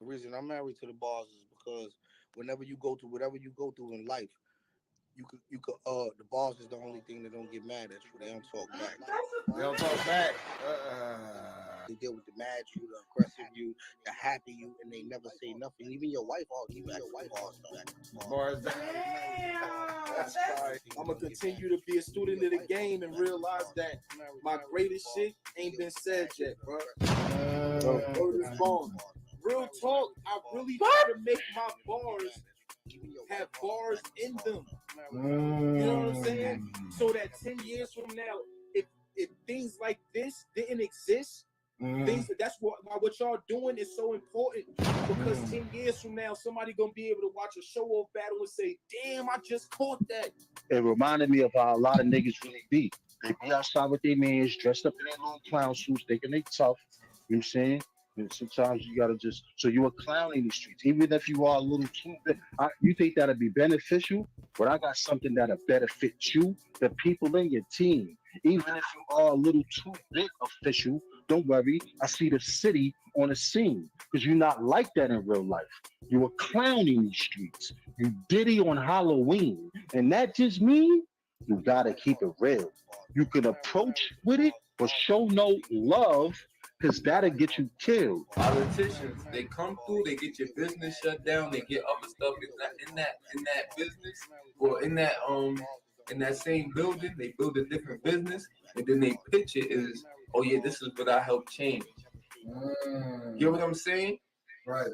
reason I'm married to the bars is because whenever you go through whatever you go through in life, the boss is the only thing that don't get mad at you. They don't talk back. They don't talk back. They deal with the mad you, the aggressive you, the happy you, and they never say nothing. Even your wife argue back. Bars. That's right. I'm gonna continue to be a student of the game and realize that my greatest shit ain't been said yet, bro. Real talk. I really try to make my bars have bars in them. You know what I'm saying? So that 10 years from now, if things like this didn't exist, that's why what y'all doing is so important, because 10 years from now, somebody gonna be able to watch a show-off battle and say, damn, I just caught that. It reminded me of how a lot of niggas really be. They be outside with their mans, dressed up in their little clown suits, thinking they tough. You know what I'm saying? And sometimes you gotta so you a clown in the streets, even if you are a little too big. You think that'd be beneficial, but I got something that'll better fit you, the people in your team. Even if you are a little too big official, don't worry. I see the city on the scene, because you're not like that in real life. You a clown in these streets. You Diddy on Halloween, and that just means you gotta keep it real. You can approach with it, but show no love, because that'll get you killed. Politicians, they come through, they get your business shut down, they get other stuff in that business, or in that same building, they build a different business, and then they pitch it as, oh yeah, this is what I helped change. You know what I'm saying? Right.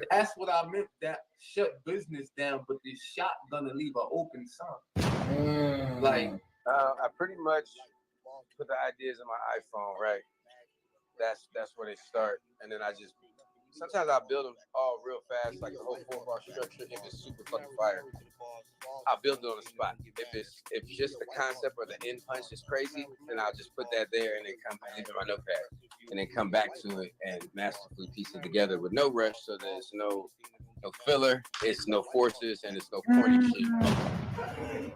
That's what I meant. That shut business down, but this shop gonna leave an open sign. Like, I pretty much put the ideas in my iPhone, right? That's where they start, and then I just sometimes I build them all real fast, like the whole 4-bar structure. If it's super fucking fire, I'll build it on the spot. If just the concept or the end punch is crazy, then I'll just put that there and then leave it in my notepad, and then come back to it and masterfully piece it together with no rush, so there's no filler, it's no forces, and it's no corny shit.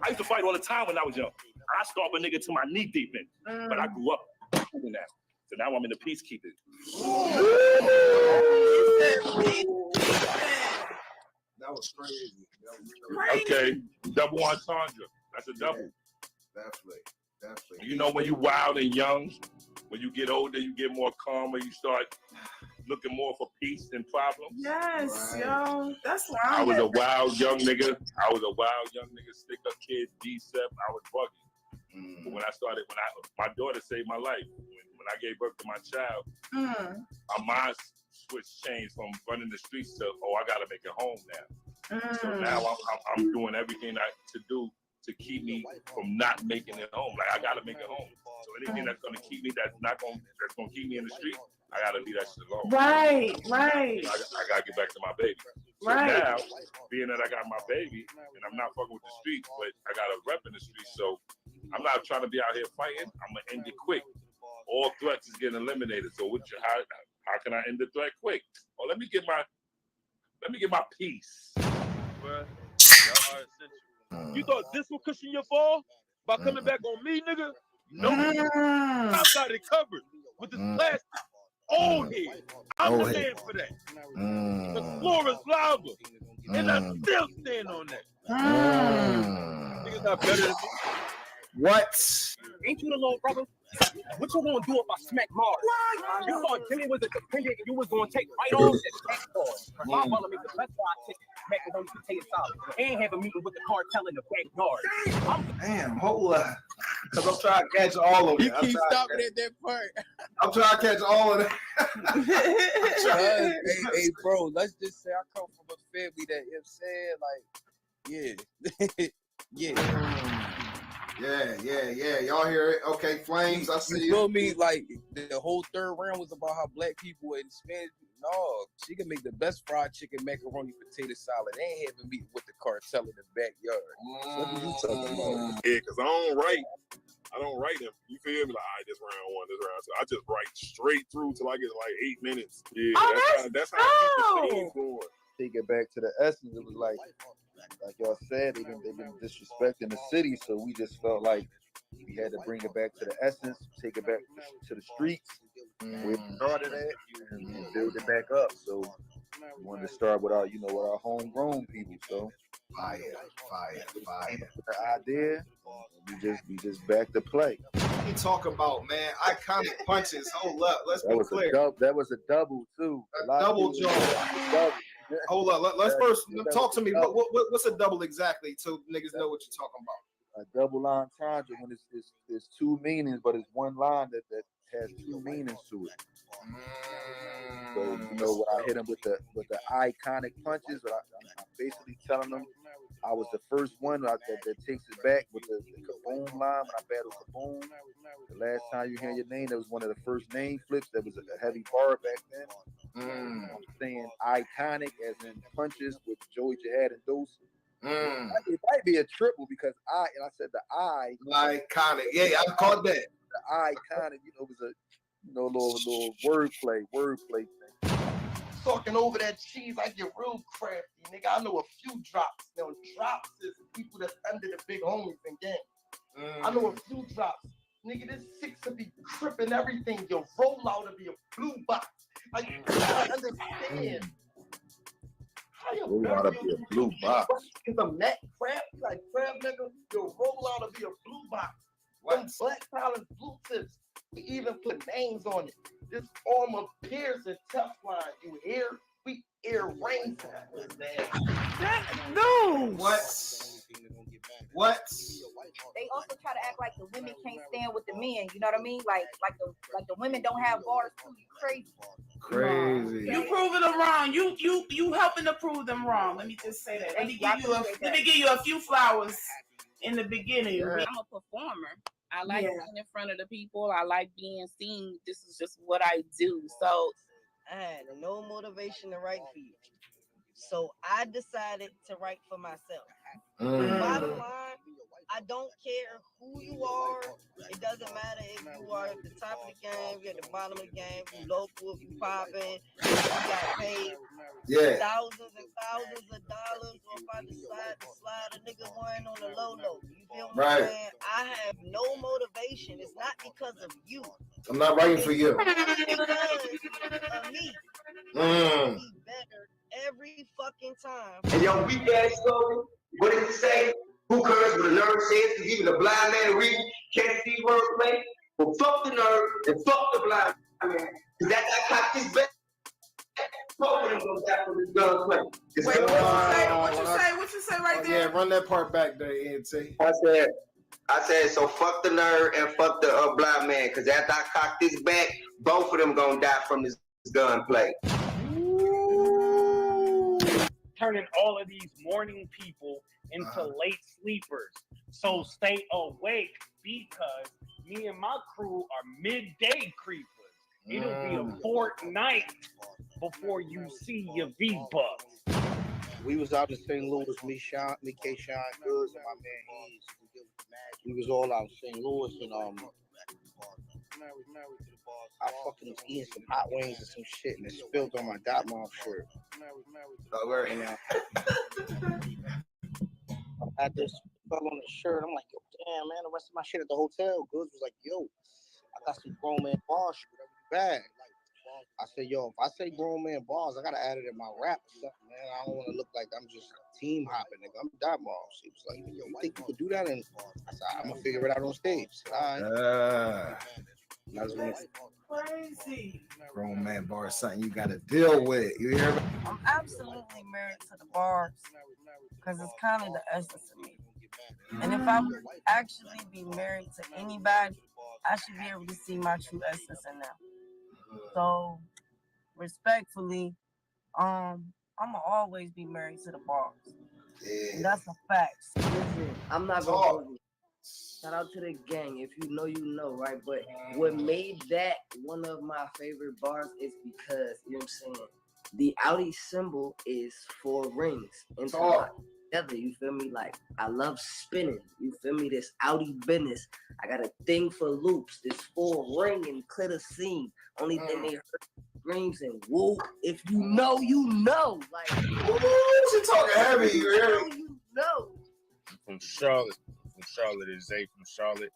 I used to fight all the time when I was young. I stomp a nigga to my knee deep in, but I grew up doing that. So now I'm in the peacekeeping. That was crazy. Okay, double entendre. That's a double. Definitely. You know, when you wild and young, when you get older, you get more calmer. You start looking more for peace than problems. Yes, yo, that's why I was a wild young nigga. Stick up kid, D-Sep. I was buggy. But when my daughter saved my life. When I gave birth to my child, my mind changed from running the streets to, I gotta make it home now. So now I'm doing everything to do to keep me from not making it home. Like, I gotta make it home. So anything that's gonna keep me, that's gonna keep me in the street, I gotta leave that shit alone. Right. I gotta get back to my baby. So now, being that I got my baby, and I'm not fucking with the streets, but I got a rep in the streets, so I'm not trying to be out here fighting. I'm gonna end it quick. All threats is getting eliminated. So how can I end the threat quick? Oh, let me get my peace. Bruh, y'all are essential. You thought this would cushion your fall by coming back on me, nigga? No, I got it covered with this plastic old head. I'm the man for that. The floor is lava, and I still stand on that. Niggas not better than me. What? Ain't you the little brother? What you gonna do if I smack Mars? You thought Jimmy was a dependent and you was gonna take right off that card. My brother make the best fried chicken, macaroni potato salad, and have a meeting with the cartel in the backyard. Damn, hold on. Because I'm trying to catch all of it. You keep stopping at that part. I'm trying to catch all of it. hey, bro, let's just say I come from a family that, you know what I'm saying? Like, Yeah. Y'all hear it? Okay, Flames, I see you. Feel me? Like, the whole third round was about how black people and Spanish. No, she can make the best fried chicken, macaroni, potato salad, and have a meeting with the cartel in the backyard. What are you talking about? Yeah, because I don't write them. You feel me? Like, all right, this round one, this round two. I just write straight through till I get like 8 minutes. Yeah, that's how I keep the scenes going. Take it back to the essence. It was like y'all said, they've been disrespecting the city, so we just felt like we had to bring it back to the essence, take it back to the streets, where we started at, and build it back up. So We wanted to start with our, with our homegrown people. So Fire. came up with the idea. We just back to play. What you talking about, man? Iconic punches. Hold up, let's be clear. That was a double too. A double jaw. Hold up. Let's first talk to me. What's a double exactly, so niggas know what you're talking about? A double entendre when it's two meanings, but it's one line that has two meanings to it. So when I hit him with the iconic punches, I'm basically telling them I was the first one that takes it back with the Kaboom line when I battled Kaboom. The last time you hear your name, that was one of the first name flips. That was a heavy bar back then. I'm saying iconic as in punches with Joey Jihad and Dose. It might be a triple because I said the I. Iconic. Yeah, I caught that. The iconic, it was a little wordplay thing. Talking over that cheese, I get real crafty, nigga. I know a few drops. Now, drops is people that's under the big homies in game. I know a few drops. Nigga, this six will be cripping everything. Your rollout will be a blue box. Like, you gotta understand. How your rollout will be a blue box. Cause I'm that crap, like crab nigga, your rollout will be a blue box. Them black collars, blue tips. We even put names on it. This armor piercing Teflon. You hear? We earrings. No. What? They also try to act like the women can't stand with the men. You know what I mean? Like the women don't have bars too. You crazy. You proving them wrong. You helping to prove them wrong. Let me just say that. Let me give you a few flowers in the beginning. I'm a performer. I like being in front of the people. I like being seen. This is just what I do. So I had no motivation to write for you. So I decided to write for myself. Bottom line, I don't care who you are. It doesn't matter if you are at the top of the game, you're at the bottom of the game, if you local, if you popping, if you got paid thousands and thousands of dollars, or if I decide to slide a nigga one on the low. You feel what I'm saying? I have no motivation. It's not because of you. I'm not writing for you. It's because of me. Be better every fucking time. And yo, weak ass slogan, what does it say? Who cares what a nerd says? Because even the blind man reading can't see wordplay. Well, fuck the nerd and fuck the blind man. Because that caught this back. Both of them go back from this gunplay. Wait, what you say right there? Yeah, run that part back there, ENT. I said, so fuck the nerd and fuck the blind man. Because after I cock this back, both of them gonna die from this gunplay. Turning all of these morning people into late sleepers. So stay awake because me and my crew are midday creepers. It'll be a fortnight before you see your V-Bucks. We was out in St. Louis, me, K. Shine Goods, and my man Hayes. We was all out in St. Louis, and I fucking was eating some hot wings and some shit, and it spilled on my Dot Mom shirt. And I had this fell on the shirt. I'm like, yo, damn, man, the rest of my shit at the hotel. Goods was like, yo, I got some grown man bars shit bag. I said, yo, if I say grown man bars, I gotta add it in my rap or something, man. I don't want to look like I'm just team hopping, nigga. I'm Dot Mom. She was like, yo, you think you could do that? And I said, I'm gonna figure it out on stage. Said, all right. Crazy. Grown man bar is something you gotta deal with. You hear me? I'm absolutely married to the bars because it's kind of the essence of me. And if I would actually be married to anybody, I should be able to see my true essence in them. So, respectfully, I'm gonna always be married to the bars. And that's a fact. Listen, I'm not gonna shout out to the gang. If you know, right? But what made that one of my favorite bars is because, you know what I'm saying, the Audi symbol is 4 rings interlocked together, you feel me? Like, I love spinning, you feel me? This Audi business. I got a thing for loops, this 4 ring and clear the scene. Only thing they heard screams and whoop. If you know, you know. Like, she talking heavy, you hear me? You know. From Charlotte is Zay from Charlotte.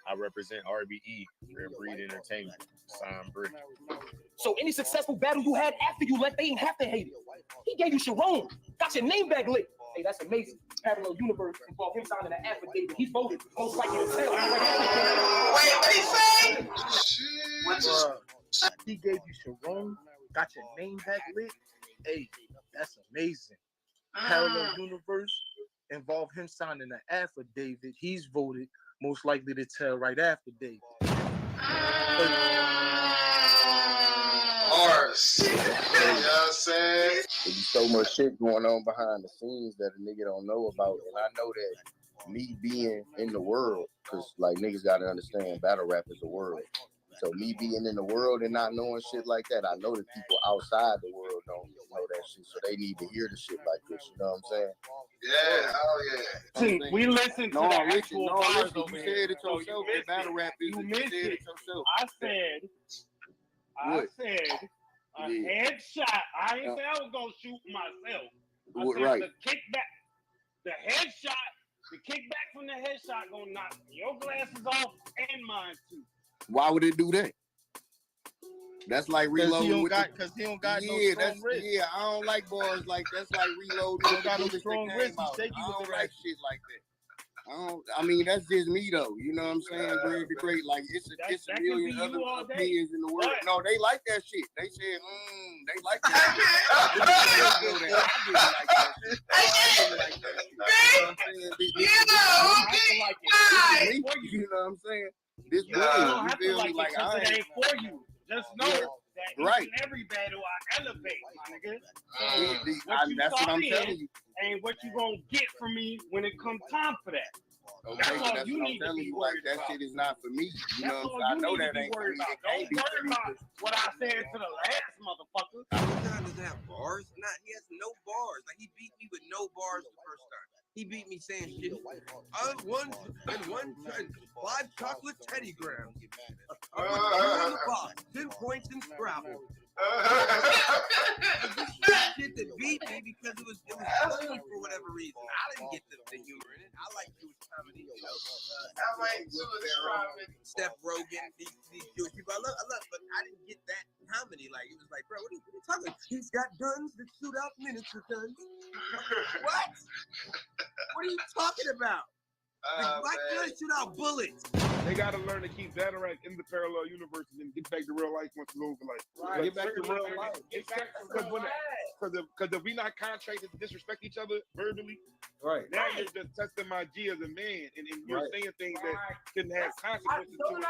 I represent RBE, Rare Breed Entertainment, Sign Brick. So any successful battle you had after you left, they ain't have to hate it. He gave you Sharon. Got your name back lit. Hey, that's amazing. Parallel universe involved him signing an affidavit. He's voted most likely to tell. Wait, what he say? He gave you Sharon. Got your name back lit. Hey, that's amazing. Parallel universe involved him signing an affidavit. He's voted most likely to tell right after David. Bars. You know what I'm saying? There's so much shit going on behind the scenes that a nigga don't know about. And I know that me being in the world, because like niggas gotta understand battle rap is the world. So me being in the world and not knowing shit like that, I know that people outside the world don't know that shit. So they need to hear the shit like this. You know what I'm saying? Yeah, oh yeah. We listen to the actual bars you over said here. it yourself. The battle rap is You you missed said it. it yourself. I said a headshot. I didn't say I was gonna shoot myself. I said Right. the kickback, the headshot, the kickback from the headshot gonna knock your glasses off and mine too. Why would it do that? That's like reloading Because he don't got no strong wrist. Yeah, I don't like bars like that's like reloading. He don't got no strong wrist. I don't like shit like that. I mean, that's just me though. You know what I'm saying? Greg the Great. Like it's a million other opinions in the world. No, they like that shit. They said, they like that shit. I didn't like that shit. I didn't like that shit. You know what I'm saying? This You don't have to like it because it ain't for you. Just know that each and every battle I elevate, my nigga. So that's what I'm telling you. And what you gonna get from me when it comes time for that. Okay, that's all that's you what need I'm to telling be you. Like worried that about. shit is not for me. You That's know, all I you know need that to be ain't for worried me. about. It can't be Don't for worry me. about what I said to the last motherfucker. John doesn't have bars. He has no bars. Like he beat me with no bars the first time. He beat me saying shit. I won 5 chocolate Teddy Grahams. I put 2 in the box, 10 points in Scrabble. Shit that beat me because it was funny for whatever reason. I didn't get the humor in it. I like Jewish comedy, you know. I like Jewish comedy. Steph Rogen, these Jewish people. I love, but I didn't get that comedy. Like it was like, bro, what are you talking? He's got guns that shoot out miniature guns. What? What are you talking about? Why can't I shoot out bullets? They gotta learn to keep battle rap in the parallel universes and get back to real life once it's over. Like get back to real life. Because if we not contracted to disrespect each other verbally, now you're just testing my G as a man, and you're saying things that can have consequences to it.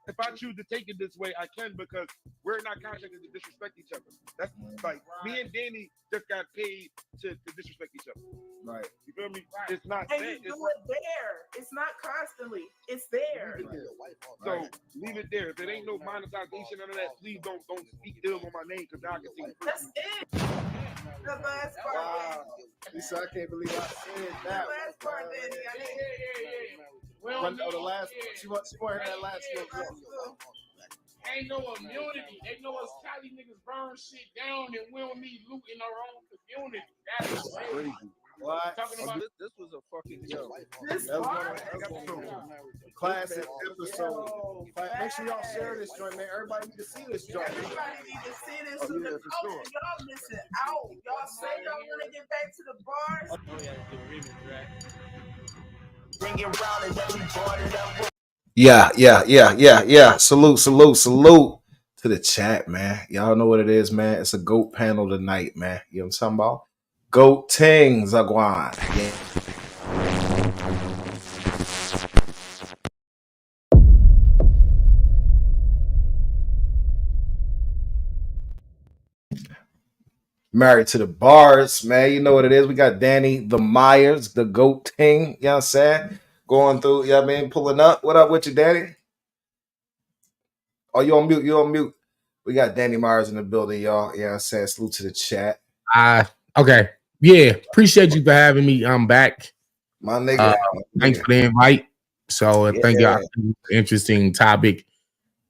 If I choose to take it this way, I can, because we're not contracted to disrespect each other. That's like me and Danny just got paid to disrespect each other. Right. You feel me? It's not. And you do it there. It's not constantly. It's there. So leave it there. If it ain't no monetization, none of that, please don't speak ill on my name, because now I can see. That's it. The last part. Wow. Lisa, I can't believe I said that. The last part, Danny. The last. She want to hear that last one. Ain't no immunity. They know us Cali niggas burn shit down, and we don't need loot in our own community. That's crazy. What? Talking about This was a fucking joke. This classic episode. Make sure y'all share this joint, man. Everybody need to see this joint. Everybody need to see this. Y'all missing out. Y'all say y'all want to get back to the bars. Oh yeah, the remix, right? Bring it round and then we brought it up. Yeah. Salute to the chat, man. Y'all know what it is, man. It's a GOAT panel tonight, man. You know what I'm talking about? GOAT Ting Zagwan. Yeah. Married to the bars, man. You know what it is. We got Danny the Myers, the GOAT Ting. You know what I'm saying? Going through, you know what I mean? Pulling up. What up with you, Danny? Oh, you on mute. We got Danny Myers in the building, y'all. Yeah, I said salute to the chat. Okay. Yeah, appreciate you for having me. I'm back. My nigga. Thanks for the invite. So thank y'all for the interesting topic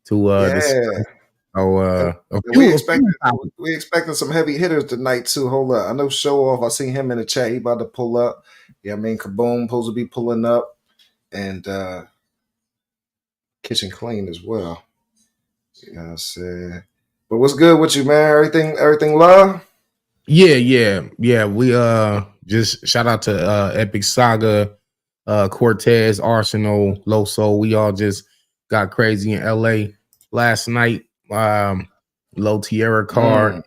to discuss. So we expecting some heavy hitters tonight too. Hold up. I know Show Off. I seen him in the chat. He about to pull up. Yeah, I mean Kaboom supposed to be pulling up. And Kitchen Clean as well. You know what I'm saying? But what's good with you, man? Everything love? Yeah. We just shout out to Epic Saga, Cortez, Arsenal, Loso. We all just got crazy in LA last night. Low Tierra card.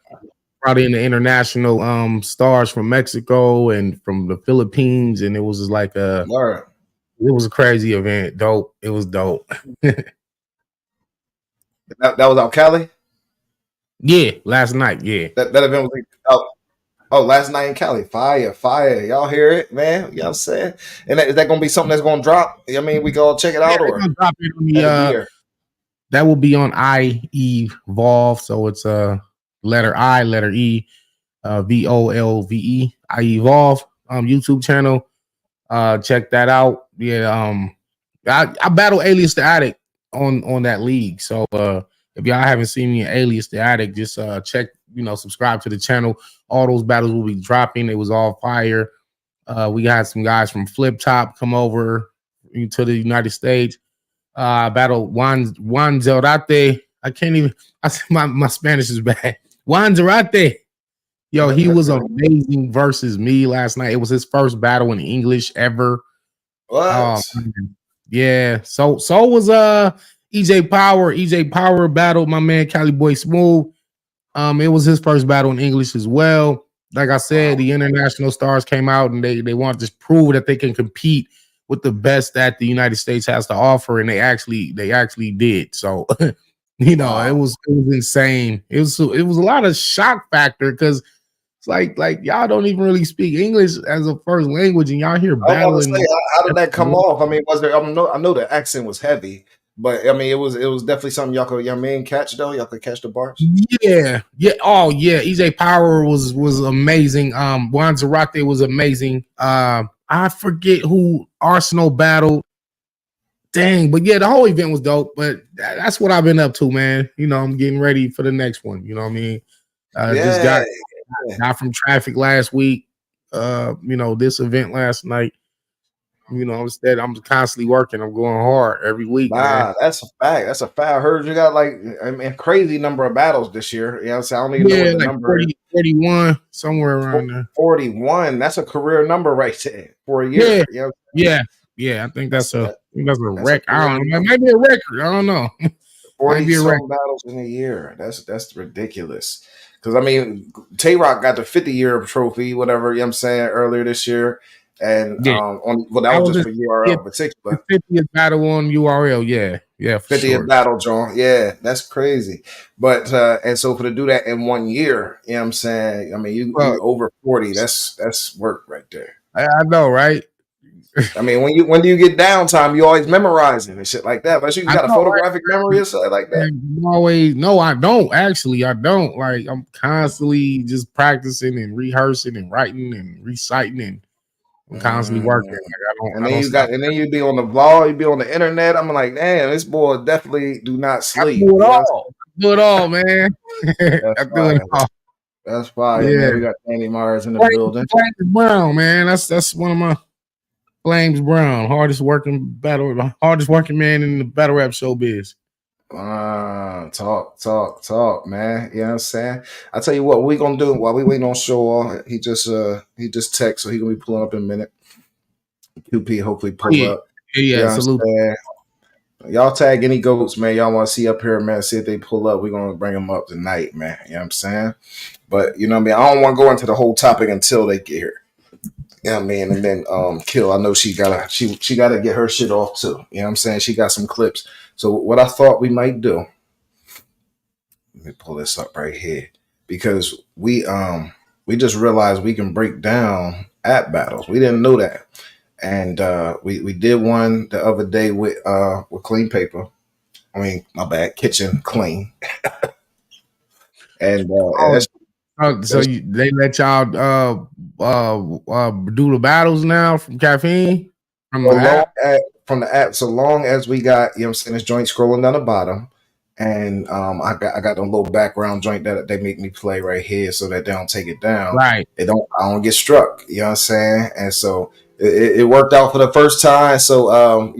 Brought in the international stars from Mexico and from the Philippines, and it was just like it was a crazy event. Dope. It was dope. that was out Cali? Yeah, last night. Yeah. That event was last night in Cali. Fire. Y'all hear it, man? You know what I'm saying? And is that gonna be something that's gonna drop? I mean, we go check it out or drop it on the, that will be on iEvolve. So it's letter I, letter E, VOLVE, iEvolve YouTube channel. Check that out. Yeah, I battle Alias the Addict on that league. So if y'all haven't seen me in Alias the Addict, just check, subscribe to the channel. All those battles will be dropping. It was all fire. We got some guys from Flip Top come over to the United States. Battle Juan Zarate. I can't even. My Spanish is bad. Juan Zarate. Yo, he was amazing versus me last night. It was his first battle in English ever. What? Yeah. So was EJ Power. EJ Power battled my man Cali Boy Smooth. It was his first battle in English as well. Like I said, the international stars came out and they want to prove that they can compete with the best that the United States has to offer, and they actually did. So, it was insane. It was a lot of shock factor because it's like y'all don't even really speak English as a first language, and y'all here battling. How did that come off? I mean, was there? I know the accent was heavy, but I mean, it was definitely something y'all could catch though. Y'all could catch the bars. Yeah. Oh yeah, EJ Power was amazing. Juan Zarate was amazing. I forget who Arsenal battled. Dang, but yeah, the whole event was dope. But that's what I've been up to, man. I'm getting ready for the next one. You know what I mean? Just got from traffic last week. This event last night. Instead I'm constantly working. I'm going hard every week. Man. That's a fact. That's a fact. I heard you got a crazy number of battles this year. You know what I'm saying? I don't even know what the number 41, somewhere around there. 41. That's a career number right there for a year. Yeah. I think that's a record. I don't know. It might be a record. I don't know. 40 some battles in a year. That's ridiculous. Because I mean, Tay Rock got the 50-year trophy, whatever, you know what I'm saying, earlier this year. And that was just for URL in particular. 50th battle on URL, yeah, 50th battle, John. Yeah, that's crazy. But and so to do that in 1 year, you know what I'm saying? I mean, you over 40, that's work right there. I know, right? I mean, when do you get downtime? You always memorizing and shit like that. Unless you got a photographic memory or something like that. No, I don't. Actually, I don't. Like, I'm constantly just practicing and rehearsing and writing and reciting, and I'm constantly working. Like, and then you be on the vlog, you be on the internet. I'm like, damn, this boy definitely do not sleep. I do it all, man. I do it all. That's fire, man. We got Danny Myers in the building. Flames Brown, man. That's one of my Flames Brown, hardest working man in the battle rap showbiz. Talk, man. You know what I'm saying? I tell you what we gonna do while we waiting on Show. He just texted, so he gonna be pulling up in a minute. QP hopefully pull up. Yeah, you know salute. Y'all tag any goats, man. Y'all want to see up here, man. See if they pull up. We're gonna bring them up tonight, man. You know what I'm saying? But you know what I mean? I don't want to go into the whole topic until they get here. You know what I mean? And then Kill, I know she gotta get her shit off too. You know what I'm saying? She got some clips. So what I thought we might do, let me pull this up right here, because we just realized we can break down app battles. We didn't know that. And we did one the other day with Clean Paper. I mean, my bad, Kitchen Clean. And they let y'all do the battles now from Caffeine from the app. So long as we got, you know what I'm saying, this joint scrolling down the bottom, and I got a little background joint that they make me play right here so that they don't take it down. Right. I don't get struck. You know what I'm saying? And so it worked out for the first time. So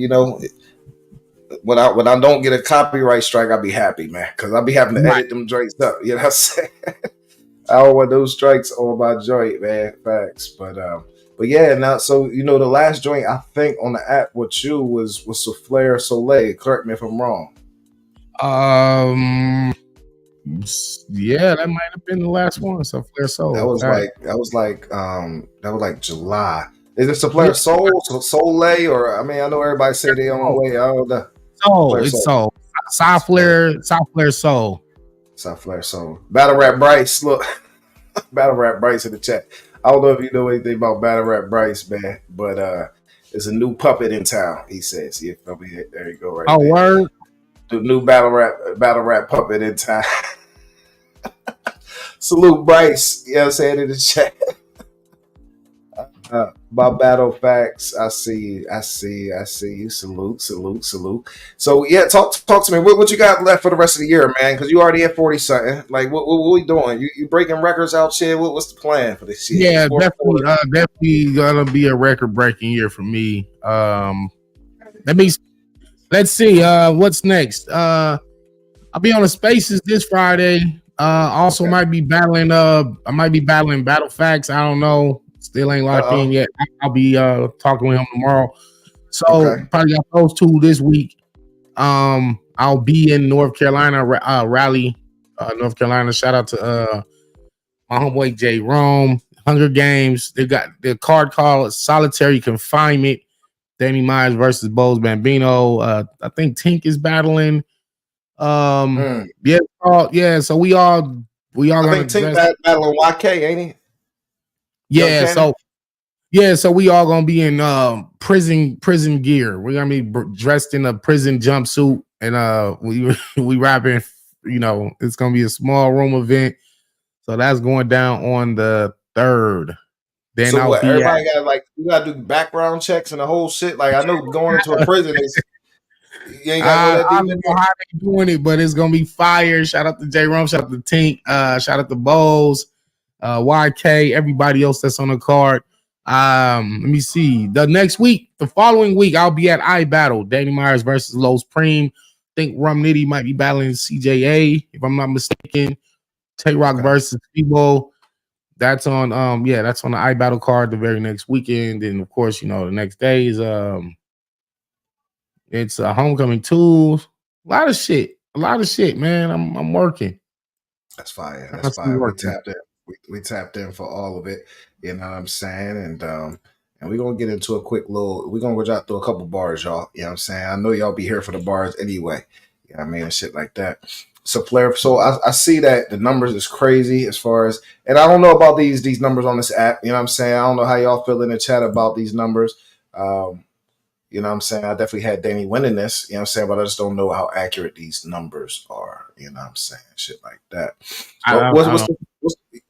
when I don't get a copyright strike, I'll be happy, man, because I'll be having to Right. edit them joints up. You know what I'm saying? I don't want those strikes on my joint, man. Facts. But yeah, now so the last joint I think on the app with you was Souffleur Soleil. Correct me if I'm wrong. Yeah, that might have been the last one. Souffleur Soul. That was like July. Is it Souffleur Soleil, or I know everybody say their own way. I don't know. Soul. Souffleur Soul. Souffleur Soul. Battle Rap Bryce, look. Battle Rap Bryce in the chat. I don't know if you know anything about Battle Rap Bryce, man, but there's a new puppet in town, he says. Yeah, there you go, right there. Word. The new battle rap puppet in town. Salute Bryce, you know what I'm saying, in the chat. My battle facts, I see you. Salute. So yeah, talk to me. What you got left for the rest of the year, man? Because you already at 40 something. Like what we doing? You breaking records out here? What's the plan for this year? Yeah, definitely gonna be a record breaking year for me. Let's see. What's next? I'll be on the Spaces this Friday. Also might be battling. I might be battling Battle Facts. I don't know. Still ain't locked in yet. I'll be talking with him tomorrow. So probably got those two this week. I'll be in North Carolina, Raleigh, North Carolina. Shout out to my homeboy J Rome. Hunger Games. They got the card called Solitary Confinement. Danny Myers versus Bose Bambino. I think Tink is battling. Yeah. So we all I think Tink battling YK, ain't he? So we all gonna be in prison gear. We're gonna be dressed in a prison jumpsuit, and we rapping. It's gonna be a small room event. So that's going down on the 3rd. Then so what, everybody got you gotta do background checks and the whole shit. Like I know going into a prison is you ain't gotta know that. I don't know how they doing it, but it's gonna be fire. Shout out to J Rum, shout out to Tink, shout out to Bose, YK, everybody else that's on the card. Let me see. The following week, I'll be at iBattle. Danny Myers versus Los Preem. I think Rum Nitty might be battling CJA, if I'm not mistaken. Tay Rock versus Febo. That's on that's on the iBattle card the very next weekend. And of course, the next day is it's a Homecoming 2. A lot of shit, man. I'm working. That's fire. That's fire. We tapped in for all of it. You know what I'm saying? And we're gonna get into a quick we're gonna go out through a couple bars, y'all. You know what I'm saying? I know y'all be here for the bars anyway. You know what I mean? And shit like that. So I see that the numbers is crazy as far as, and I don't know about these numbers on this app. You know what I'm saying? I don't know how y'all feel in the chat about these numbers. You know what I'm saying? I definitely had Danny winning this, you know what I'm saying? But I just don't know how accurate these numbers are, you know what I'm saying? Shit like that. What's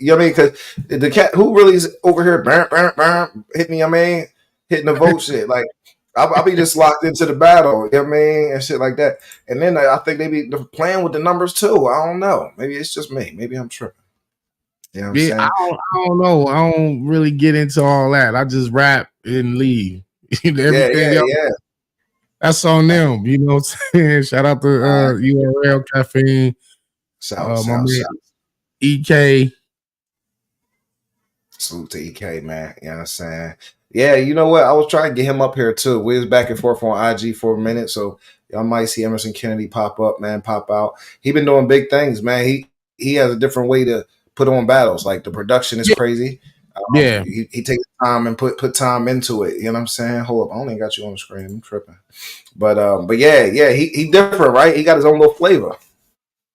you know what I mean? Because the cat, who really is over here, hitting me, hitting the vote shit. Like, I'll be just locked into the battle, you know what I mean? And shit like that. And then I think they be playing with the numbers too. I don't know. Maybe it's just me. Maybe I'm tripping. You know what I'm saying? I don't know. I don't really get into all that. I just rap and leave. Everything else, that's on them. You know what I'm saying? Shout out to URL Caffeine. Shout my man EK. Salute to EK, man. You know what I'm saying? Yeah, you know what? I was trying to get him up here too. We was back and forth on IG for a minute, so y'all might see Emerson Kennedy pop up, man, pop out. He been doing big things, man. He has a different way to put on battles. Like the production is crazy. He takes time and put time into it. You know what I'm saying? Hold up, I only got you on the screen. I'm tripping. But yeah, he different, right? He got his own little flavor.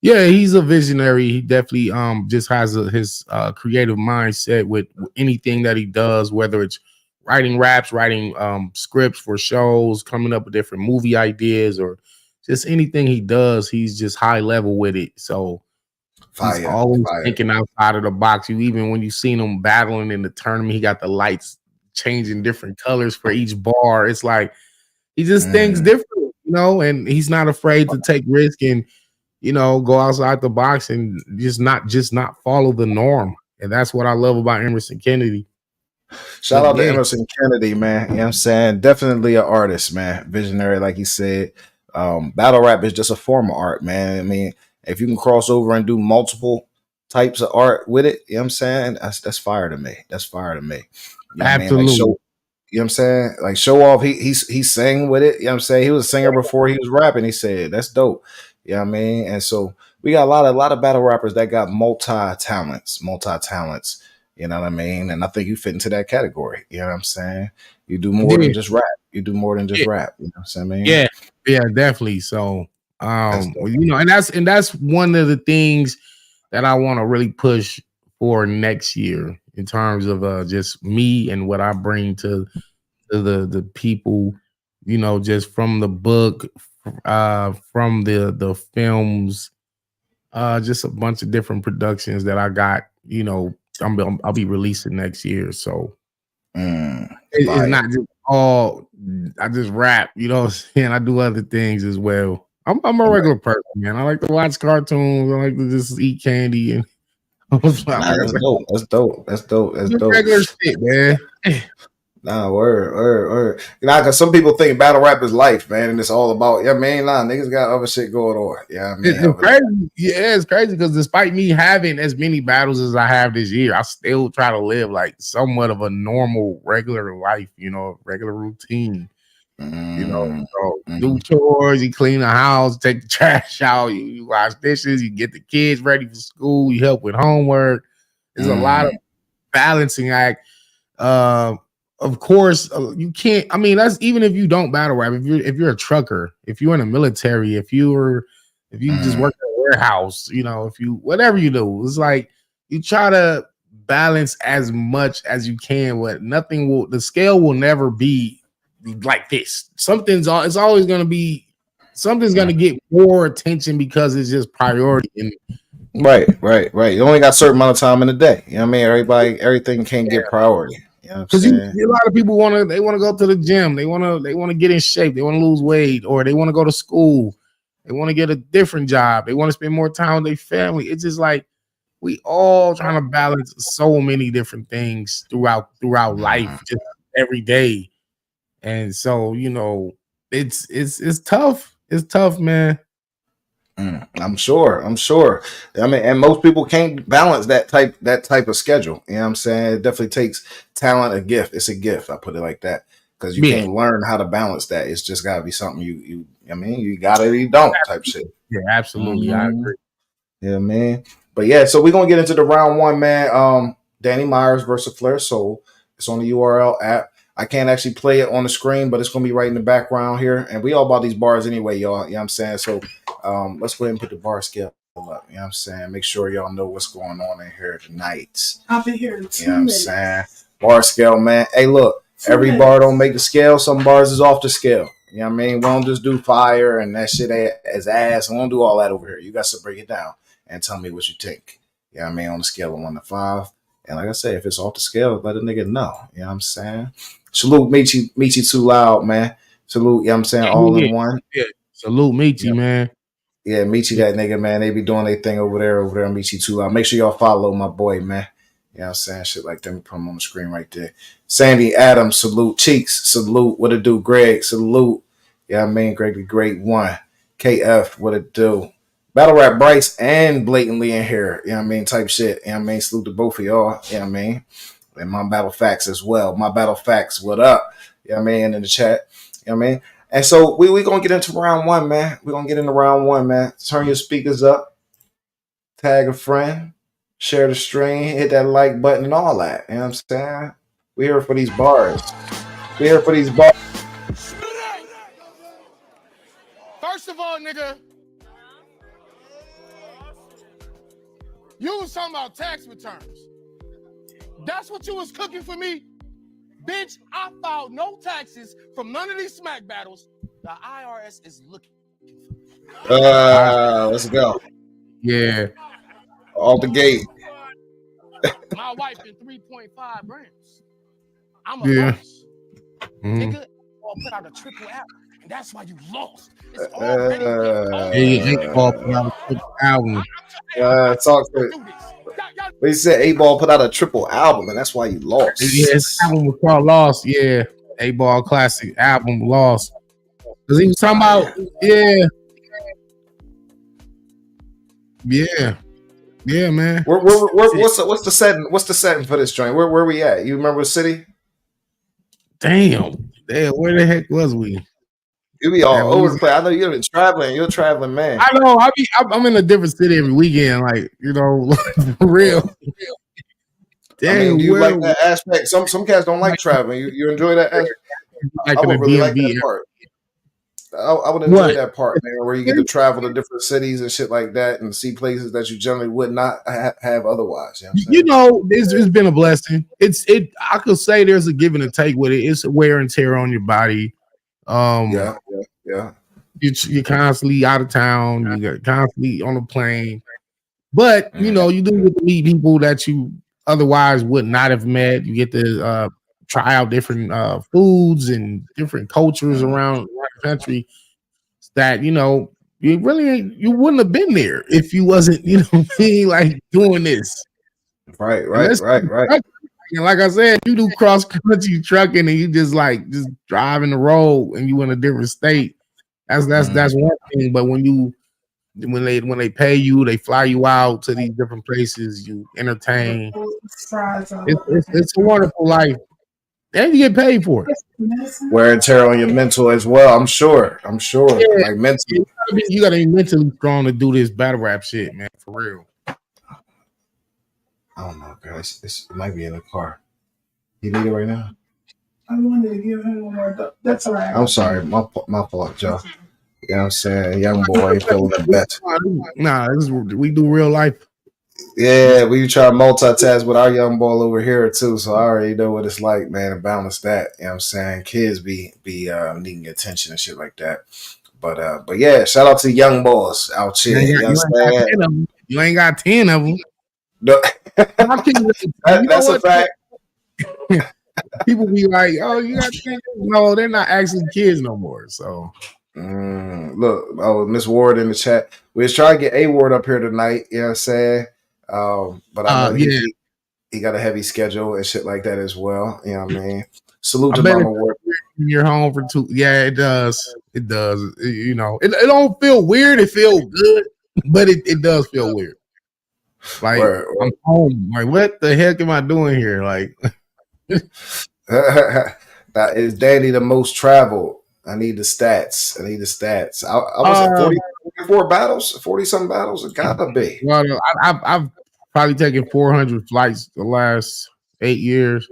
Yeah, he's a visionary. He definitely just has his creative mindset with anything that he does, whether it's writing raps, writing scripts for shows, coming up with different movie ideas, or just anything he does. He's just high level with it. So he's always thinking outside of the box. Even when you seen him battling in the tournament, he got the lights changing different colors for each bar. It's like he just thinks different, and he's not afraid to take risk and go outside the box and just not follow the norm. And that's what I love about Emerson Kennedy. Shout out to Emerson Kennedy, man. You know what I'm saying? Definitely an artist, man. Visionary, like he said. Battle rap is just a form of art, man. I mean, if you can cross over and do multiple types of art with it, you know what I'm saying? That's fire to me. That's fire to me. You know what I mean? Like Absolutely. you know what I'm saying? Like Show Off, he sang with it. You know what I'm saying? He was a singer before he was rapping. He said, that's dope. You know what I mean? And so we got a lot of battle rappers that got multi-talents. You know what I mean? And I think you fit into that category. You know what I'm saying? You do more Yeah. than just rap. You do more than just rap. You know what I'm saying? Yeah, definitely. So you know, and that's one of the things that I want to really push for next year in terms of just me and what I bring to the people, you know, just from the book, from the films, just a bunch of different productions that I got, you know, I'll be releasing next year. So it's not just all I just rap, you know what I'm saying? I do other things as well. I'm a regular person, man. I like to watch cartoons. I like to just eat candy and That's dope. That's dope. That's dope. That's dope. Regular shit, man. Nah, word. You know, because some people think battle rap is life, man, and it's all about, yeah, man, nah, niggas got other shit going on. Yeah, I mean, It's crazy. Yeah, it's crazy because despite me having as many battles as I have this year, I still try to live like somewhat of a normal, regular life, you know, regular routine. You know, so do chores, you clean the house, take the trash out, you wash dishes, you get the kids ready for school, you help with homework. There's a lot of balancing act. Of course, you can't. I mean, that's even if you don't battle rap. If you're a trucker, if you're in the military, if you just work in a warehouse, you know, if you whatever you do, it's like you try to balance as much as you can. But the scale will never be like this. It's always going to be something's going to get more attention because it's just priority. And Right. You only got a certain amount of time in the day. You know what I mean? Everything can't get priority. You know what I'm because saying? a lot of people want to go to the gym, they want to get in shape, they want to lose weight, or they want to go to school, they want to get a different job, they want to spend more time with their family. It's just like we all trying to balance so many different things throughout life, just every day. And so, you know, it's tough. It's tough, man. I'm sure. I mean, and most people can't balance that type of schedule. You know what I'm saying? It definitely takes talent, a gift. It's a gift. I put it like that because you can't learn how to balance that. It's just got to be something you. I mean, you got it or you don't type shit. Yeah, absolutely. I agree. Yeah, man. But yeah, so we're gonna get into the round one, man. Danny Myers versus Flair Soul. It's on the URL app. I can't actually play it on the screen, but it's gonna be right in the background here. And we all about these bars anyway, y'all. You know what I'm saying? So let's go ahead and put the bar scale up. You know what I'm saying? Make sure y'all know what's going on in here tonight. I'll be here in 2 minutes. You know what I'm saying? Bar scale, man. Hey, look, every bar don't make the scale. Some bars is off the scale. You know what I mean? We don't just do fire and that shit as ass. We don't do all that over here. You got to break it down and tell me what you think. You know what I mean? On the scale of 1 to 5. And like I said, if it's off the scale, let a nigga know. You know what I'm saying? Salute Michi Too Loud, man. Salute, you know what I'm saying? All in one. Yeah. Salute Michi, man. Yeah, Michi, that nigga, man. They be doing their thing over there, Michi Too Loud. Make sure y'all follow my boy, man. You know what I'm saying? Shit like that. We put him on the screen right there. Sandy Adams, salute. Cheeks, salute. What it do? Greg, salute. Yeah, I mean, Greg the Great One. KF, what it do? Battle Rap Bryce and Blatantly in here. You know what I mean? Type shit. You know what I mean? Salute to both of y'all. You know what I mean? And my Battle Facts as well. My Battle Facts, what up? You know what I mean? In the chat. You know what I mean? And so we going to get into round one, man. We're going to get into round one, man. Turn your speakers up. Tag a friend. Share the stream. Hit that like button and all that. You know what I'm saying? We're here for these bars. First of all, nigga, you was talking about tax returns. That's what you was cooking for me? Bitch, I filed no taxes from none of these smack battles. The IRS is looking for me. Let's go. Yeah. Off the gate. My wife in 3.5 grams. I'm a Yeah. boss. Nigga, I'll put out a triple album. And that's why you lost. It's already album. Talk to it. But he said 8Ball put out a triple album, and that's why you lost. Yeah, his album was called Lost. Yeah. 8Ball classic album Lost. Because he was talking about, yeah, man. What's the setting? What's the setting for this joint? Where we at? You remember the city? Damn, where the heck was we? You be all over the place. I know you've been traveling. You're a traveling man. I know. I'm in a different city every weekend. Like, you know, for real. Damn, I mean, do you like that aspect? Some cats don't like traveling. You enjoy that aspect? I would really like that part. I would enjoy that part, man, where you get to travel to different cities and shit like that and see places that you generally would not have otherwise. You know, it's been a blessing. I could say there's a give and a take with it. It's a wear and tear on your body. Yeah. You're constantly out of town. You're constantly on a plane. But, you know, you do get to meet people that you otherwise would not have met. You get to try out different foods and different cultures around the country that, you know, you wouldn't have been there if you wasn't, you know, like doing this. Right. And like I said, you do cross country trucking and you just driving the road and you in a different state. That's one thing. But when they pay you, they fly you out to these different places, you entertain. It's a wonderful life. And you get paid for it. Wear and tear on your mental as well. I'm sure. Yeah. Like mentally. You gotta be mentally strong to do this battle rap shit, man. For real. I don't know, guys. It might be in the car. You need it right now? I wanted to give him one more. That's all right. I'm sorry. My fault, Joe. You know what I'm saying? Young boy feeling the best. Nah, we do real life. Yeah, we try to multitask with our young boy over here too, so I already know what it's like, man, to balance that. You know what I'm saying? Kids be needing attention and shit like that. But yeah, shout out to young boys out here. You ain't got 10 of them. No. That's a fact. People be like, "Oh, you got 10?" No, they're not actually kids no more. So look, Miss Ward in the chat. We was trying to get A Ward up here tonight, you know what I'm saying? But I know he got a heavy schedule and shit like that as well. You know what I mean? Salute to Mama Ward. You're home for 2. Yeah, it does. It does. You know, it don't feel weird. It feels good, but it does feel weird. Like I'm home. Like, what the heck am I doing here? Like, that is Danny the most traveled. I need the stats. I was at 44 battles, 40-something battles. It gotta be. Well, I've probably taken 400 flights the last 8 years.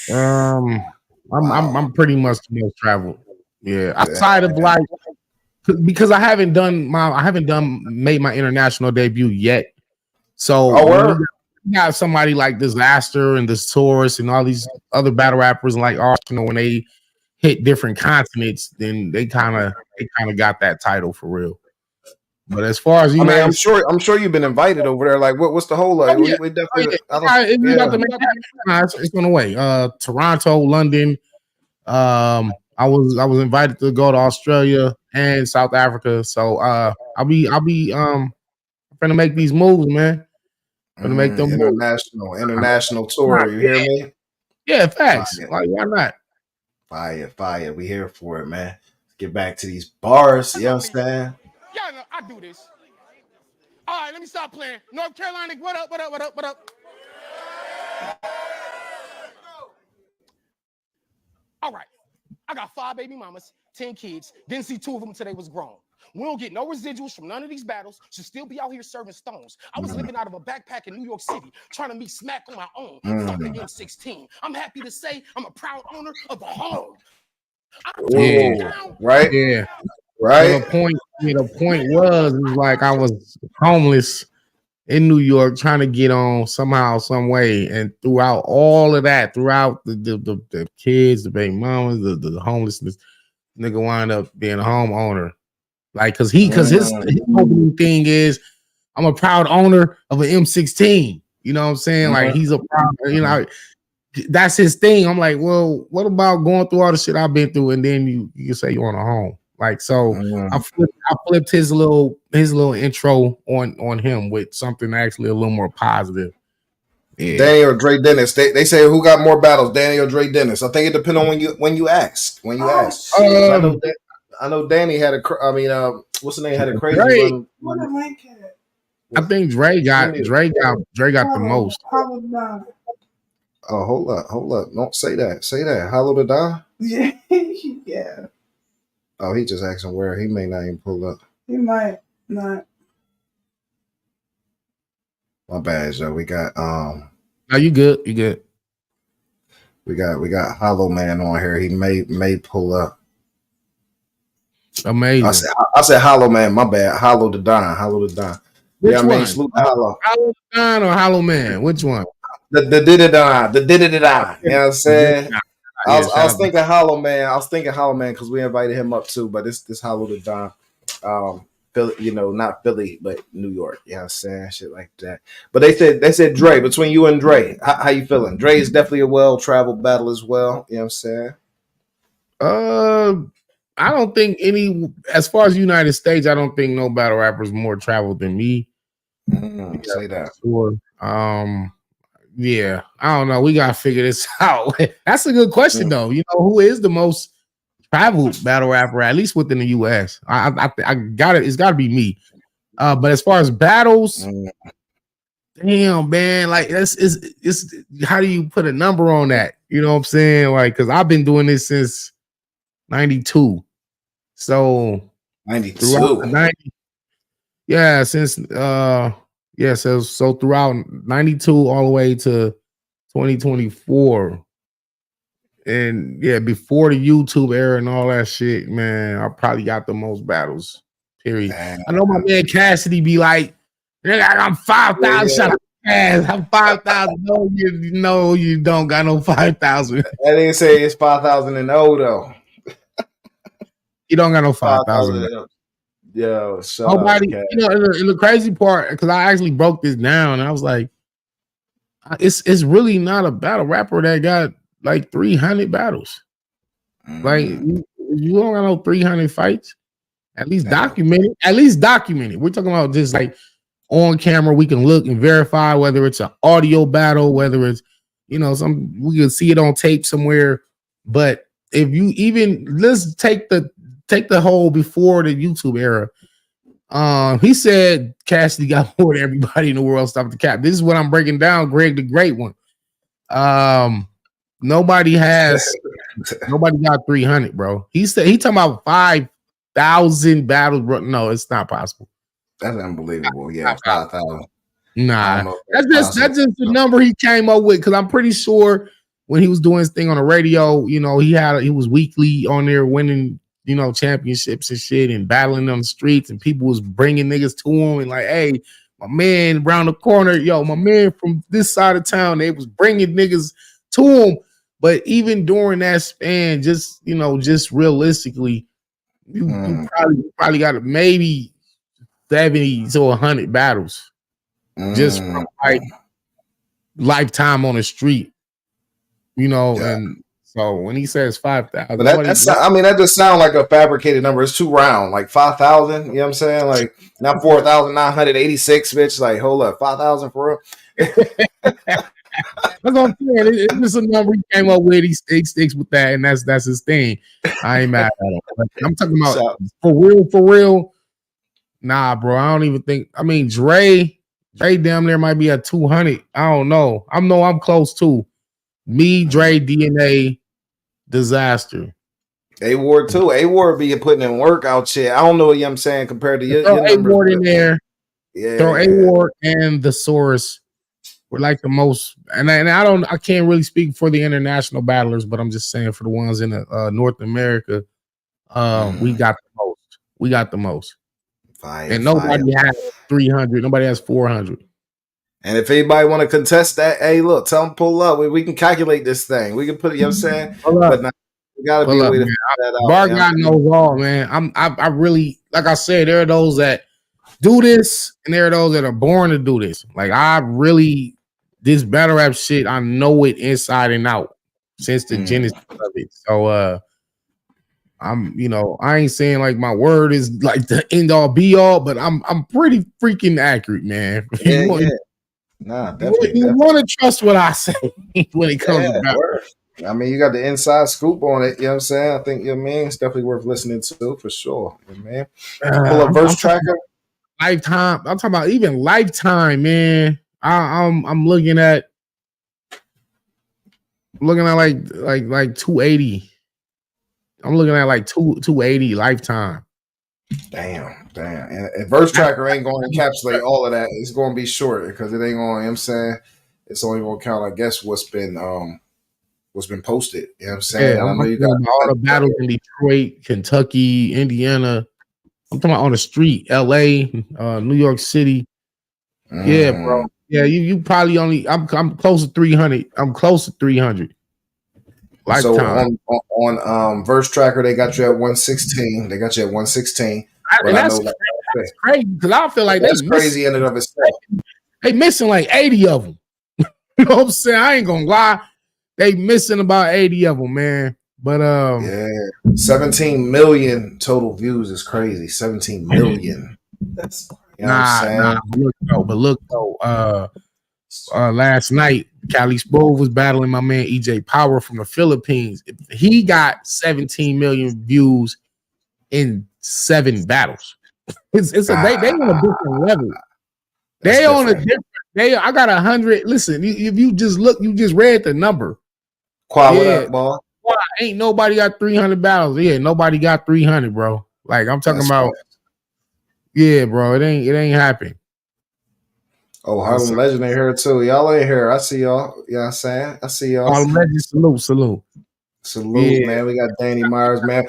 I'm pretty much the most traveled. Yeah, outside of like, because I haven't made my international debut yet. So you got somebody like Disaster and this Taurus and all these other battle rappers like Arsenal, when they hit different continents, then they kind of got that title for real. But as far as I'm sure you've been invited over there. Like, what's the whole like? We definitely. It's on the way. Toronto, London. I was invited to go to Australia and South Africa. So I'll be gonna make these moves, man. Gonna make them international tour. You hear me? Yeah, facts. Like, why not? Fire. We here for it, man. Let's get back to these bars. You know what I'm saying? Yeah, no, I do this. All right, let me stop playing. North Carolina, what up? All right, I got 5 baby mamas, 10 kids. Didn't see 2 of them until they was grown. We don't get no residuals from none of these battles. Should still be out here serving stones. I was living out of a backpack in New York City, trying to meet Smack on my own. Fuck the M16. I'm happy to say I'm a proud owner of a home. Right. The point was like I was homeless in New York, trying to get on somehow, some way, and throughout all of that, throughout the kids, the baby mamas, the homelessness, nigga wind up being a homeowner. Like, cause his opening thing is, I'm a proud owner of an M16. You know what I'm saying? Like, he's a proud, that's his thing. I'm like, well, what about going through all the shit I've been through, and then you say you want a home? Like, so I flipped his little intro on him with something actually a little more positive. Yeah. Danny or Dre Dennis. They say who got more battles, Danny or Dre Dennis. I think it depends on when you ask. I know that I know Danny had what's the name? Had a crazy Dre. run. I think Dre got the most. Oh, hold up. Don't say that. Say that. Hollow to die? Yeah. Oh, he just asking where. He may not even pull up. He might not. My bad, Joe. We got No, you good. You good. We got Hollow Man on here. He may pull up. Amazing. I said Hollow Man. My bad. Hollow to die. Hollow to die. Which yeah, I one? mean, salute to Hollow. Hollow Man or Hollow Man? Which one? The did-it-die. You know what I'm saying? I was thinking Hollow Man. I was thinking Hollow Man because we invited him up too, but this Hollow to die. Philly, not Philly, but New York. You know what I'm saying? Shit like that. But they said Dre, between you and Dre, how you feeling? Dre is definitely a well-traveled battle as well. You know what I'm saying? I don't think as far as United States, I don't think no battle rapper is more traveled than me. Say that. Sure. Yeah, I don't know. We gotta figure this out. That's a good question, though. Who is the most traveled battle rapper, at least within the U.S.? I got it. It's got to be me. But as far as battles, damn man, like it's how do you put a number on that? You know what I'm saying? Like, because I've been doing this since '92. So 92. Yeah, since so throughout 92 all the way to 2024. And yeah, before the YouTube era and all that shit, man, I probably got the most battles. Period. Damn. I know my man Cassidy be like, I'm 5,000 shots. I'm 5,000. No, you don't got no 5,000. That didn't say it's 5,000 and old though. You don't got no 5,000. Yo, nobody. And the crazy part, because I actually broke this down, and I was like, it's really not a battle rapper that got like 300 battles. Like you don't got no 300 fights. At least documented. We're talking about just like on camera. We can look and verify whether it's an audio battle, whether it's we can see it on tape somewhere. But if you let's take the whole before the YouTube era. He said Cassidy got more than everybody in the world. Stop the cap. This is what I'm breaking down. Greg the Great one. Nobody got 300, bro. He talking about 5,000 battles, bro. No, it's not possible. That's unbelievable. Yeah, 5,000. Nah, that's just the number he came up with. Because I'm pretty sure when he was doing his thing on the radio, he was weekly on there winning, championships and shit and battling on the streets, and people was bringing niggas to him and like, hey, my man around the corner, my man from this side of town, they was bringing niggas to him. But even during that span, just realistically, you probably got maybe 70 to 100 battles just from like lifetime on the street, and so when he says 5,000, that just sounds like a fabricated number. It's too round, like 5,000. You know what I'm saying? Like not 4,986, bitch. Like hold up, 5,000 for real. That's what I'm saying. It's just a number he came up with. He sticks with that, and that's his thing. I ain't mad at him. I'm talking about for real. Nah, bro. I don't even think. I mean, Dre damn near might be at 200. I don't know. I'm close too. Me, Dre, DNA, Disaster. A-Ward too. A-Ward be putting in workout shit. I don't know what I'm saying compared to your A-Ward in there. Yeah. Throw A-Ward and the Source. We're like the most, and I can't really speak for the international battlers, but I'm just saying for the ones in North America, we got the most. We got the most. And nobody has 300. Nobody has 400. And if anybody want to contest that, hey, look, tell them pull up. We can calculate this thing. We can put it. You know what I'm saying? But now, we gotta be a way to figure that out. Bar guy knows all, man. I really, like I said, there are those that do this, and there are those that are born to do this. Like this battle rap shit, I know it inside and out since the genesis of it. So I ain't saying like my word is like the end all be all, but I'm pretty freaking accurate, man. Yeah. Nah, definitely. You want to trust what I say when it comes to battle. I mean, you got the inside scoop on it. You know what I'm saying? I think, you know what I mean? It's definitely worth listening to for sure. You know what I mean? Pull up verse tracker. Lifetime. I'm talking about even Lifetime, man. I'm looking at like 280. I'm looking at like 280 Lifetime. Damn. And verse tracker ain't going to encapsulate all of that. It's going to be short because it ain't going. You know what I'm saying? It's only going to count, I guess, what's been posted. You know what I'm saying? Yeah, I know you got all the battles in Detroit, Kentucky, Indiana. I'm talking about on the street, LA, New York City. Yeah, bro. Yeah, you probably only I'm close to 300. I'm close to 300. Lifetime. So on verse tracker, they got you at 116. They got you at 116. But That's crazy because I feel like that's crazy in and of itself. They missing like 80 of them. You know what I'm saying? I ain't gonna lie. They missing about 80 of them, man. But yeah, 17 million total views is crazy. 17 million. That's you know what I'm saying? But look though, last night Cali Spove was battling my man EJ Power from the Philippines. He got 17 million views in 7 battles. They on a different level. They on a different. I got 100. Listen, if you just look, you just read the number. What up, boy? Ain't nobody got 300 battles. Yeah, nobody got 300, bro. Like I'm talking about. Yeah, bro. It ain't happening. Oh, Harlem Legend ain't here too. Y'all ain't here. I see y'all. You know what I'm saying? I see y'all. Harlem Legend, salute. Salute, man. We got Danny Myers, man.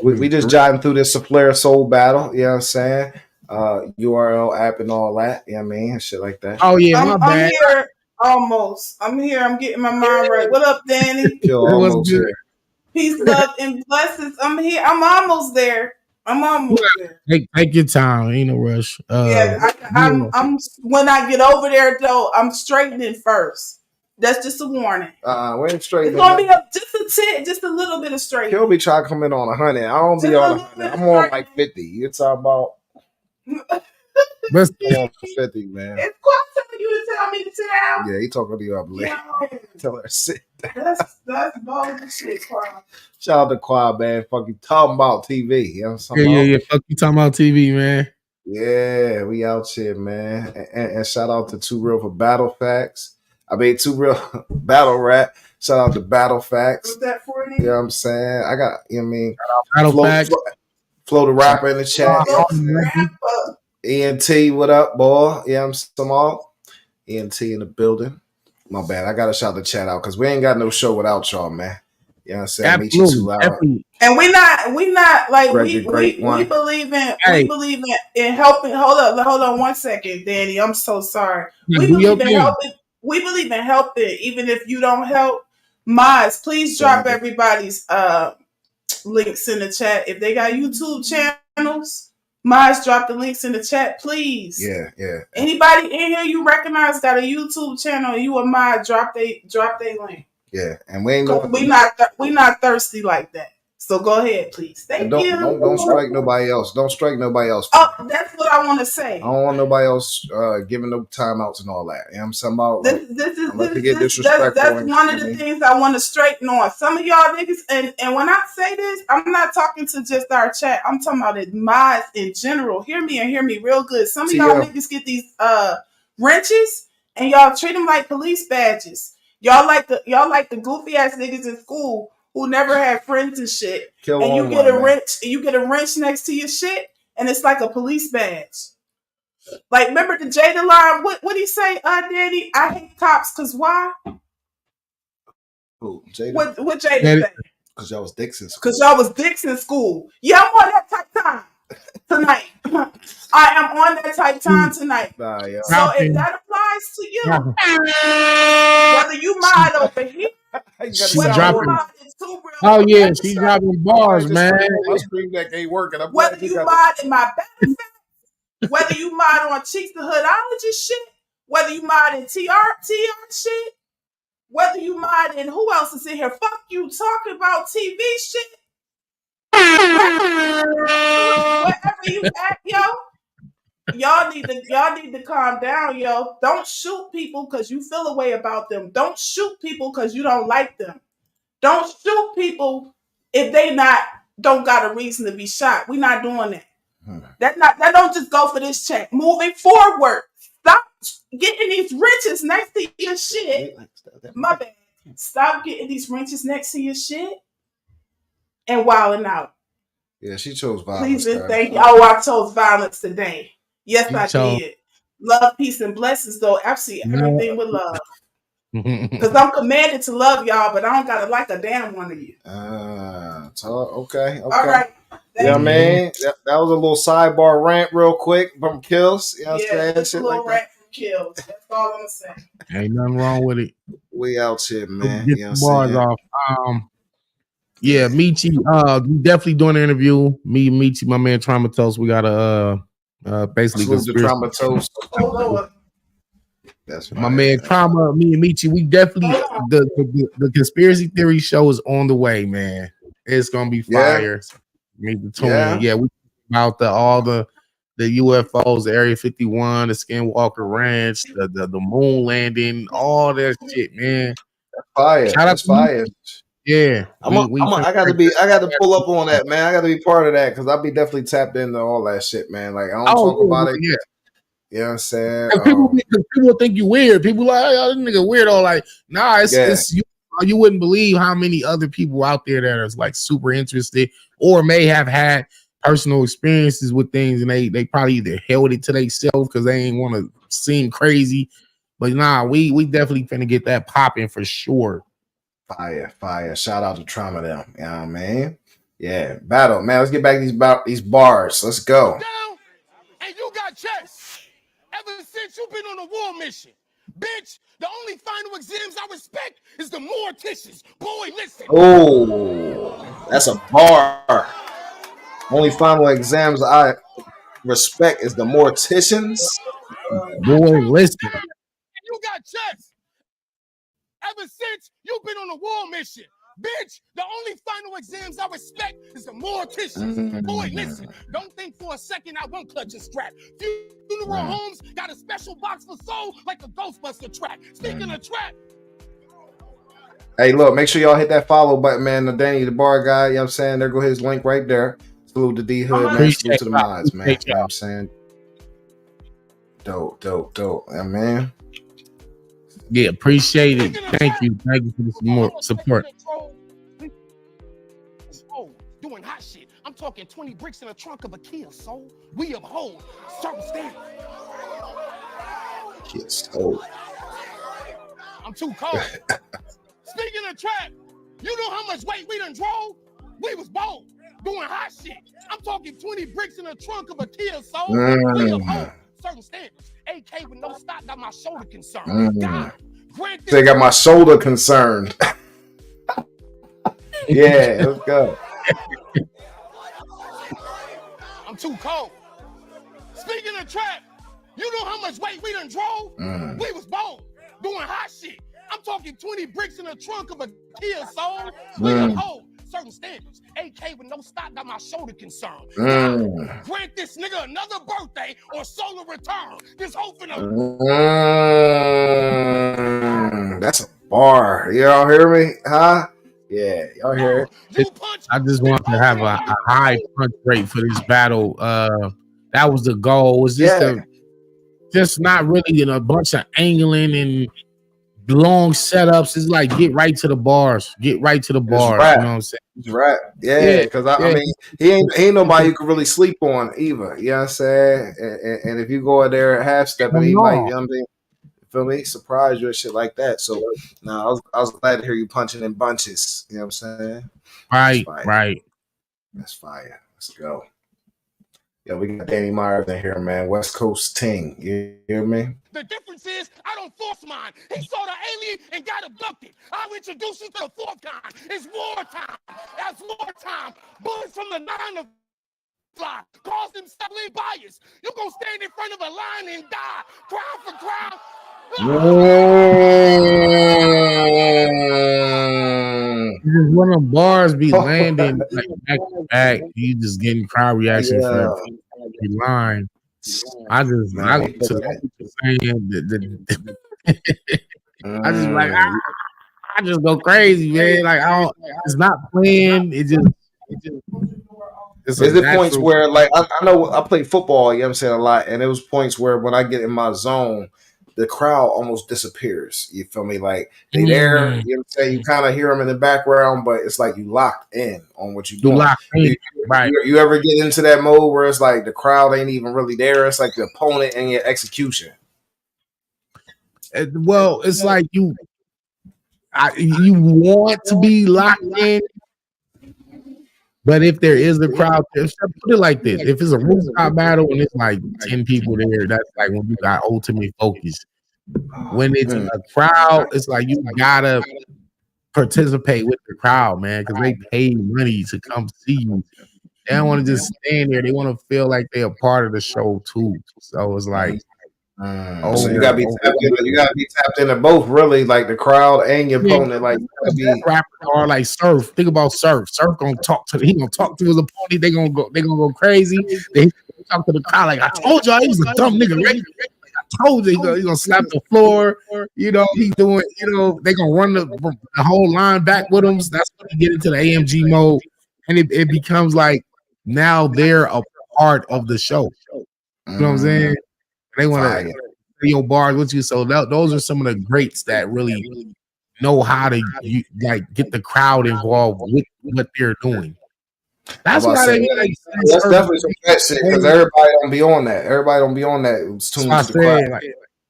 We just jotting through this Flair Soul battle. You know what I'm saying? URL app and all that. You know what I mean? Shit like that. Oh, yeah, my I'm bad. here almost. I'm here. I'm getting my mind right. What up, Danny? You're almost here. Peace, love, and blessings. I'm here. I'm almost there. there. Take your time. Ain't no rush. I'm when I get over there though, I'm straightening first. That's just a warning. We ain't straightening. It's gonna be just a little bit of straightening. He'll be trying to come in on 100. I don't be on 100. I'm on like 50. You're talking about. I'm on 50, man. It's quite telling you to tell me to sit down. Yeah, he talking to you, I believe. Yeah. Tell her to sit down. That's bold as shit, Quad. Shout out to Quad, man. Fucking talking about TV. You know what I'm Yeah. Fuck you talking about TV, man. Yeah, we out here, man. And shout out to Too Real for Battle Facts. I mean, Too Real Battle Rap. Shout out to Battle Facts. What's that for you? You know what I'm saying? I got, you know what I mean? Battle Facts. Flo the rapper in the chat. ENT, what up, boy? Yeah, I'm Samal. ENT in the building. My bad. I gotta shout the chat out because we ain't got no show without y'all, man. You know what I'm saying? Meet you 2 hours. And we not like we believe in helping. Hold on 1 second, Danny. I'm so sorry. We believe in helping. We believe in helping, even if you don't help. Mods, please drop everybody's links in the chat. If they got YouTube channels, mods, drop the links in the chat, please. Yeah. Anybody in here you recognize got a YouTube channel, you a mod, drop they link. Yeah, and we ain't we not thirsty like that. So go ahead, please. Thank you. Don't strike nobody else. Don't strike nobody else. Oh, that's what I want to say. I don't want nobody else giving no timeouts and all that. You know what I'm saying? About that's one of the things I want to straighten on. Some of y'all niggas, and when I say this, I'm not talking to just our chat. I'm talking about the mods in general. Hear me real good. Some of y'all niggas get these wrenches and y'all treat them like police badges. Y'all like the goofy ass niggas in school who never had friends and shit. And you get a wrench next to your shit, and it's like a police badge. Like, remember the Jada line? What he say, Danny? I hate cops because why? Who? Jada? What Jada say? Because y'all was dicks in school. Because y'all was dicks in school. Yeah, I'm on that type time tonight. I am on that type time tonight. So if that applies to you, whether you mod over here, she's dropping. Oh yeah, she's dropping bars, man. My screen deck ain't working. Whether you mod in my benefit, whether you mod on Cheeks the Hoodology shit, whether you mod in TR shit, whether you mod in who else is in here? Fuck you talking about TV shit. Wherever you at, yo. Y'all need to calm down, yo. Don't shoot people because you feel a way about them. Don't shoot people because you don't like them. Don't shoot people if they don't got a reason to be shot. We're not doing that. That don't just go for this check. Moving forward, stop getting these riches next to your shit. My bad. Stop getting these riches next to your shit and wilding out. Yeah, she chose violence. Please and thank you. Oh, I chose violence today. Yes, She I chose- did. Love, peace, and blessings, though. Absolutely No. everything with love. Because I'm commanded to love y'all, but I don't gotta like a damn one of you. Okay. All right. Yeah, man. That was a little sidebar rant real quick from Kills. You know what I'm saying? Just a Shit little like rat from kills. That's all I'm saying. Ain't nothing wrong with it. We out here, man. Get You know the what I'm bars saying? off. Yeah, Michi, we definitely doing an interview. Me, Michi, my man Traumatos. We got a basically Salute the conspiracy. Traumatos. Oh Lord. That's My man Trauma, me and Michi, we definitely the conspiracy theory show is on the way, man. It's gonna be fire. Need to tune in. Yeah, we about all the UFOs, the Area 51, the Skinwalker Ranch, the moon landing, all that shit, man. Fire. Shout out That's to fire. Yeah, I gotta pull up on that, man. I gotta be part of that because I'll be definitely tapped into all that shit, man. Like I don't talk about it. Yeah. You know what I'm saying? People think you weird. People like, oh, this nigga weirdo. Like, nah, it's you wouldn't believe how many other people out there that are like super interested or may have had personal experiences with things, and they probably either held it to themselves because they ain't want to seem crazy. But nah, we definitely finna get that popping for sure. Fire. Shout out to Trauma them. You know what I mean? Yeah. Battle, man. Let's get back to these bars. Let's go. And you got chest. Ever since you've been on a war mission. Bitch, the only final exams I respect is the morticians. Boy, listen. Oh, that's a bar. Only final exams I respect is the morticians. Boy, listen. You got chest. Ever since you've been on a war mission. Bitch, the only final exams I respect is the morticians. Boy, listen, don't think for a second I won't clutch a strap. Funeral homes got a special box for soul like a Ghostbuster track. Speaking of trap. Hey, look, make sure y'all hit that follow button, man. The Danny the Bar guy, you know what I'm saying? There go his link right there. Salute to D Hood, man. Salute to the mods, man. You know what I'm saying? Dope. Yeah, man. Yeah, appreciate it. Thank you for the support. Doing hot shit. I'm talking 20 bricks in the trunk of a Kia Soul. We uphold certain standards. Kia Soul. I'm too cold. Speaking of trap, you know how much weight we done drove? We was bold doing hot shit. I'm talking 20 bricks in the trunk of a Kia Soul. We uphold certain standards. AK with no stock got my shoulder concerned. God, They got my shoulder concerned. Yeah, let's go. I'm too cold. Speaking of trap, you know how much weight we done drove? We was bold doing hot shit. I'm talking 20 bricks in the trunk of a Kia Soul. We uphold certain standards. AK with no stock got my shoulder concerned. God, grant this nigga another birthday or solar return. This hope in That's a bar. Y'all hear me? Huh? Yeah, y'all hear it. I just want to have a high punch rate for this battle. That was the goal. Was just not really a bunch of angling and long setups. It's like get right to the bars. Get right to the bars. You know what I'm saying? It's right. Yeah, because I mean he ain't nobody you can really sleep on either. You know what I'm saying? And if you go in there half stepping, he might, you know what I'm saying? Feel me? Surprise you and shit like that. So I was glad to hear you punching in bunches. You know what I'm saying? Right. That's fire. Let's go. Yeah, we got Danny Myers in here, man. West Coast Ting. You hear me? The difference is I don't force mine. He saw the alien and got abducted. I'll introduce you to the fourth kind. It's wartime. That's wartime. Bullets from the 9 to fly. Cause them suddenly bias. You gonna stand in front of a line and die. Crowd for crowd. Just one of the bars be landing like back to back. You just getting crowd reaction for every line. I just like I just go crazy, man. Like I don't. It's not planned. It's Is there points where, like, I know I play football, you know what I'm saying, a lot, and there was points where when I get in my zone, the crowd almost disappears. You feel me? Like, they there, you know what I'm saying? You kind of hear them in the background, but it's like you locked in on what you're doing. You ever get into that mode where it's like the crowd ain't even really there? It's like the opponent and your execution. Well, it's like you want to be locked in. But if there is a crowd, put it like this: if it's a rooftop battle and it's like 10 people there, that's like when you got ultimate focus. When it's a crowd, it's like you gotta participate with the crowd, man, because they pay money to come see you. They don't want to just stand there; they want to feel like they're a part of the show too. So it's like, so you gotta be tapped in. You gotta be tapped into both, really, like the crowd and your opponent. Like, you gotta be rappers are like Surf. Think about Surf. Surf gonna talk to he gonna talk to his opponent. They gonna go crazy. They talk to the crowd like, I told y'all he was a dumb nigga, right? I told you he gonna slap the floor. You know, he doing, they gonna run the whole line back with him. So that's when you get into the AMG mode. And it becomes like now they're a part of the show. You know what I'm saying? They want to your bars with you. So those are some of the greats that really know how to get the crowd involved with what they're doing. That's why that's definitely some fat shit, because everybody don't be on that. Everybody don't be on that. It's too much to the crowd. Like,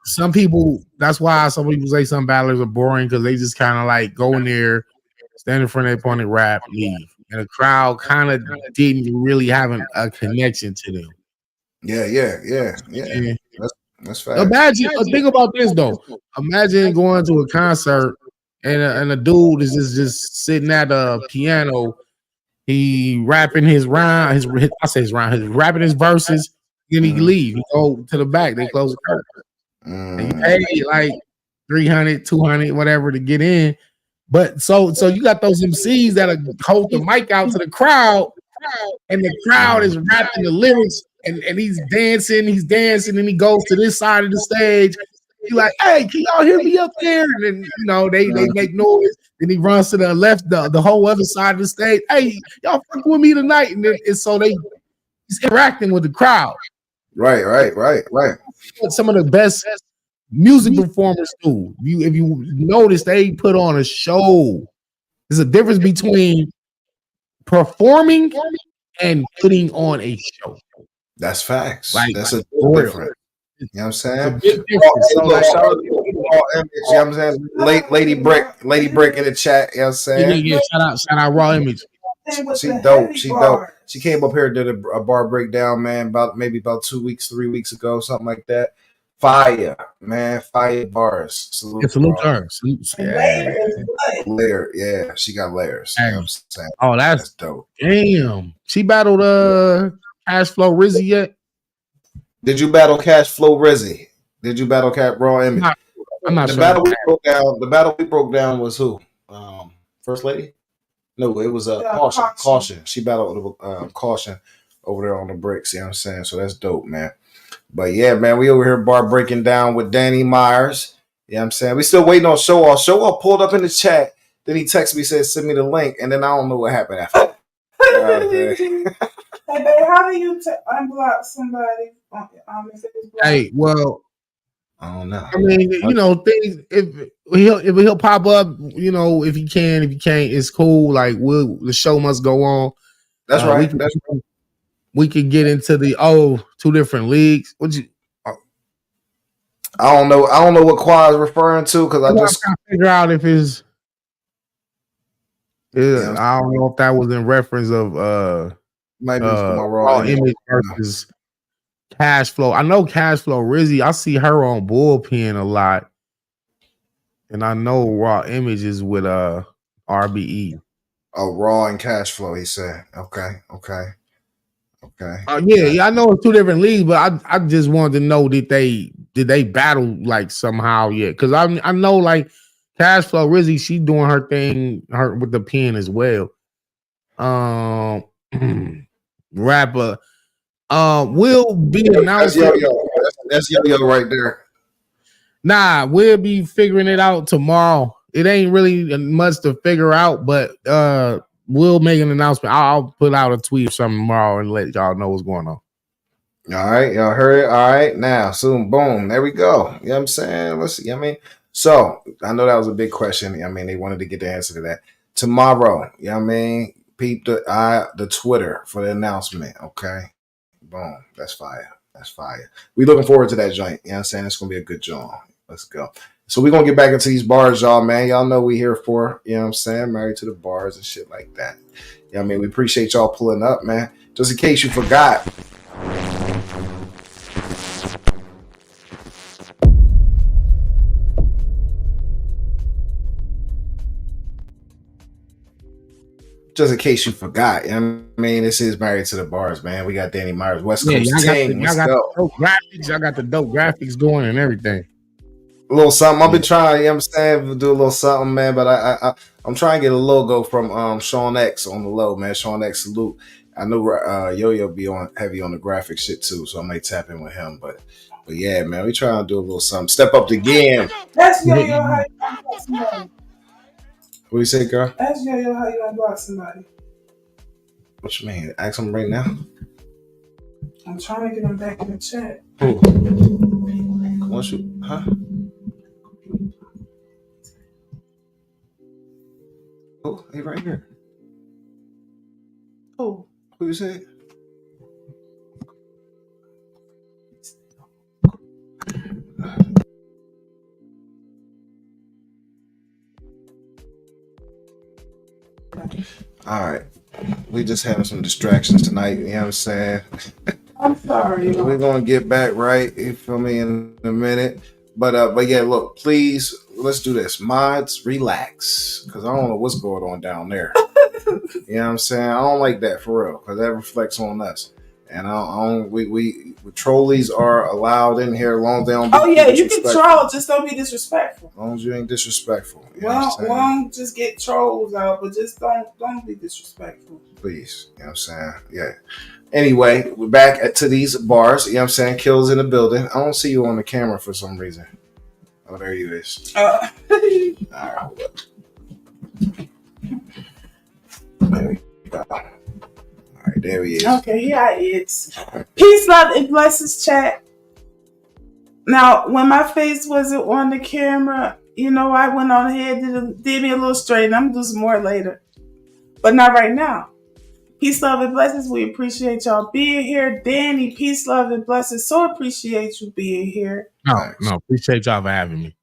some people, that's why some people say some battlers are boring, because they just kind of like go in there, stand in front of their opponent, rap, leave. And the crowd kind of didn't really have a connection to them. Yeah. That's fact. Imagine, think about this though. Imagine going to a concert and a dude is just sitting at a piano. He rapping his rhyme. He's rapping his verses. Then he leave. He go to the back. They close the curtain. And you pay like 300, 200, whatever to get in. But so you got those MCs that hold the mic out to the crowd, and the crowd is rapping the lyrics. And he's dancing, and he goes to this side of the stage. He's like, hey, can y'all hear me up there? And then, they make noise. Then he runs to the left, the whole other side of the stage. Hey, y'all fuck with me tonight. And then he's interacting with the crowd. Right. Some of the best music performers do. If you notice, they put on a show. There's a difference between performing and putting on a show. That's facts. Like, that's a different. You know what I'm saying? Lady Brick in the chat. You know what I'm saying? Yeah. Shout out Raw Image. She dope. She came up here and did a bar breakdown, man, about 3 weeks ago, something like that. Fire, man, fire bars. Salute her. Layer, yeah, she got layers. You know what I'm saying? Oh, that's dope. Damn, she battled Cashflow Rizzy yet? Did you battle Cashflow Rizzy? Did you battle Raw Image? I'm not the sure. The battle we broke down was who? First Lady? No, it was Caution. She battled Caution over there on the bricks. You know what I'm saying? So that's dope, man. But yeah, man, we over here bar breaking down with Danny Myers. You know what I'm saying? We still waiting on Show Off. Show Off pulled up in the chat. Then he texted me, said, send me the link. And then I don't know what happened after that. Hey, babe, how do you unblock somebody? Hey, well, I don't know. I mean, things. If he'll pop up, if he can, if he can't, it's cool. Like, the show must go on. That's right. We could get into the 2 different leagues. I don't know. I don't know what Quad is referring to, because I just trying to figure out if it's. Yeah, I don't know if that was in reference of maybe my Raw Image versus Cashflow. I know Cashflow Rizzy. I see her on Bullpen a lot, and I know Raw Image is with RBE. Oh, Raw and Cashflow. He said, okay. Yeah, I know it's 2 different leagues, but I just wanted to know did they battle like somehow yet? Because I know like Cashflow Rizzy, she doing her thing with the pen as well. Rapper will be announced. That's Yo-Yo right there. Nah, we'll be figuring it out tomorrow. it ain't really much to figure out, but we'll make an announcement. I'll put out a tweet or something tomorrow and let y'all know what's going on. All right, y'all heard it. All right, now, soon, boom, there we go. You know what I'm saying? Let's see. I mean, so I know that was a big question. I mean, they wanted to get the answer to that tomorrow. You know what I mean? Peep the Twitter for the announcement. Okay, boom, that's fire. That's fire. We looking forward to that joint. You know what I'm saying? It's gonna be a good joint. Let's go. So we're gonna get back into these bars, y'all, man. Y'all know we here for, you know what I'm saying, married to the bars and shit like that. You know what I mean? We appreciate y'all pulling up, man. Just in case you forgot. Just in case you forgot, you know what I mean, this is Married to the Bars, man. We got Danny Myers, West Coast Ting. Y'all got the dope graphics. Y'all got the dope graphics going and everything. A little something. I've been trying, you know what I'm saying, do a little something, man. But I'm trying to get a logo from Sean X on the low, man. Sean X salute. I know Yo-Yo be on heavy on the graphic shit too, so I might tap in with him. But yeah, man, we trying to do a little something. Step up the game. That's Yo-Yo. How you unblock somebody? What you say, girl? That's Yo-Yo. How you unblock somebody? What you mean? Ask him right now. I'm trying to get him back in the chat. Who? Once you, huh? Oh, he right here. Oh, who you say? All right. We just having some distractions tonight, you know what I'm saying? I'm sorry. We're gonna get back right, you feel me, in a minute. But yeah, look, please, let's do this. Mods, relax. Cause I don't know what's going on down there. You know what I'm saying? I don't like that for real, because that reflects on us. And we trolleys are allowed in here as long as they don't be you can troll, just don't be disrespectful. As long as you ain't disrespectful. You Won't just get trolls out, but just don't be disrespectful. Please. You know what I'm saying? Yeah. Anyway, we're back to these bars. You know what I'm saying? Kills in the building. I don't see you on the camera for some reason. Oh, there you is. All right, hold up. There we go. All right, there he is. Okay, yeah, it's peace, love, and blessings, chat. Now, when my face wasn't on the camera, you know, I went on ahead, did me a little straight. I'm gonna do some more later, but not right now. Peace, love, and blessings. We appreciate y'all being here. Danny, peace, love, and blessings. So appreciate you being here. No, appreciate y'all for having me.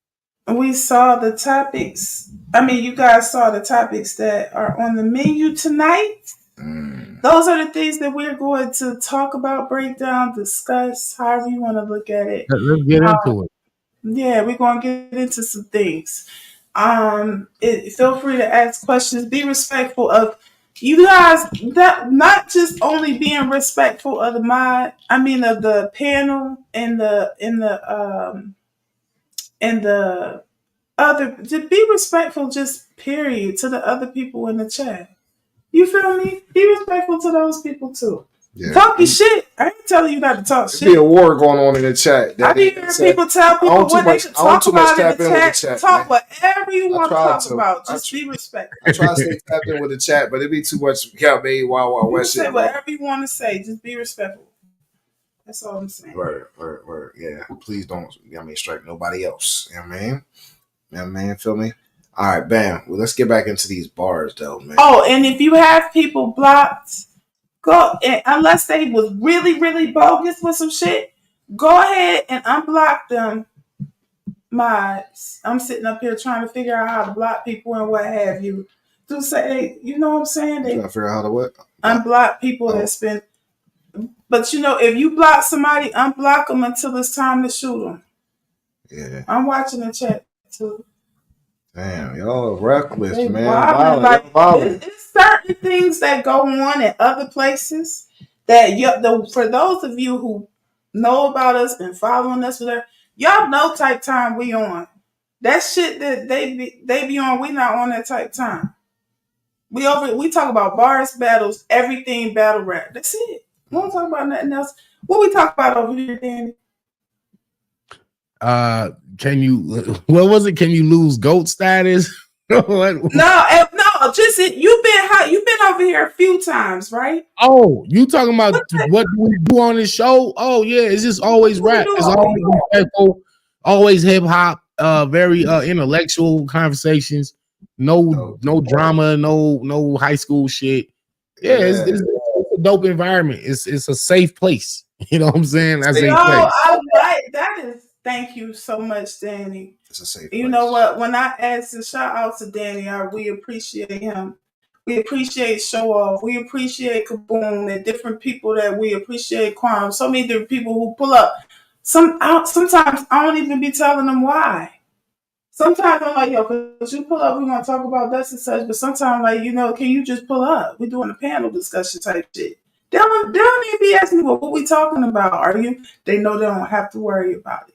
We saw the topics. I mean, you guys saw the topics that are on the menu tonight. Those are the things that we're going to talk about, break down, discuss, however you want to look at it. Let's get into it. Yeah, we're going to get into some things. Feel free to ask questions. Be respectful of you guys. That not just only being respectful of of the panel and the other. To be respectful, just period, to the other people in the chat. You feel me? Be respectful to those people too. Yeah. Talking shit. I ain't telling you not to talk shit. Be a war going on in the chat. I be hearing people tell people what they should talk about in the chat. Talk whatever you want to talk about. Just be respectful. I try to stay tapped in with the chat, but it be too much Cal Bay, Wild West shit. Say whatever you want to say. Just be respectful. That's all I'm saying. Word. Yeah. Please don't, strike nobody else. You know what I mean? You know what I mean? Feel me? All right, bam. Well, let's get back into these bars, though, man. Oh, and if you have people blocked, go unless they was really, really bogus with some shit. Go ahead and unblock them. I'm sitting up here trying to figure out how to block people and what have you. To say, you know what I'm saying? Trying to figure out how to what? Unblock people that spend. But if you block somebody, unblock them until it's time to shoot them. Yeah. I'm watching the chat too. Damn, y'all reckless, man. Violent. It's certain things that go on in other places that for those of you who know about us and following us, y'all know type time we on. That shit that they be on, we not on that type time. We talk about bars, battles, everything battle rap. That's it. We don't talk about nothing else. What we talk about over here, Danny? Can you? What was it? Can you lose GOAT status? No, just you've been over here a few times, right? Oh, you talking about what we do on this show? Oh yeah, it's just always rap. It's always respectful, always hip hop. Very intellectual conversations. No drama. No high school shit. Yeah, it's a dope environment. It's a safe place. You know what I'm saying? That's a safe place. That is. Thank you so much, Danny. It's a safe You know what? When I asked to shout out to Danny, we appreciate him. We appreciate Show Off. We appreciate Kaboom and different people that we appreciate Kwame. So many different people who pull up. Sometimes I don't even be telling them why. Sometimes I'm like, yo, cause you pull up, we're gonna talk about this and such. But sometimes, like, can you just pull up? We're doing a panel discussion type shit. They don't even be asking me, well, what we talking about? Are you? They know they don't have to worry about it.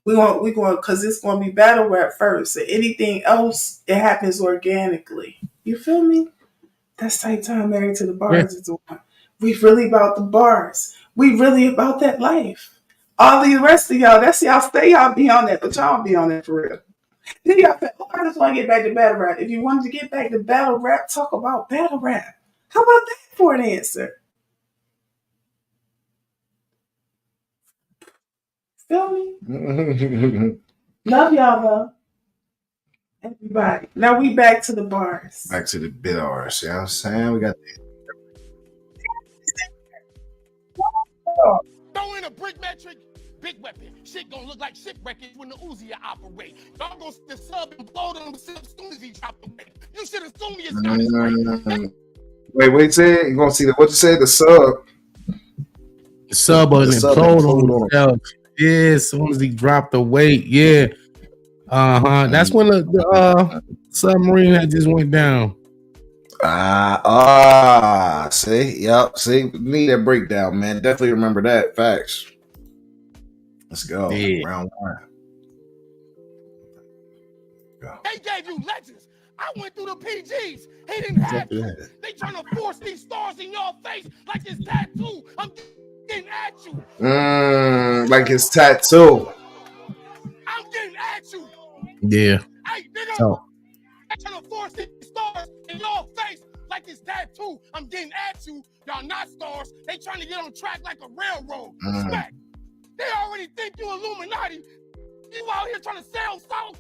We going because it's going to be battle rap first. And anything else, it happens organically. You feel me? That's type time Married to the Bars is doing. We really about the bars. We really about that life. All the rest of y'all, that's y'all stay, y'all be on that, but y'all be on that for real. Then y'all say, I just want to get back to battle rap. If you wanted to get back to battle rap, talk about battle rap. How about that for an answer? Feel me? Love y'all though. Everybody. Now we back to the bars. Back to the bars. You know what I'm saying? We got Throw in a brick metric, big weapon. Shit gonna look like shipwreckage when the Uzi operate. Y'all gonna the sub and blow them as soon as he drop the weight. You should assume he is not his weight. Wait, say it. You gonna see what you said? The sub. The sub on himself. Yeah, as soon as he dropped the weight. Yeah. That's when the submarine had just went down. See, yep. See, need that breakdown, man. Definitely remember that. Facts. Let's go. Yeah. Round one. Go. They gave you legends. I went through the PGs. He didn't have to. They trying to force these stars in your face like this tattoo. I'm getting at you. Like his tattoo. I'm getting at you. Yeah. Hey, nigga. So. They trying to force these stars in your face like this tattoo. I'm getting at you. Y'all not stars. They trying to get on track like a railroad. Smack. They already think you Illuminati. You out here trying to sell salt.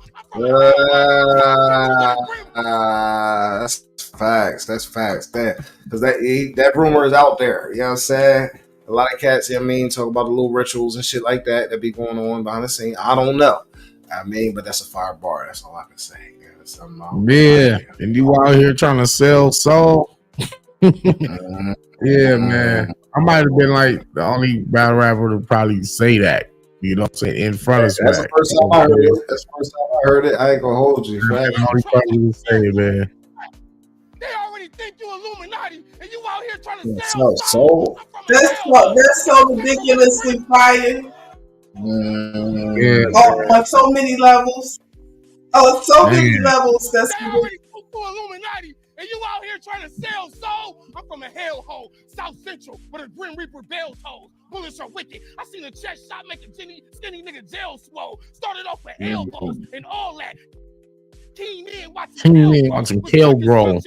That's facts. That's facts. Because that rumor is out there. You know what I'm saying? A lot of cats, you know what I mean, talk about the little rituals and shit like that be going on behind the scene. I don't know. I mean, but that's a fire bar. That's all I can say. Yeah. And you out here trying to sell salt. Yeah, man. I might have been like the only battle rapper to probably say that. You know what I'm saying? In front of Smack. That's the first time I heard it. That's the first time I heard it. I ain't gonna hold you. That's the only person to say it, man. They already think you Illuminati, and you out here trying to sell salt. That's so ridiculously fire. On so many levels. Oh, so many levels. That's they already spoke to Illuminati, and you out here trying to sell soul. I'm from a hellhole, South Central, where the Grim Reaper bell tolls. Bullets are wicked. I seen a chest shot make a skinny nigga jail swole. Started off with elbows and all that. Keen in watching Kale grow. Hold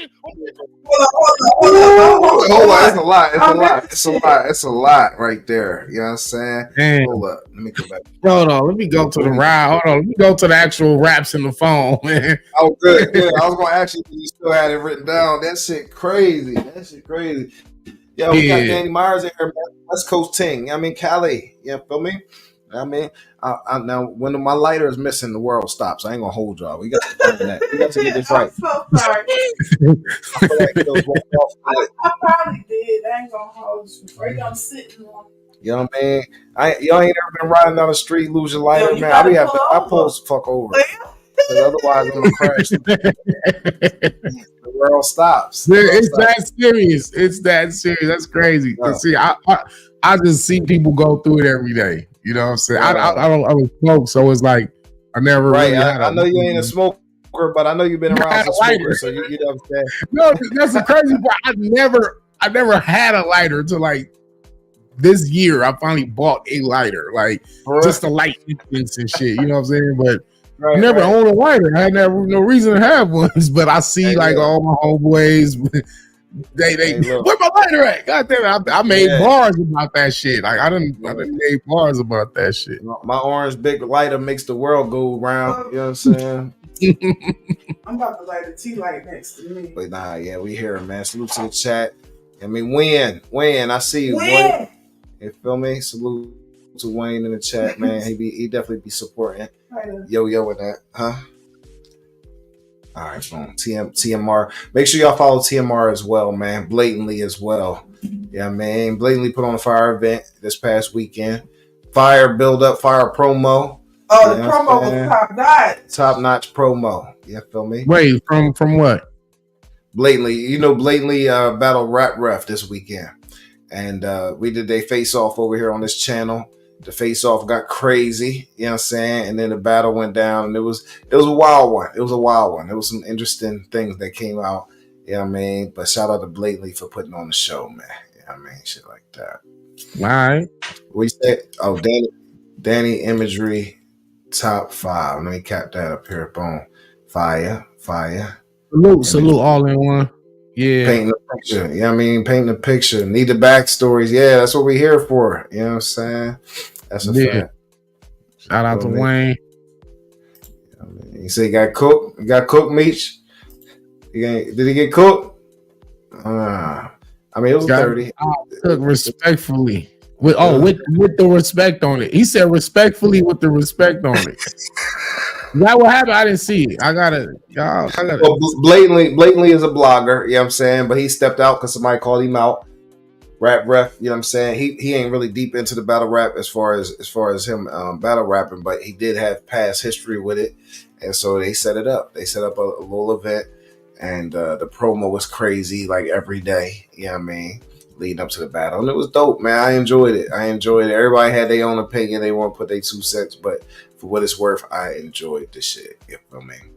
on, it's a lot. It's a lot right there. You know what I'm saying? Damn. Hold up. Let me go back. Hold on. Let me go to the rap. Hold on. Let me go to the actual raps in the phone, man. Oh, good. I was gonna ask you if you still had it written down. That shit crazy. Yo, we got Danny Myers in here, man. West Coast ting. You know what I mean, Cali. You feel me? I mean, now when my lighter is missing, the world stops. I ain't gonna hold y'all. We got to find that. We got to get this right. I'm so sorry. I probably did. I ain't gonna hold you. Right, I'm sitting on. You know what I mean? Y'all ain't ever been riding down the street, lose your lighter, man. I pull the fuck over. Because otherwise I'm gonna crash. The world stops. It's that serious. It's that serious. That's crazy. Yeah. See, I just see people go through it every day. You know what I'm saying? Yeah. I don't smoke, so it's like I never really had I know you ain't a smoker, but I know you've been around some smokers, so you know what I'm saying? No, that's the crazy part. I never had a lighter until like this year I finally bought a lighter, like just to light incense and shit. You know what I'm saying? But I never owned a lighter. I had never no reason to have one. But I see like all my homeboys, they where my lighter at? God damn it! I made bars about that shit. Like I didn't make bars about that shit. My orange big lighter makes the world go round. You know what I'm saying? I'm about to light a tea light next to me. But nah, yeah, we here, man. Salute to the chat. I mean, Wayne, I see you, Wayne. boy. You feel me? Salute to Wayne in the chat, man. He definitely be supporting. Yo with that, huh? All right, boom. TMR. Make sure y'all follow TMR as well, man. Blatantly as well. Yeah, man. Blatantly put on a fire event this past weekend. Fire build up, fire promo. Oh, the promo was top notch. Top notch promo. Yeah, feel me? Wait, from what? Blatantly, Blatantly battle rap ref this weekend. And we did a face off over here on this channel. The face off got crazy, you know what I'm saying? And then the battle went down and it was a wild one. It was a wild one. There was some interesting things that came out, you know what I mean? But shout out to Blatantly for putting on the show, man. You know what I mean? Shit like that. All right. What you said? Oh, Danny Imagery top 5. Let me cap that up here. Boom. Fire. Salute all in one. Yeah. Painting the picture. You know what I mean? Painting the picture. Need the backstories. Yeah, that's what we're here for. You know what I'm saying? That's a fact. Shout out to Wayne. You say he got cooked? You got cooked, Meech? Did he get cooked? I mean, it was 30. Cook respectfully. With the respect on it. He said respectfully with the respect on it. That what happened? I didn't see it. I gotta. Well, blatantly is a blogger, you know what I'm saying? But he stepped out because somebody called him out. Rap ref, you know what I'm saying? He ain't really deep into the battle rap as far as him battle rapping, but he did have past history with it. And so they set it up. They set up a little event, and the promo was crazy, like every day, you know what I mean? Leading up to the battle. And it was dope, man. I enjoyed it. Everybody had their own opinion. They want to put their 2 cents, but for what it's worth, I enjoyed the shit. You know what I mean?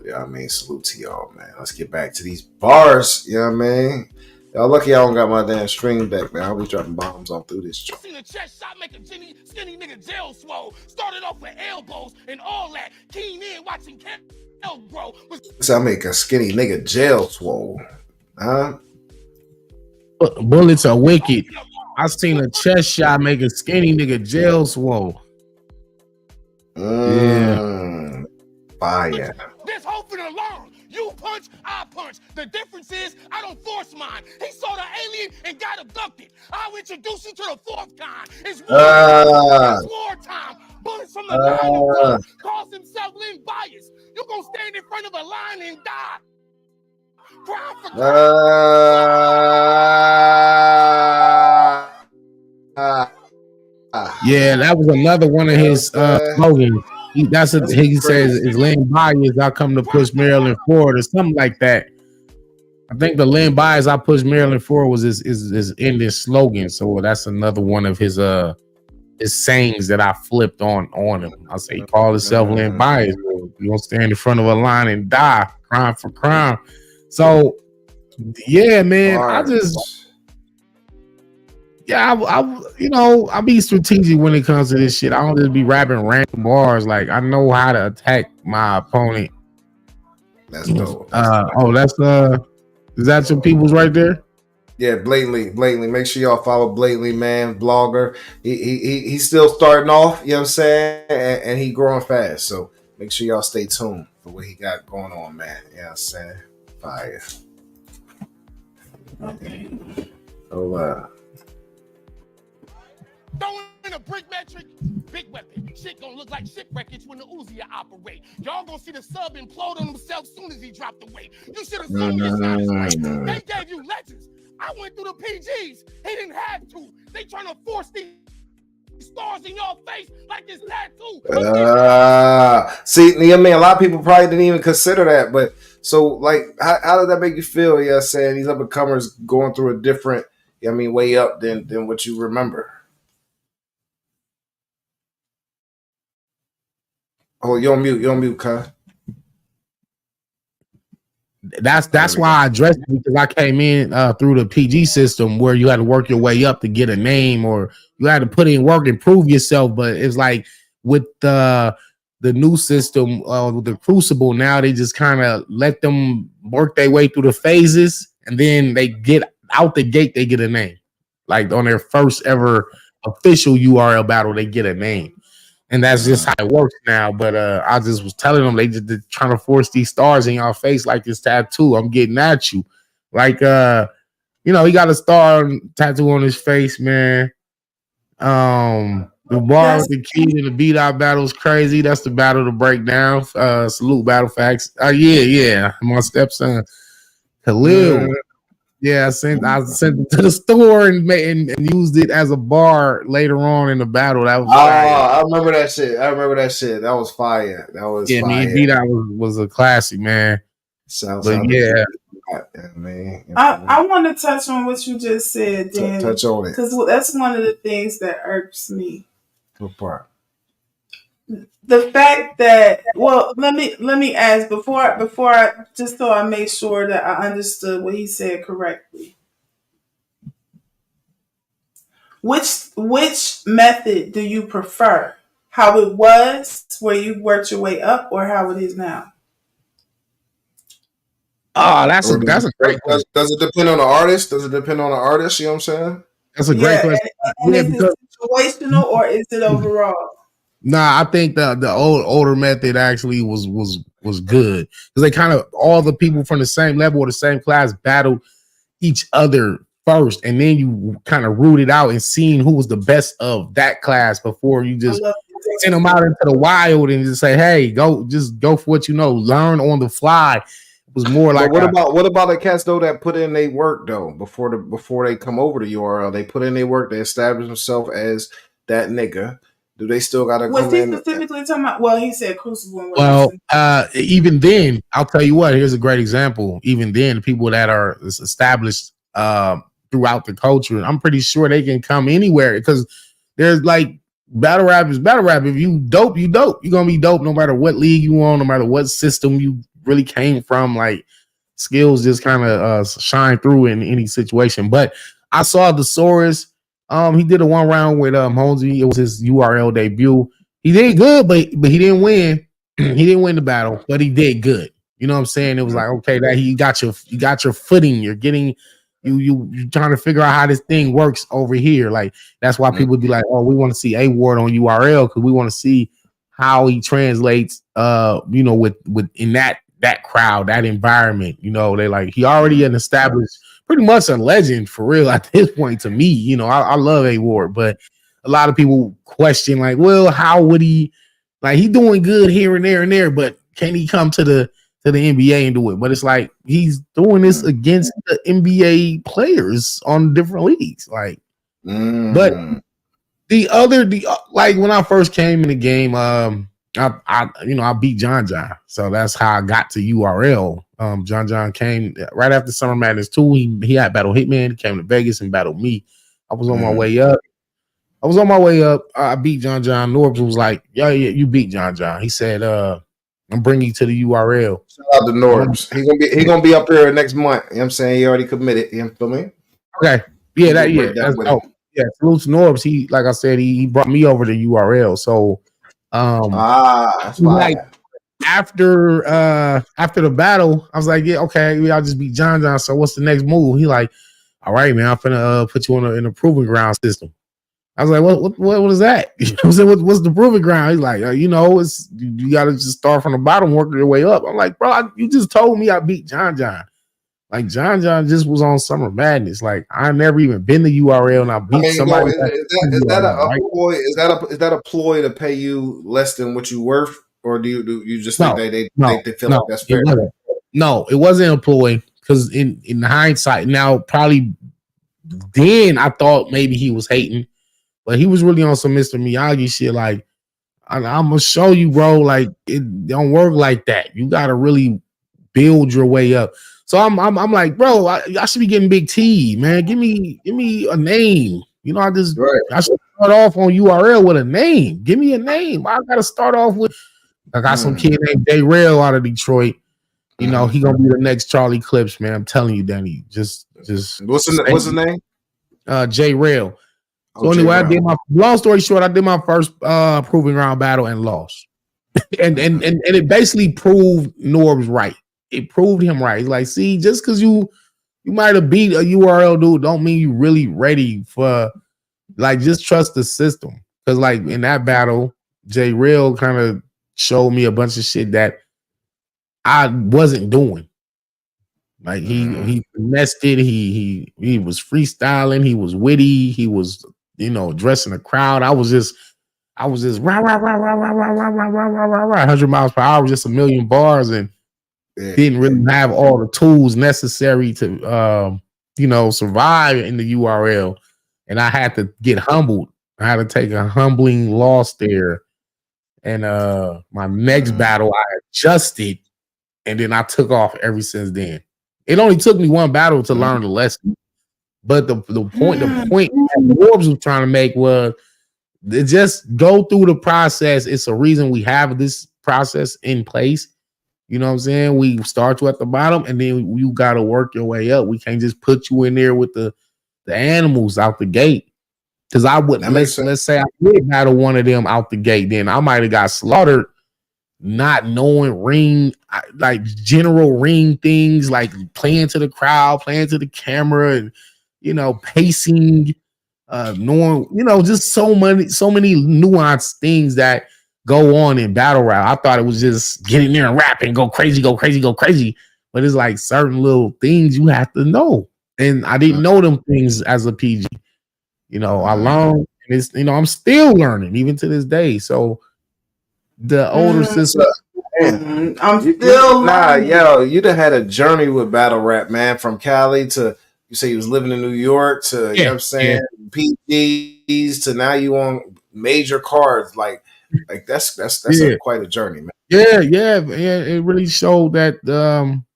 You know what I mean? Salute to y'all, man. Let's get back to these bars. You know what I mean? Y'all lucky I don't got my damn string back, man. I'll be dropping bombs all through this joint. Seen a chest shot make a skinny nigga jail swole. Started off with elbows and all that. Keen in watching bro. So I make a skinny nigga jail swole. Huh? Bullets are wicked. I seen a chest shot make a skinny nigga jail swole. Yeah. Fire. There's hope in alarm. You punch, I punch. The difference is I don't force mine. He saw the alien and got abducted. I'll introduce you to the 4th kind. It's wartime. Bullets from the line of blood. Calls himself Lynn Bias. You gonna stand in front of a line and die. Crime for Yeah, that was another one of his slogans. He says, "Is Lynn Bias? I come to push Maryland forward," or something like that. I think the Lynn Bias I push Maryland forward was his ending slogan. So that's another one of his sayings that I flipped on him. I say, he called himself Lynn Bias. You gonna stand in front of a line and die, crime for crime. So yeah, man, I be strategic when it comes to this shit. I don't just be rapping random bars. Like, I know how to attack my opponent. That's dope. Is that your people's right there? Yeah, blatantly. Make sure y'all follow Blatantly, man. Blogger. He's still starting off, you know what I'm saying? And he growing fast. So make sure y'all stay tuned for what he got going on, man. You know what I'm saying? Fire. Oh, Throwing a brick metric, big weapon. Shit gonna look like shipwreckage when the Uzi operate. Y'all gonna see the sub implode on himself soon as he dropped the weight. You should have seen your side They gave you legends. I went through the PGs. He didn't have to. They trying to force these stars in your face like this tattoo. See, I mean, a lot of people probably didn't even consider that, but so, like, how did that make you feel? Yeah, saying these up and comers going through a different, way up than what you remember. Oh, you're on mute, Kai. That's why I addressed it, because I came in through the PG system where you had to work your way up to get a name, or you had to put in work and prove yourself. But it's like with the new system, with the Crucible, now they just kind of let them work their way through the phases, and then they get out the gate, they get a name. Like on their first ever official URL battle, they get a name. And that's just how it works now. But I just was telling them, they're trying to force these stars in your face like this tattoo. I'm getting at you. Like, he got a star tattoo on his face, man. The bar with the key and the beat-out battle is crazy. That's the battle to break down. Salute Battle Facts. Yeah. My stepson, Khalil. Yeah, I sent it to the store and used it as a bar later on in the battle. That was I remember that shit. That was fire. That was fire. Me and B-Dot was a classic, man. Yeah. I want to touch on what you just said, Danny. Touch on it. Because that's one of the things that irks me. What part? The fact that, well, let me ask before I just so I make sure that I understood what he said correctly. Which method do you prefer? How it was where you worked your way up, or how it is now? Oh, that's a great question. Does it depend on the artist? You know what I'm saying? That's a great question. And is it situational or is it overall? Nah, I think the older method actually was good, because they kind of, all the people from the same level or the same class battled each other first, and then you kind of rooted out and seeing who was the best of that class before you just send them out into the wild and just say, hey, go for what you know, learn on the fly. It was more like, what about the cats though that put in their work though before they come over to URL? They put in their work, they establish themselves as that nigga. Do they still got to Was he specifically talking about? Well, he said Crucible. Well, even then, I'll tell you what. Here's a great example. Even then, the people that are established throughout the culture, I'm pretty sure they can come anywhere, because there's like battle rap is battle rap. If you dope, you dope. You're gonna be dope no matter what league you on, no matter what system you really came from. Like, skills just kind of shine through in any situation. But I saw the Saurus. He did a 1 round with Holmesy. It was his URL debut. He did good, but he didn't win. He didn't win the battle, but he did good. You know what I'm saying? It was like, okay, that you got your footing. You're getting you trying to figure out how this thing works over here. Like, that's why people be like, oh, we want to see A Ward on URL, because we want to see how he translates with in that crowd, that environment. They like, he already an established, pretty much a legend for real at this point to me. I love A Ward, but a lot of people question, like, well, how would he, like, he doing good here and there, but can he come to the NBA and do it? But it's like, he's doing this against the NBA players on different leagues. Like, but like when I first came in the game, I beat John. So that's how I got to URL. John came right after Summer Madness 2. He had battle Hitman. He came to Vegas and battled me. I was on my way up. I beat John. Norbs was like, yeah, you beat John. He said, I'm bringing you to the URL. Shout out to Norbs. He gonna be up here next month. You know what I'm saying? He already committed. You feel me? Okay. Yeah, that's dope. Yeah, salute to Norbs. He, like I said, he brought me over to URL. So that's like after the battle, I was like, yeah, okay, I'll just beat John. So what's the next move? He like, all right, man, I'm finna put you in a proving ground system. I was like, what is that? You know what I'm saying? What's the proving ground? He's like, it's you gotta just start from the bottom, work your way up. I'm like, bro, you just told me I beat John. Like, John just was on Summer Madness. Like, I never even been to URL and I beat somebody. Is that a ploy to pay you less than what you worth, or do you just think they feel like that's fair? It wasn't a ploy, because in hindsight now, probably then I thought maybe he was hating, but he was really on some Mr. Miyagi shit. Like, I'm gonna show you, bro. Like, it don't work like that. You gotta really build your way up. So I'm like, bro, I should be getting Big T, man. Give me a name. I should start off on URL with a name. Give me a name. I gotta start off with. I got some kid named Day Rail out of Detroit. You know, he gonna be the next Charlie Clips, man. I'm telling you, Danny. Just what's his name? J Rail. So Oh, anyway, I J-Rail. did my long story short, I did my first proving ground battle and lost. and it basically proved Norb's right. It proved him right. He's like, see, just because you might have beat a URL dude, don't mean you really ready for, like, just trust the system. Because like in that battle, J Real kind of showed me a bunch of shit that I wasn't doing. Like he finessed it. He was freestyling. He was witty. He was, addressing the crowd. I was just rah, rah, rah, rah, rah, rah, rah, rah, rah, rah, rah, rah, 100 miles per hour, just a million bars, and didn't really have all the tools necessary to survive in the URL. And I had to get humbled. I had to take a humbling loss there. And my next battle, I adjusted, and then I took off ever since then. It only took me one battle to learn the lesson. But the point that Forbes was trying to make was just go through the process. It's a reason we have this process in place. You know what I'm saying? We start you at the bottom, and then you got to work your way up. We can't just put you in there with the animals out the gate. Because I would let's say I did battle one of them out the gate, then I might have got slaughtered, not knowing ring, like general ring things, like playing to the crowd, playing to the camera, and pacing, knowing, just so many nuanced things that go on in battle rap. I thought it was just get in there and rap and go crazy, go crazy, go crazy. But it's like certain little things you have to know. And I didn't know them things as a PG. I learned, and it's, I'm still learning even to this day. So the older sister, I'm still learning. You done had a journey with battle rap, man. From Cali to, you say you was living in New York to, you know what I'm saying, PGs to now you on major cards. Like that's quite a journey, man. Yeah. It really showed that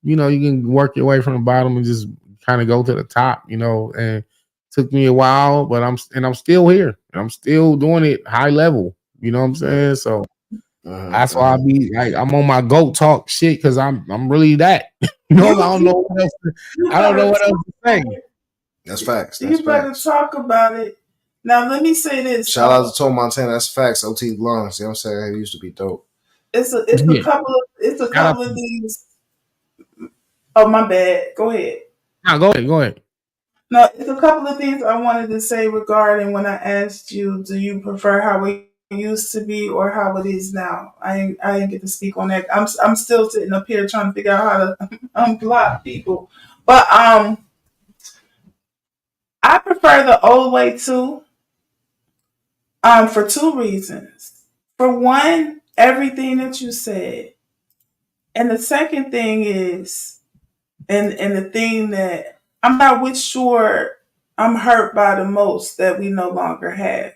you can work your way from the bottom and just kind of go to the top, and took me a while, but I'm still here and I'm still doing it high level. You know what I'm saying? So that's why I be like, I'm on my GOAT talk shit, because I'm really that. I don't know what else to say. That's facts. You better talk about it. Now let me say this. Shout out to Tom Montana. That's facts. OT Lungs. You know what I'm saying? He used to be dope. It's a couple of things. Oh, my bad. Go ahead. No, go ahead. No, it's a couple of things I wanted to say regarding when I asked you, do you prefer how it used to be or how it is now? I didn't get to speak on that. I'm still sitting up here trying to figure out how to unblock people. But I prefer the old way too. For two reasons. For one, everything that you said. And the second thing is, and the thing that I'm not sure I'm hurt by the most that we no longer have.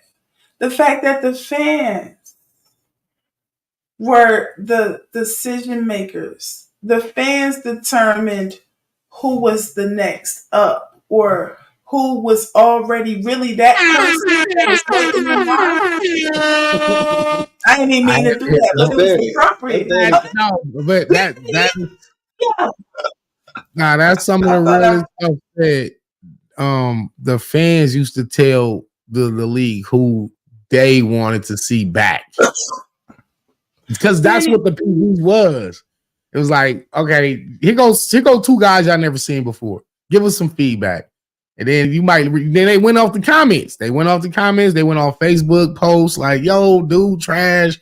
The fact that the fans were the decision makers. The fans determined who was the next up, or who was already really that person that was taking them on. I didn't even mean to do that, but it was appropriate. No, but that's some of the realest stuff that the fans used to tell the league who they wanted to see back, because that's what the PG was. It was like, okay, here go two guys y'all never seen before. Give us some feedback. And then then they went off the comments. They went off Facebook posts like, yo, dude, trash.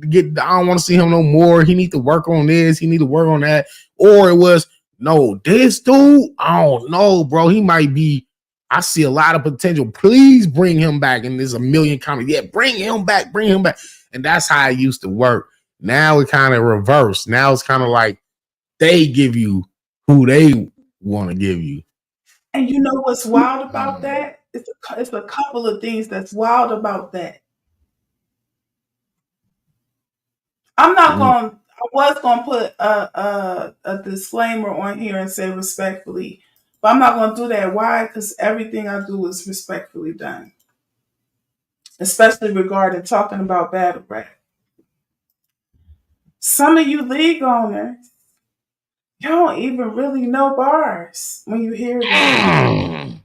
I don't want to see him no more. He need to work on this. He need to work on that. Or it was, no, this dude, I don't know, bro. He might be, I see a lot of potential. Please bring him back. And there's a million comments. Yeah, bring him back. And that's how it used to work. Now it kind of reversed. Now it's kind of like they give you who they want to give you. And you know what's wild about that? It's a couple of things that's wild about that. I was gonna put a disclaimer on here and say respectfully, but I'm not gonna do that. Why? Because everything I do is respectfully done, especially regarding talking about battle rap. Some of you league owners You don't even really know bars when you hear them.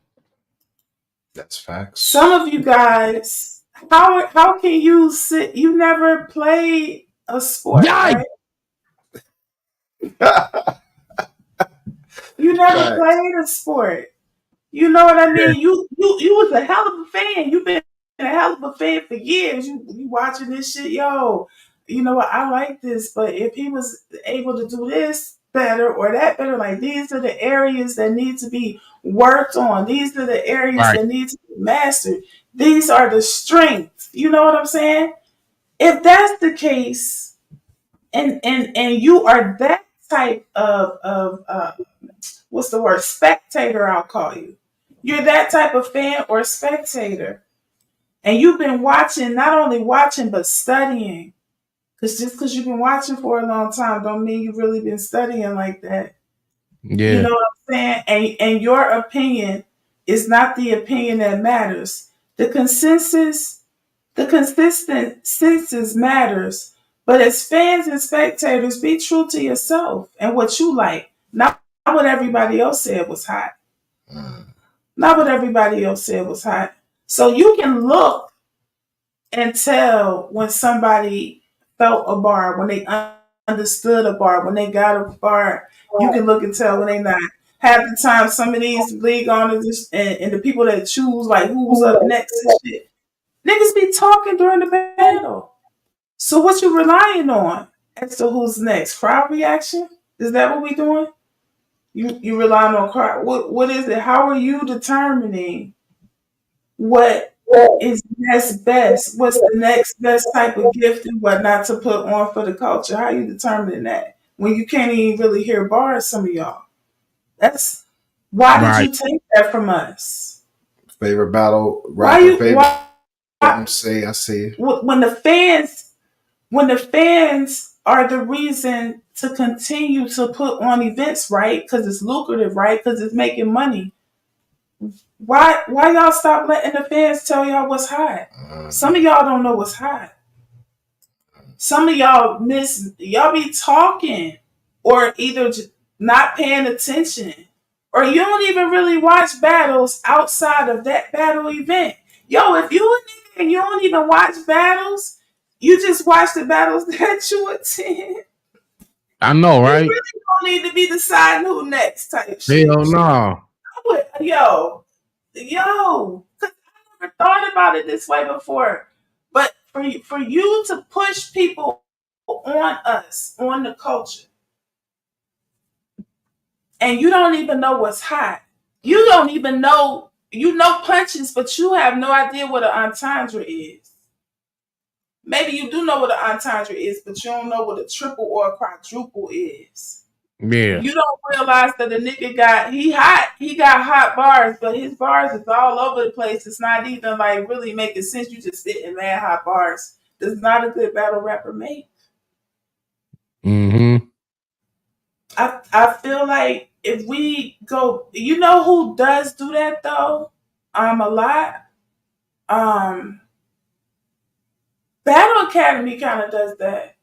That's facts. Some of you guys, how can you sit? You never played a sport, right? You never Facts. played a sport. You know what I mean? You was a hell of a fan. You've been a hell of a fan for years. You watching this shit, yo. You know what? I like this, but if he was able to do this better or that better, like these are the areas that need to be worked on. These are the areas Right. that need to be mastered. These are the strengths. You know what I'm saying? If that's the case, and you are that type of what's the word, spectator, I'll call you. You're that type of fan or spectator, and you've been watching, not only watching but studying. Because just because you've been watching for a long time don't mean you've really been studying like that. You Yeah. know what I'm saying? And your opinion is not the opinion that matters. The consensus, the consistent census matters. But as fans and spectators, be true to yourself and what you like. Not what everybody else said was hot. Not what everybody else said was hot. So you can look and tell when somebody felt a bar, when they understood a bar, when they got a bar. You can look and tell when they not. Half the time, some of these league owners and the people that choose like who's up next and shit, niggas be talking during the battle. So what you relying on as to who's next? Crowd reaction? Is that what we doing? You relying on crowd? What is it? How are you determining what is next best? What's the next best type of gift and whatnot to put on for the culture? How you determining that when you can't even really hear bars? Some of y'all. That's why did Right. you take that from us? Favorite battle Why rapper, you favorite why MC, I see. when the fans are the reason to continue to put on events, right? Because it's lucrative, right? Because it's making money. Why y'all stop letting the fans tell y'all what's hot? Some of y'all don't know what's hot. Some of y'all y'all be talking or either not paying attention or you don't even really watch battles outside of that battle event. Yo, if you a nigga and you don't even watch battles, you just watch the battles that you attend. I know, You right? really don't need to be deciding who next type Hell shit. no. Yo, 'cause I never thought about it this way before. But for you to push people on us, on the culture, and you don't even know what's hot. You don't even know, you know punches, but you have no idea what an entendre is. Maybe you do know what an entendre is, but you don't know what a triple or a quadruple is. Yeah. You don't realize that the nigga he got hot bars, but his bars is all over the place. It's not even like really making sense. You just sitting mad hot bars. Does not a good battle rapper make. Mm-hmm. I feel like if we go, you know who does do that though? A lot. Battle Academy kind of does that.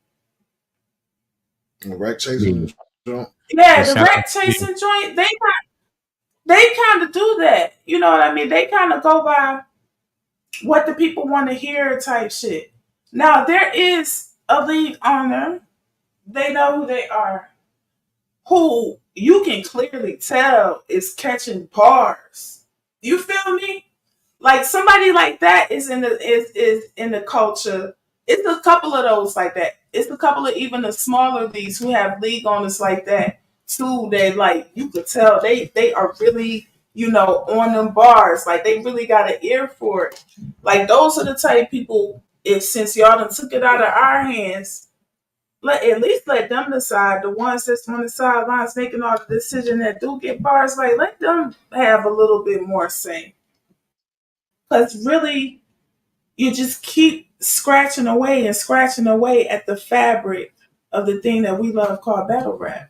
Right, chasing. Yeah, the rat chasing joint. They kind of do that. You know what I mean? They kind of go by what the people want to hear type shit. Now there is a league owner. They know who they are. Who you can clearly tell is catching bars. You feel me? Like somebody like that is in the culture. It's a couple of those like that. It's a couple of even the smaller leagues who have league owners like that too. That like you could tell they are really on them bars. Like they really got an ear for it. Like those are the type of people. If since y'all done took it out of our hands, at least let them decide. The ones that's on the sidelines making all the decision that do get bars, like let them have a little bit more say. Because really, you just keep scratching away and scratching away at the fabric of the thing that we love called battle rap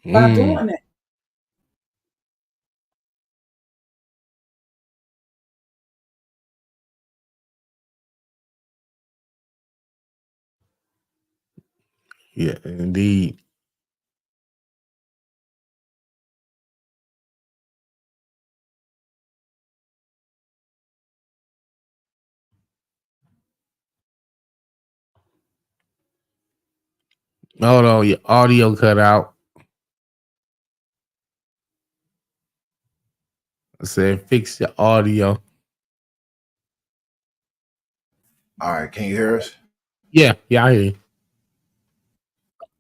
by doing that. Yeah, indeed. Hold on, your audio cut out. I said fix your audio. All right, can you hear us? Yeah, I hear you.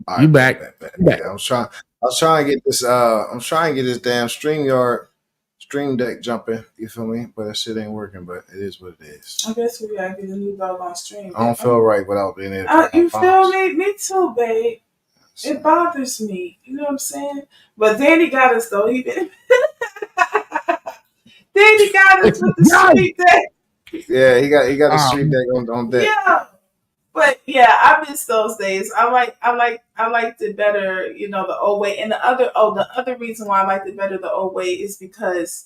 All You right, back. Yeah, I was trying to get this damn stream deck jumping, you feel me? But that shit ain't working, but it is what it is. I guess we gotta get a new dog on stream. I don't feel right without being able to You feel me? Me too, babe. It bothers me. You know what I'm saying? But Danny got us though. He did. Danny got us with the stream deck. Yeah, he got the stream deck on deck. Yeah. But yeah, I miss those days. I liked it better, you know, the old way. And the other reason why I liked it better the old way is because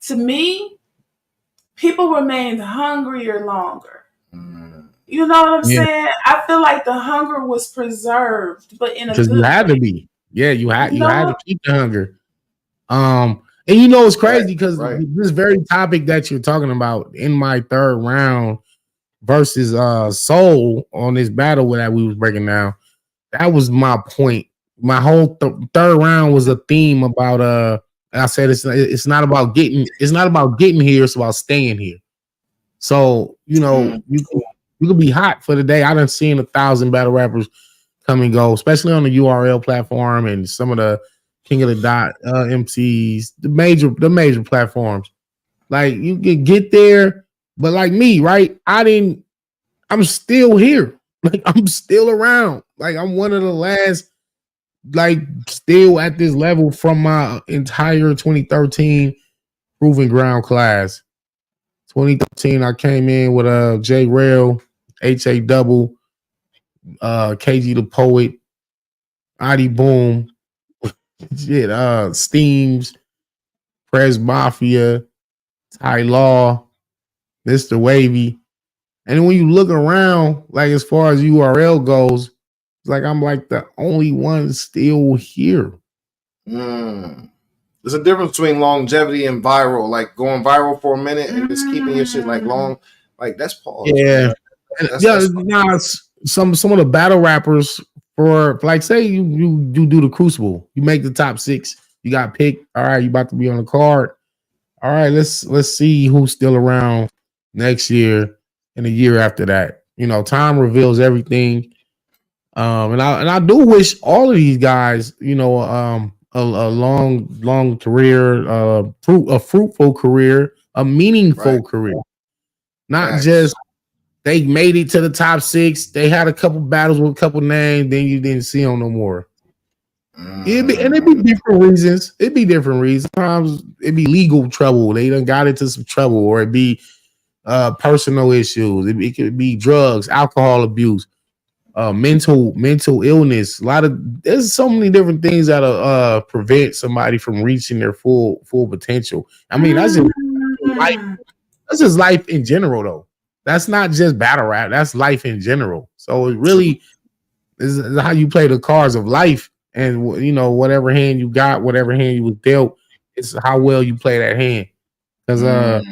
to me, people remained hungrier longer. You know what I'm saying? I feel like the hunger was preserved, but in a Because good you had way. to be. Yeah, you had You know? to keep the hunger. And you know it's crazy because this very topic that you're talking about in my third round versus Soul on this battle that we was breaking down, that was my point. My whole third round was a theme about I said it's not about getting here, it's about staying here. So you know you could be hot for the day. I done seen 1,000 battle rappers come and go, especially on the URL platform and some of the King of the Dot MCs, the major platforms. Like you can get there, but like me, right? I'm still here. Like I'm still around. Like I'm one of the last, like still at this level from my entire 2013 Proving Ground class. 2013, I came in with J Rail, HA Double, KG the Poet, Adi Boom, shit, Steams, Press Mafia, Ty Law, Mr. Wavy. And then when you look around, like as far as URL goes, it's like I'm like the only one still here. There's a difference between longevity and viral, like going viral for a minute and just keeping your shit like long. Like that's pause. Yeah. Some of the battle rappers for like say you do the Crucible, you make the top 6, you got picked. All right, you about to be on the card. All right, let's see who's still around next year and the year after that. You know, time reveals everything. And I do wish all of these guys, you know, a long career, a fruitful career, a meaningful career. Not just they made it to the top 6. They had a couple battles with a couple names, then you didn't see them no more. It'd be different reasons. It'd be different reasons. Sometimes it'd be legal trouble. They done got into some trouble, or it'd be personal issues. It could be drugs, alcohol abuse, mental illness. There's so many different things that'll prevent somebody from reaching their full potential. I mean, that's just life in general, though. That's not just battle rap. That's life in general. So it really is how you play the cards of life. And, you know, whatever hand you got, whatever hand you was dealt, it's how well you play that hand. Because,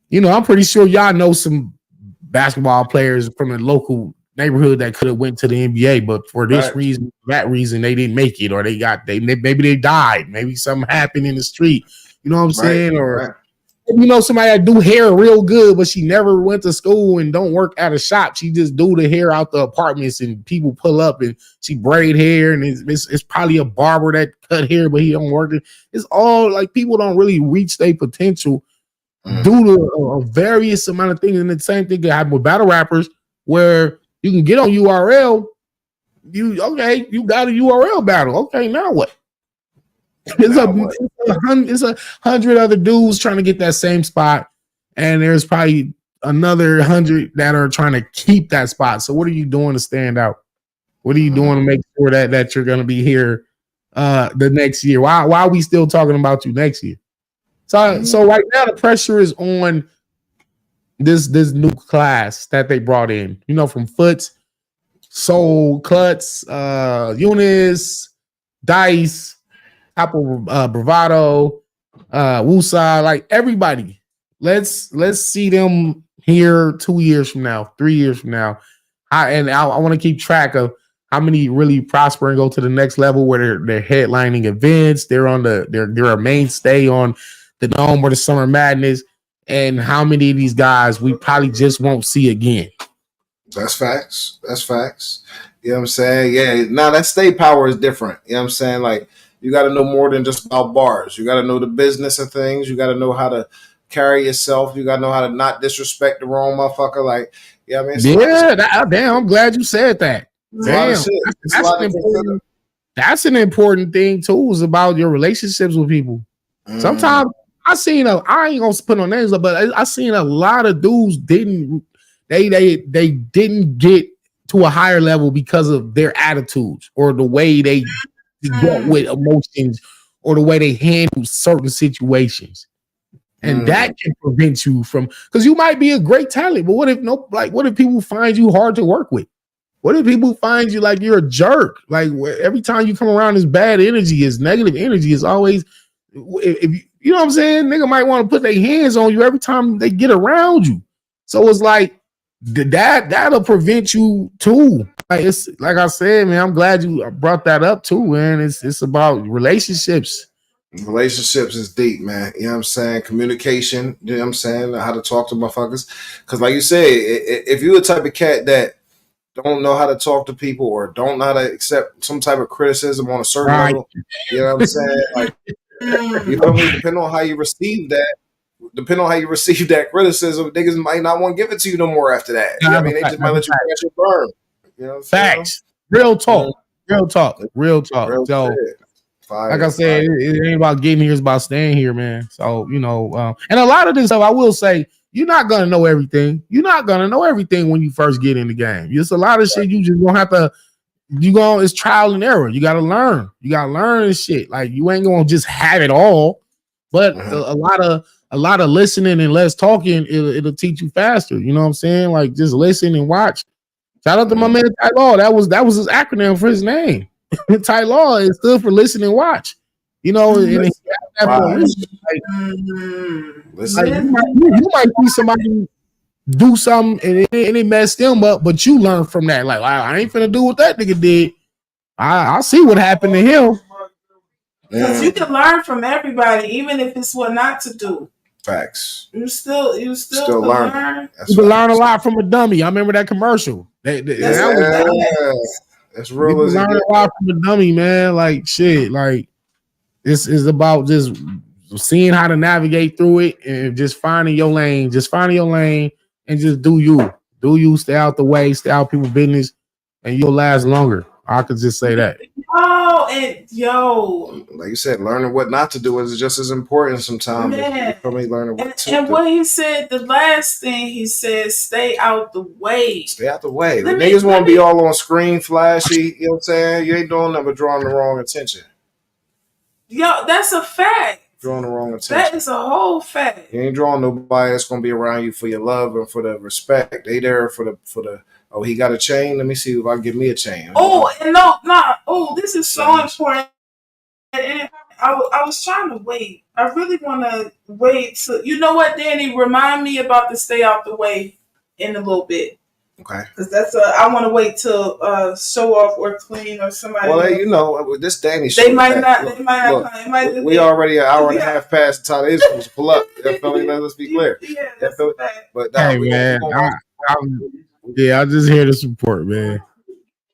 you know, I'm pretty sure y'all know some basketball players from the local neighborhood that could have went to the NBA, but for this reason, that reason, they didn't make it, or maybe they died. Maybe something happened in the street. You know what I'm saying? Or you know, somebody that do hair real good, but she never went to school and don't work at a shop. She just do the hair out the apartments, and people pull up and she braid hair, and it's probably a barber that cut hair, but he don't work it. It's all like people don't really reach their potential due to a various amount of things. And the same thing can happen with battle rappers, where you can get on URL. You got a URL battle. Okay, now what? It's a 100 other dudes trying to get that same spot, and there's probably another 100 that are trying to keep that spot. So what are you doing to stand out? What are you doing to make sure that you're going to be here the next year? Why are we still talking about you next year? So right now the pressure is on this new class that they brought in. You know, from Foots, Soul, Klutz, Eunice, Dice, Apple, Bravado, Wusa, like everybody. Let's see them here 2 years from now, 3 years from now. I want to keep track of How many really prosper and go to the next level where they're headlining events? They're a mainstay on the Dome or the Summer Madness. And how many of these guys we probably just won't see again? That's facts. That's facts. You know what I'm saying? Yeah. Now that state power is different. You know what I'm saying? Like you got to know more than just about bars. You got to know the business of things. You got to know how to carry yourself. You got to know how to not disrespect the wrong motherfucker. Like, yeah, I mean, damn. I'm glad you said that. Damn, that's an important thing too. Is about your relationships with people. Sometimes I ain't gonna put on names, but I seen a lot of dudes didn't get to a higher level because of their attitudes or the way they dealt with emotions or the way they handle certain situations. And that can prevent you from, because you might be a great talent, but what if people find you hard to work with? What if people find you like you're a jerk? Like every time you come around, this bad energy, is negative energy, is always, if you know what I'm saying? Nigga might want to put their hands on you every time they get around you. So it's like that'll prevent you too. Like it's like I said, man. I'm glad you brought that up too, man. It's about relationships. Relationships is deep, man. You know what I'm saying? Communication, you know what I'm saying? How to talk to motherfuckers. Because like you said, if you're the type of cat that don't know how to talk to people or don't know how to accept some type of criticism on a certain level, you know what I'm saying? Like, you feel me? Depending on how you receive that criticism, niggas might not want to give it to you no more after that. You know what I mean? They just might let you crash your burn. You know what I'm saying? Facts. Real talk. So, like I said, it ain't about getting here, it's about staying here, man. So, and a lot of this stuff, I will say, you're not gonna know everything. You're not gonna know everything when you first get in the game. It's a lot of shit you just gonna have to. It's trial and error. You gotta learn. You gotta learn this shit. Like you ain't gonna just have it all, but a lot of listening and less talking, it'll teach you faster. You know what I'm saying? Like just listen and watch. Shout out to my man Ty Law. That was his acronym for his name. Ty Law is stood for listen and watch. You know, and you might see somebody do something and it messed them up, but you learn from that. Like, I ain't finna do what that nigga did. I see what happened to him. Because you can learn from everybody, even if it's what not to do. Facts. You still learn. You can learn a lot from a dummy. I remember that commercial. That's real. You can learn a lot from a dummy, man. Like shit. Like this is about just seeing how to navigate through it and just finding your lane. Just finding your lane and just do you. Do you, stay out the way, stay out people's business, and you'll last longer. I could just say that. Like you said, learning what not to do is just as important sometimes. Learning what to do. What he said, the last thing he said, stay out the way. Stay out the way. The niggas want to be all on screen, flashy. You know what I'm saying? You ain't doing nothing but drawing the wrong attention. Yo, that's a fact. Drawing the wrong attention. That is a whole fact. You ain't drawing nobody that's gonna be around you for your love and for the respect. They there for the. Oh, he got a chain. Let me see if I can give me a chain. Oh, and no. Oh, this is so important. And I was trying to wait. I really want to wait. You know what, Danny? Remind me about the stay out the way in a little bit. Okay. Because that's I want to wait till show off or clean or somebody. Well, you know, with this Danny they might not. They might not. We already an hour and a half past the time they supposed to pull up. Let's be clear. Yeah, that's but hey, man, I just hear the support, man.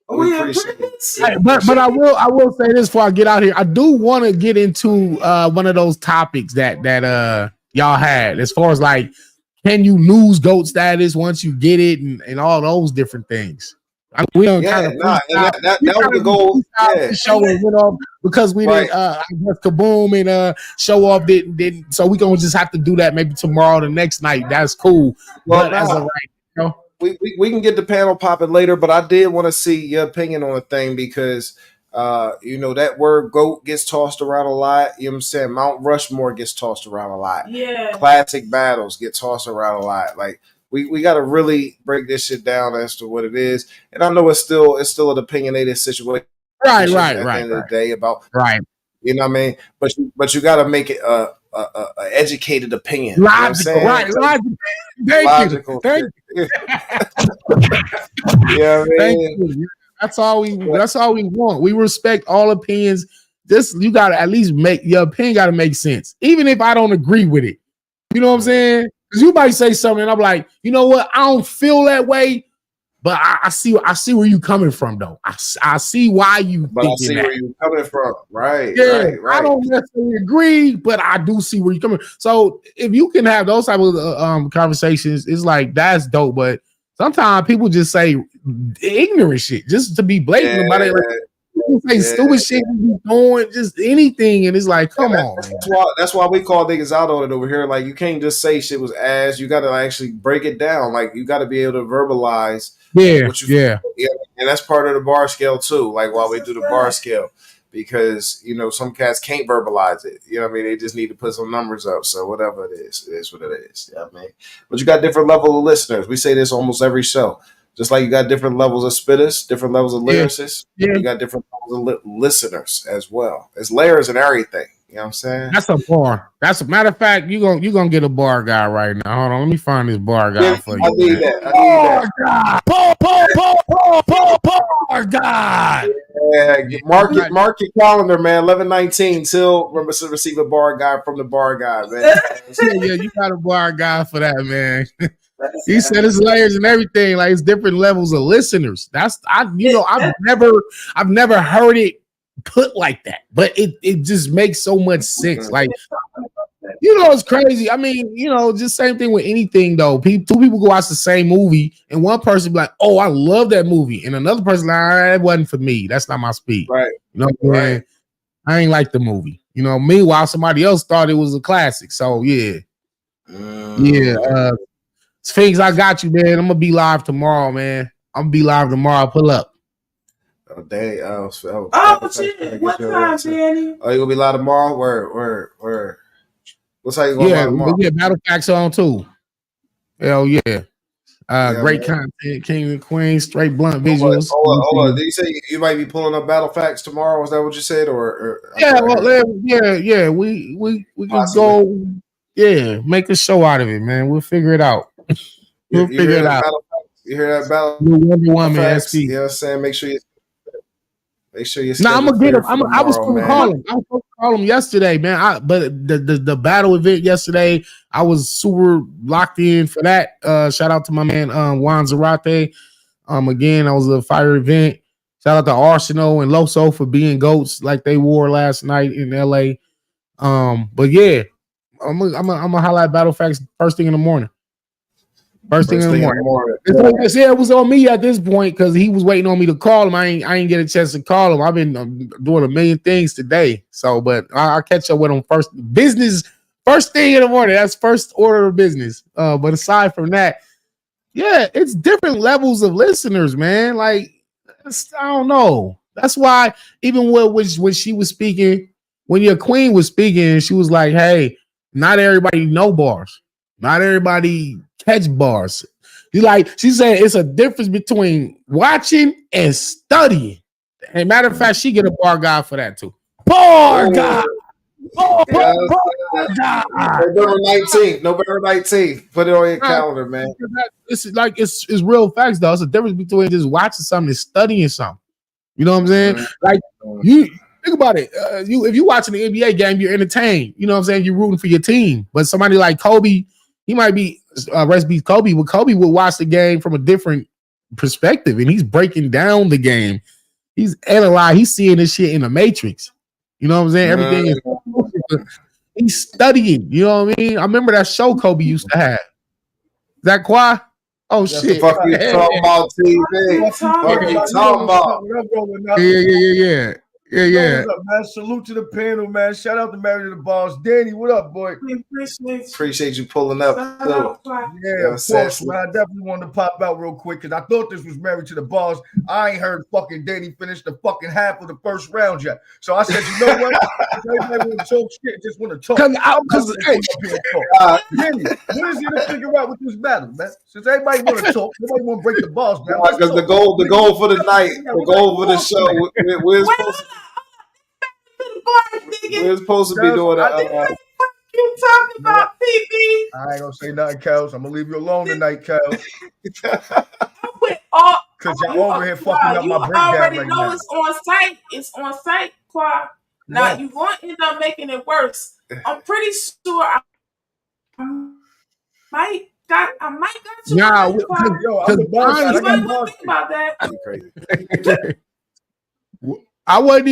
We appreciate it. But I will say this before I get out here. I do want to get into one of those topics that y'all had as far as like, can you lose GOAT status once you get it and all those different things. I mean, we don't that was the goal. Show it went off because we didn't. I guess Kaboom and Show Off didn't. So we gonna just have to do that maybe tomorrow, the next night. That's cool. But as of right, we can get the panel popping later. But I did want to see your opinion on the thing because that word GOAT gets tossed around a lot. You know what I'm saying? Mount Rushmore gets tossed around a lot. Yeah. Classic battles get tossed around a lot. Like. We got to really break this shit down as to what it is, and I know it's still an opinionated situation. Right. At the end of the day, about you know what I mean. But you got to make it a educated opinion. Logical, logical. Thank you. Yeah, man. That's all we want. We respect all opinions. You gotta at least make your opinion gotta make sense. Even if I don't agree with it. You know what I'm saying? Because you might say something and I'm like, you know what? I don't feel that way. But I see where you coming from, though. I see why you. But I see where you coming from, right? Yeah, right. I don't necessarily agree, but I do see where you're coming. So if you can have those type of conversations, it's like that's dope. But sometimes people just say ignorant shit just to be blatant about it. Like, people say stupid shit, doing just anything, and it's like, come on, man. That's why we call niggas out on it over here. Like, you can't just say shit was ass. You got to actually break it down. Like, you got to be able to verbalize. Yeah, and that's part of the bar scale too. Like, while we do the bar scale, because some cats can't verbalize it. You know what I mean? They just need to put some numbers up. So whatever it is what it is. You know what I mean? But you got different level of listeners. We say this almost every show. Just like you got different levels of spitters, different levels of lyricists, you got different levels of listeners as well. There's layers and everything. You know what I'm saying? That's a bar. That's a matter of fact. You gonna get a bar guy right now. Hold on, let me find this bar guy for you. I need that. Bar guy. Yeah, mark your calendar, man. 11/19 till receive a bar guy from the bar guy, man. Yeah, you got a bar guy for that, man. He said it's layers and everything, like it's different levels of listeners. I've never heard it put like that, but it just makes so much sense. Like, it's crazy. I mean, just same thing with anything though. Two people go watch the same movie, and one person be like, "Oh, I love that movie," and another person like, "It wasn't for me. That's not my speed." Right. You know what I'm saying? I ain't like the movie. Meanwhile, somebody else thought it was a classic. So yeah. Sphinx, I got you, man. I'm gonna be live tomorrow, man. Pull up. Oh, dang. Oh, shit. What time, Danny? Oh, you gonna be live tomorrow? Where? What's how you going live tomorrow? Yeah, Battle Facts on too. Hell yeah. Great content, King and Queen, straight blunt visuals. Hold on. Did you say you might be pulling up Battle Facts tomorrow? Was that what you said? We can go. Yeah, make a show out of it, man. We'll figure it out. You hear that Battle? Wonder Woman, Facts, you know what I'm saying? Make sure you. No, I'm gonna get him. I was supposed to call him. I was supposed to call him yesterday, man. But the battle event yesterday, I was super locked in for that. Shout out to my man Juan Zarate. Again, that was a fire event. Shout out to Arsenal and Loso for being goats like they wore last night in LA. But yeah, I'm gonna highlight Battle Facts first thing in the morning. First thing in the morning. It was on me at this point because he was waiting on me to call him. I ain't get a chance to call him. I've been doing a million things today. So, but I'll catch up with him first. First thing in the morning. That's first order of business. But aside from that, yeah, it's different levels of listeners, man. Like, I don't know. That's why even when she was speaking, when your queen was speaking, she was like, "Hey, not everybody know bars. Not everybody catch bars." She said it's a difference between watching and studying. And matter of fact, she get a bar guy for that too. Bar guy. November 19th. Put it on your calendar, man. It's real facts though. It's a difference between just watching something and studying something. You know what I'm saying? Like you think about it. If you watching the NBA game, you're entertained. You know what I'm saying? You're rooting for your team. But somebody like Kobe, he might be rest be Kobe, but Kobe would watch the game from a different perspective, and he's breaking down the game. He's analyzing. He's seeing this shit in the Matrix. You know what I'm saying? Everything is. He's studying. You know what I mean? I remember that show Kobe used to have. Is that Kwai? Oh shit! Fuck you talking about TV? Fuck you talking about? Yeah. What's up, man? Salute to the panel, man. Shout out to Married to the Boss. Danny, what up, boy? Appreciate you pulling up. Yeah, of course, man. I definitely wanted to pop out real quick because I thought this was Married to the Boss. I ain't heard fucking Danny finish the fucking half of the first round yet. So I said, you know what? If everybody want to talk shit, just want to talk. Danny, what is it to figure out with this battle, man? Since everybody want to talk, nobody want to break the balls, man. Because the goal for the night, the goal for the show, we're supposed to be doing that. You talking about PB? I ain't gonna say nothing, Kels. I'm gonna leave you alone tonight, Kels. Because y'all over here fucking up you my breakdown already right know now. it's on site. It's on site, Quad. Now you going to end up making it worse. I'm pretty sure I might got you. Nah, right, Quad. Yo, I'm the boss. You I might got want boss. to think about that. Crazy. I wasn't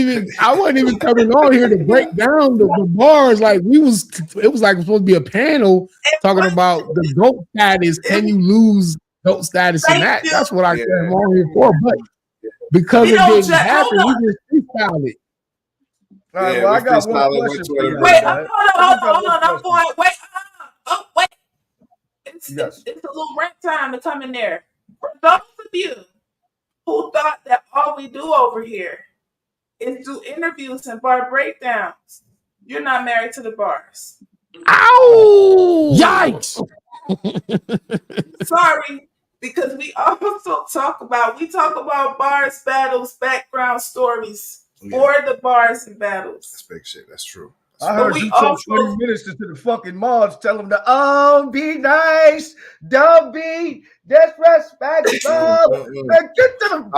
even coming on here to break down the bars. Like it was like supposed to be a panel talking about the GOAT status. Can you lose GOAT status in that? That's what I came on here for. But because it didn't happen, we just freestyled it. All right, well, I got one question for you. Wait, hold on. I'm going. Wait, wait. It's a little rent time to come in there. For those of you who thought that all we do over here is do interviews and bar breakdowns, you're not married to the bars. Ow! Yikes! Sorry, because we also talk about bars, battles, background stories for the bars and battles. That's big shit. That's true. I heard you talk 20 minutes to the fucking mods, tell them to be nice, don't be disrespectful. And get to the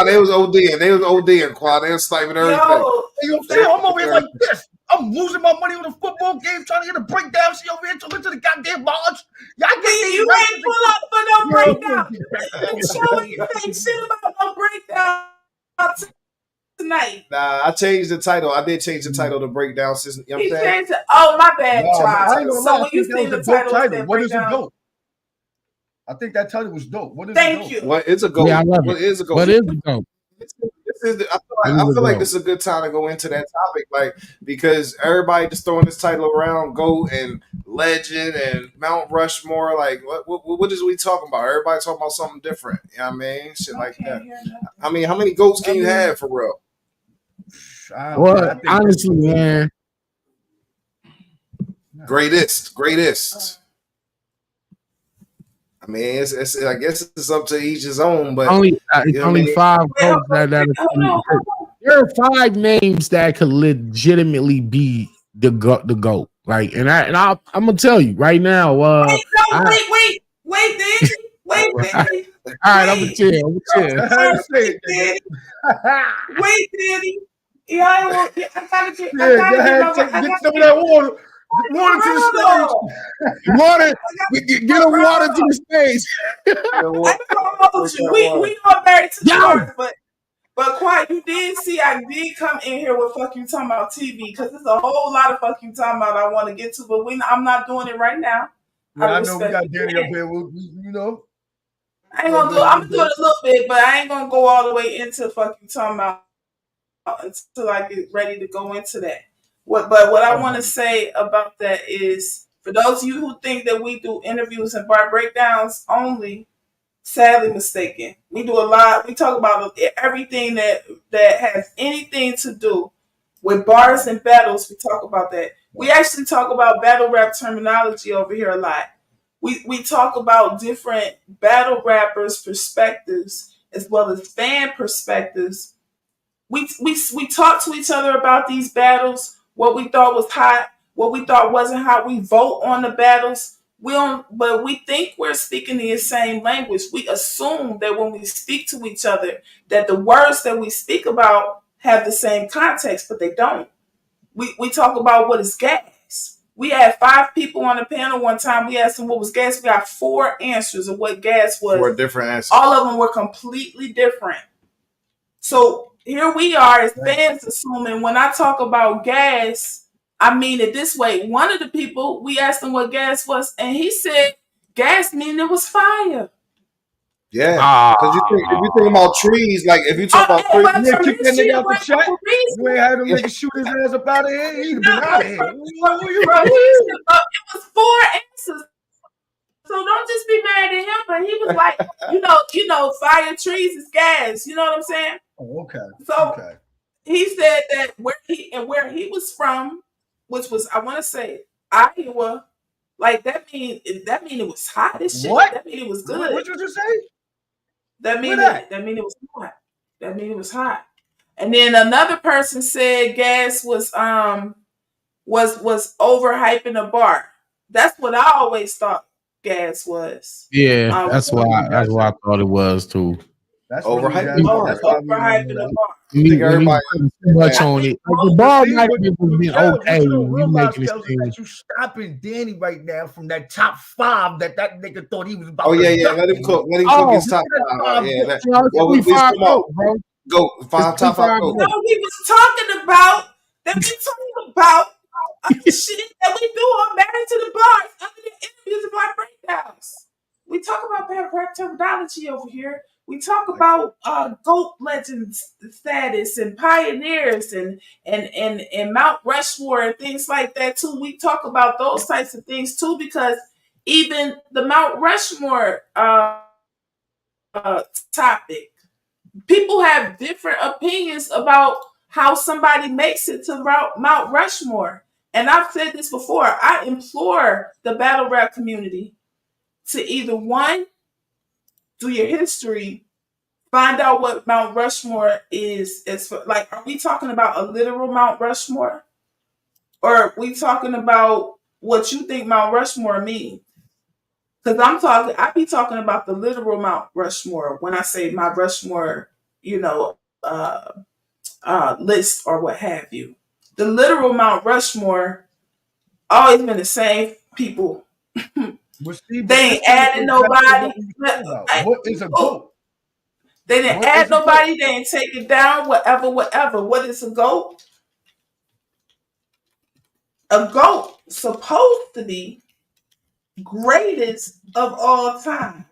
They was ODing. They was ODing, Quad. They was sniping everything. I'm over here like this. I'm losing my money on a football game trying to get a breakdown. See over here talking to the goddamn mods. Y'all get these You ain't pull up for no breakdown. Show you think shit about no breakdown tonight. Nah, I changed the title. I did change the title to Breakdown System. You know what I'm saying? Oh, my bad, So when you see the title, what is a GOAT? I think that title was dope. What is a GOAT? What is a GOAT? Yeah, I love What it. is a GOAT? What is a GOAT? I feel like this is a good time to go into that topic, like because everybody just throwing this title around, GOAT and Legend and Mount Rushmore. Like, what is we talking about? Everybody talking about something different. You know what I mean? Shit like that. I mean, how many GOATs can you have for real? Well, honestly, man, greatest. I mean, it's I guess it's up to each his own, but only five GOATs there are 5 names that could legitimately be the GOAT. Like, and I'm gonna tell you right now. Wait, Danny. Wait, Danny. All right, I'm gonna chill. Wait, Danny. Yeah, I gotta get. Go ahead, get some of that water. Water to the stage. Water. Get a water to the stage. We not married to the bars, but quiet. You did see I did come in here with fuck you talking about TV because there's a whole lot of fuck you talking about I want to get to, but I'm not doing it right now. I know we got Danny up here. You know, I ain't gonna do. I'm gonna do it a little bit, but I ain't gonna go all the way into fuck you talking about until I get ready to go into that. But what I want to say about that is, for those of you who think that we do interviews and bar breakdowns only, sadly mistaken. We do a lot. We talk about everything that has anything to do with bars and battles. We talk about that. We actually talk about battle rap terminology over here a lot. We talk about different battle rappers' perspectives as well as fan perspectives. We talk to each other about these battles, what we thought was hot, what we thought wasn't hot. We vote on the battles. But we think we're speaking the same language. We assume that when we speak to each other, that the words that we speak about have the same context, but they don't. We talk about what is gas. We had 5 people on the panel one time. We asked them what was gas. We got 4 answers of what gas was. 4 different answers. All of them were completely different. So here we are as fans assuming when I talk about gas, I mean it this way. One of the people, we asked him what gas was, and he said gas meaning it was fire. Yeah, because if you think about trees, like if you talk about trees, you kick that nigga out the chat. You ain't had him nigga shoot his ass up out of here. He'd have been out of here. It was 4 answers. So don't just be mad at him. But he was like, you know, fire trees is gas. You know what I'm saying? Oh, okay. So he said that where he was from, which was, I want to say, Iowa, like that mean it was hot. This shit. What? That mean it was good. What you just say? That mean it was hot. That mean it was hot. And then another person said gas was overhyping a bar. That's what I always thought gas was. Yeah, that's why I thought it was too. That's overhyped really the bar. that's why we Overhyping the bar. I think everybody too much on it. Like, the bar might have been Kels, okay. what you don't You realize, making it Kels, is seem. that you stopping Danny right now from that top 5 that nigga thought he was about Oh to yeah. duck. Let him cook. Let him cook his top look at that 5. Yeah. goats. Well, we come up. Go 5 top 5 No, go. we was talking about other shit that we do on Married to the Bars, other than interviews and black breakdowns. We talk about rap terminology over here. We talk about GOAT legends status and pioneers and Mount Rushmore and things like that too. We talk about those types of things too, because even the Mount Rushmore topic, people have different opinions about how somebody makes it to Mount Rushmore. And I've said this before. I implore the battle rap community to either one, do your history, find out what Mount Rushmore is. As for, like, are we talking about a literal Mount Rushmore, or are we talking about what you think Mount Rushmore means? Because I be talking about the literal Mount Rushmore when I say Mount Rushmore, list or what have you. The literal Mount Rushmore always been the same people. They ain't adding nobody. What is a GOAT? They didn't add nobody. They ain't take it down. Whatever. What is a GOAT? A GOAT supposed to be greatest of all time.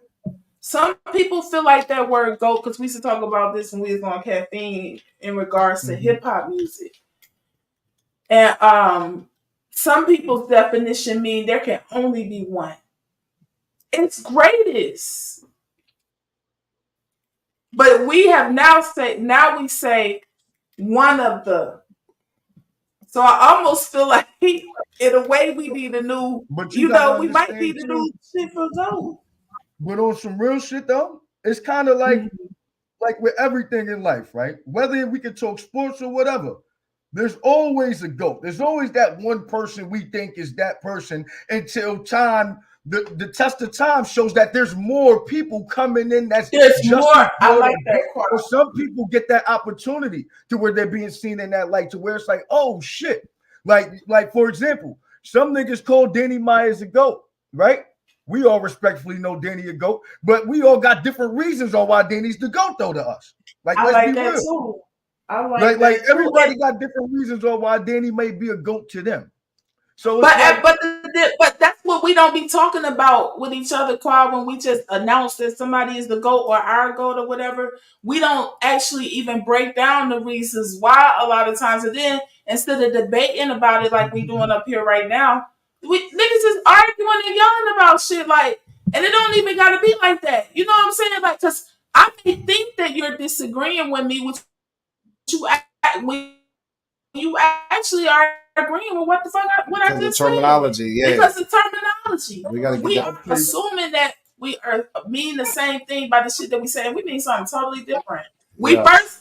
Some people feel like that word GOAT, because we used to talk about this when we was on Caffeine in regards to hip hop music. And some people's definition mean there can only be one. It's greatest. But we have now we say one of the. So I almost feel like in a way we need a new, But we might need a new shit for GOAT. But on some real shit though, it's kind of like with everything in life, right? Whether we can talk sports or whatever, there's always a GOAT. There's always that one person we think is that person until time, the test of time shows that there's more people coming in. There's more. I like that part. But some people get that opportunity to where they're being seen in that light, to where it's like, oh shit. Like for example, some niggas call Danny Myers a GOAT, right? We all respectfully know Danny a GOAT, but we all got different reasons on why Danny's the GOAT though to us. Like, let's be real. Too. I like like that everybody too. got different reasons on why Danny may be a GOAT to them. So but that's what we don't be talking about with each other, Quad, when we just announce that somebody is the GOAT or our GOAT or whatever. We don't actually even break down the reasons why a lot of times. And then instead of debating about it like we doing up here right now, niggas is arguing and yelling about shit, like, and it don't even gotta be like that. You know what I'm saying? Like, cause I may think that you're disagreeing with me, when you actually are agreeing with what the fuck I just terminology, said. yeah. Because the terminology. We gotta We get are assuming that we are mean the same thing by the shit that we say, and we mean something totally different.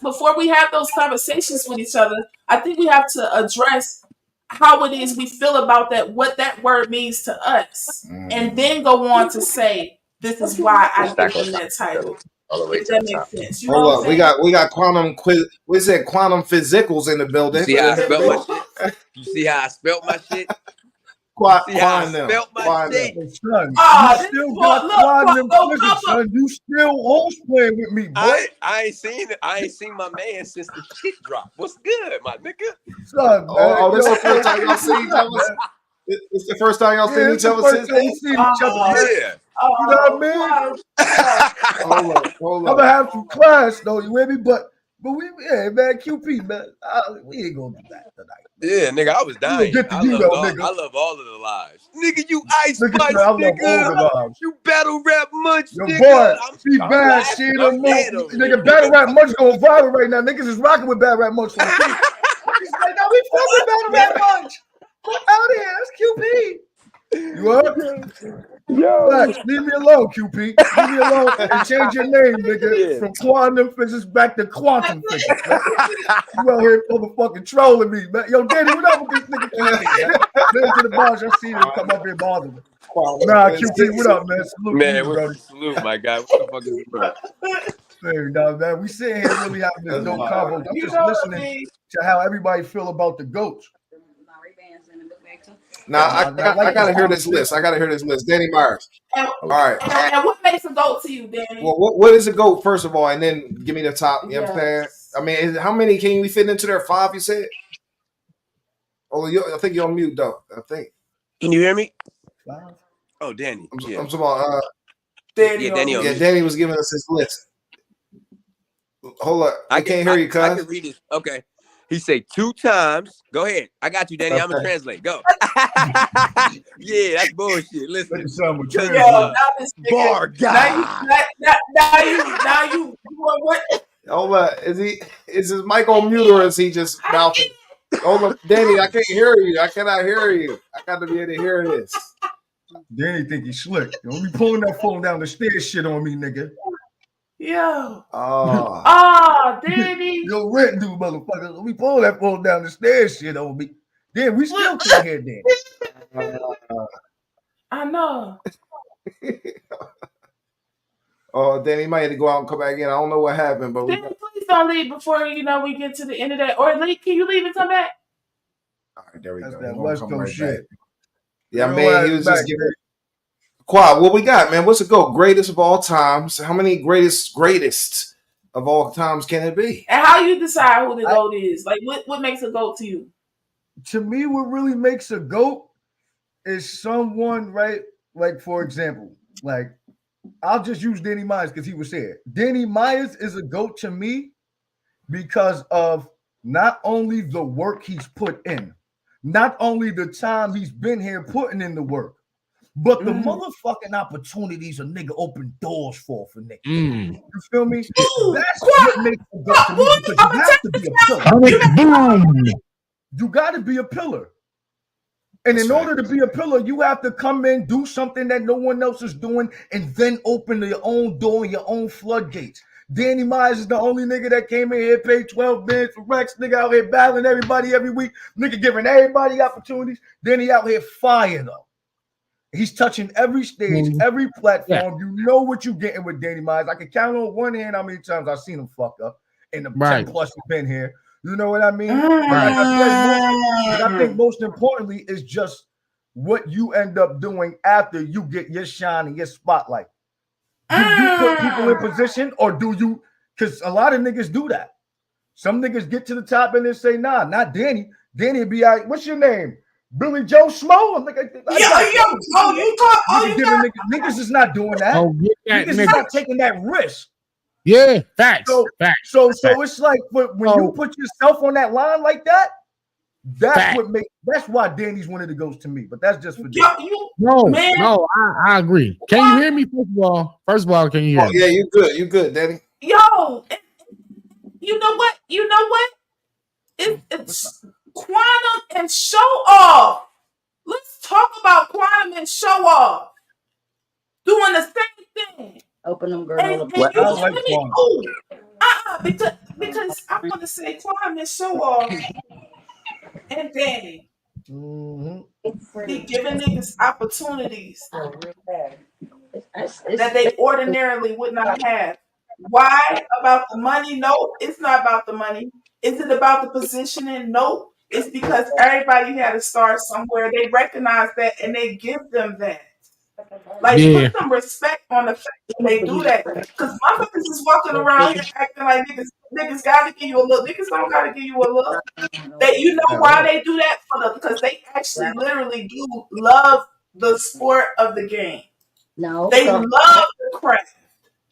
Before we have those conversations with each other, I think we have to address how it is we feel about that, what that word means to us, and then go on to say, this is why I give them that title. All the way If to that the top. makes sense. You know what I'm Hold saying? up, we got quantum quiz. We said quantum physicals in the building. See how I spelled my shit? You see how I spelled my shit? See how I spelled my shit? Son, you still got quantum physics, son. You still horse playing with me, boy. I ain't seen my man since the shit dropped. What's good, my nigga? Son, this is the first time y'all see each other. It's the first time y'all seen each other since then. Yeah. You know what I mean? Hold I'm gonna have some class though. You with me? But man, QP, man, we ain't gonna do that tonight. Yeah, nigga, I was dying. I love all of the lives. Nigga, you Ice Spice, nigga. You battle rap munch, nigga. Boy, she bad shit on nigga. Battle rap munch going viral right now. Niggas is rocking with battle rap munch for the feet. Niggas like, now we fucking battle rap munch. Fuck out of here. That's QP. You up? Yo, leave me alone, QP. Leave me alone and change your name, nigga, from quantum physics back to quantum physics, man. You out here motherfucking trolling me, man. Yo, Danny, what up with this nigga QP, man? Man to the bars, I see him come up here bothering me. Nah, QP, what up, man? Salute man, to you, salute, my guy. What the fuck is the Hey, nah, man, we sitting here really having this dope convo. I'm You just know what I listening mean? to how everybody feel about the goats. Now I like gotta this hear this conversation. list. I gotta hear this list. Danny Myers. And, All right. and what makes a goat to you, Danny? Well, what is a GOAT, first of all, and then give me the top. You know what I'm saying? Yes. I mean, how many can we fit into there? 5, you said? Oh, I think you're on mute, though. I think. Can you hear me? 5. Oh, Danny. I'm Yeah. talking about. Danny Danny. Yeah, Danny was giving us his list. Hold up. I can't hear you, cuz. I can read this. Okay. He say 2 times. Go ahead. I got you, Danny. I'm gonna translate. Go. Yeah, that's bullshit. Listen. Bar guy. Now you what? Hold up. Is his mic on mute or is he just mouthing? Hold up, Danny. I can't hear you. I cannot hear you. I got to be able to hear this. Danny think he's slick. Don't be pulling that phone down the stairs shit on me, nigga. Yo. Oh. Danny. Yo, rent dude, motherfucker. Don't be pulling that phone down the stairs shit on me. Damn, we still can't hear Danny. I know. Oh, Danny might have to go out and come back in. I don't know what happened, but Danny, please don't leave before we get to the end of that. Or can you leave and come back? All right, there we go. That West Coast shit. Yeah, man, he was just giving. Quad, what we got, man? What's the GOAT? Greatest of all times? How many greatest of all times can it be? And how you decide who the GOAT is? Like, what makes a GOAT to you? To me, what really makes a GOAT is someone, right? Like, for example, like, I'll just use Danny Myers because he was here. Danny Myers is a GOAT to me because of not only the work he's put in, not only the time he's been here putting in the work, but the motherfucking opportunities a nigga open doors for niggas. You feel me? That's what makes a GOAT to me because you have to be a pillar. You got to be a pillar. And in order to be a pillar, you have to come in, do something that no one else is doing, and then open your own door and your own floodgates. Danny Myers is the only nigga that came in here, paid 12 bands for Rex, nigga out here battling everybody every week, nigga giving everybody opportunities. Danny out here fire though. He's touching every stage, every platform. Yeah. You know what you're getting with Danny Myers. I can count on one hand how many times I've seen him fuck up in the 10 plus he's been here. You know what I mean? Like I think most importantly is just what you end up doing after you get your shine and your spotlight. Do you put people in position or do you? Because a lot of niggas do that. Some niggas get to the top and then say, nah, not Danny. Danny be like, what's your name? Billy Joe Smo? Niggas is not doing that. Niggas is not taking that risk. Yeah, facts. So it's like when you put yourself on that line like that, that's why Danny's one of the GOATs to me. But that's just for No, I agree. Can you hear me? First of all, can you hear me? Yeah, you good, Danny. Yo, you know what? It's Quantum and Show Off. Let's talk about Quantum and Show Off doing the same thing. Open them, girl. Because I'm going to say Quantum and Show Off and Danny. Be giving niggas opportunities that they ordinarily would not have. Why? About the money? No, it's not about the money. Is it about the positioning? No. It's because everybody had to start somewhere. They recognize that and they give them that. Like, put some respect on the fact that they do that. Because motherfuckers is walking around here acting like niggas gotta give you a look. Niggas don't gotta give you a look. You know why they do that? Because they actually literally do love the sport of the game. They love the craft.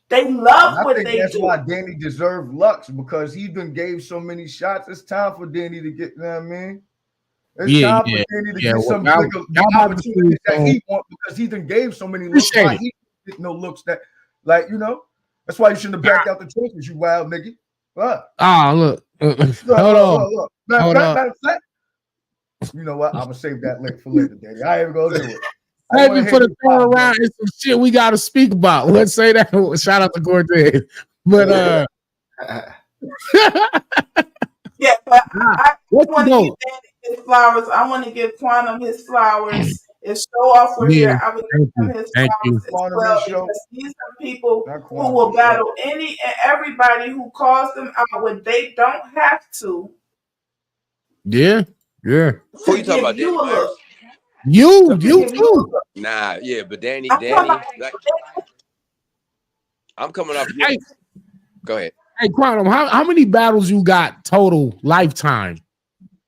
They love what they do. That's why Danny deserved Lux, because he done gave so many shots. It's time for Danny to get, you know what I mean? It's time for Danny to get some opportunities that he wants, because he done gave so many looks. Why he get no looks that, like, you know, that's why you shouldn't have backed out the choices, you wild nigga. What? Look. Hold on. You know what? I'm gonna save that link for later, Danny. I ain't gonna do it. Maybe for the third round, it's some shit we gotta speak about. Let's say that. Shout out to Cortez. But yeah, but I want to give Danny his flowers. I want to give Quantum his flowers. If Show Off were Yeah, here, I would thank give you, him his thank you. flowers as well because these are people who will battle any and everybody who calls them out when they don't have to Yeah. Who you talking about, you Danny a look. Myers? You To give you a too. look. Nah, yeah, but Danny, I'm talking about like, I'm coming off. Hey, go ahead. Hey, Quantum, how many battles you got total lifetime?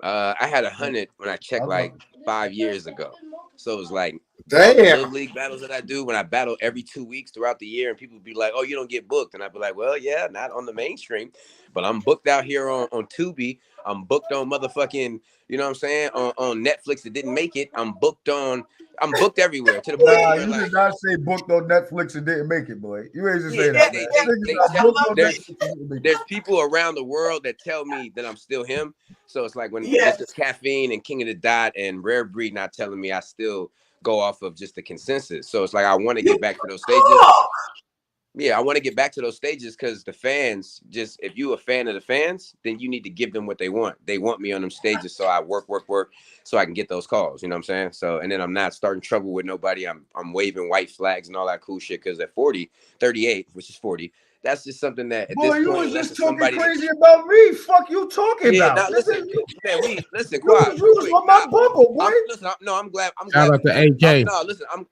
I had 100 when I checked like 5 years ago. So it was like Damn. all the little league battles that I do when I battle every 2 weeks throughout the year, and people be like, "Oh, you don't get booked," and I'd be like, "Well, yeah, not on the mainstream, but I'm booked out here on Tubi. I'm booked on motherfucking, you know what I'm saying, on Netflix. It didn't make it. I'm booked everywhere to the point Nah, where you like did not say booked on Netflix and didn't make it, boy. You ain't just say yeah, that, man. there's people around the world that tell me that I'm still him. So it's like when Yes. just Caffeine and King of the Dot and Rare Breed not telling me, I still go off of just the consensus. So it's like I want to get back to those stages. Yeah, I want to get back to those stages because the fans, just if you a fan of the fans, then you need to give them what they want. They want me on them stages, so I work, so I can get those calls. You know what I'm saying? So, and then I'm not starting trouble with nobody. I'm waving white flags and all that cool shit because at 38, which is 40, that's just something that at Boy, this you point, was unless just it's talking somebody crazy about me. Fuck you talking yeah, about. now listen, man, Quad, You real was quick. on my bubble, boy. I'm glad. Shout out to AK.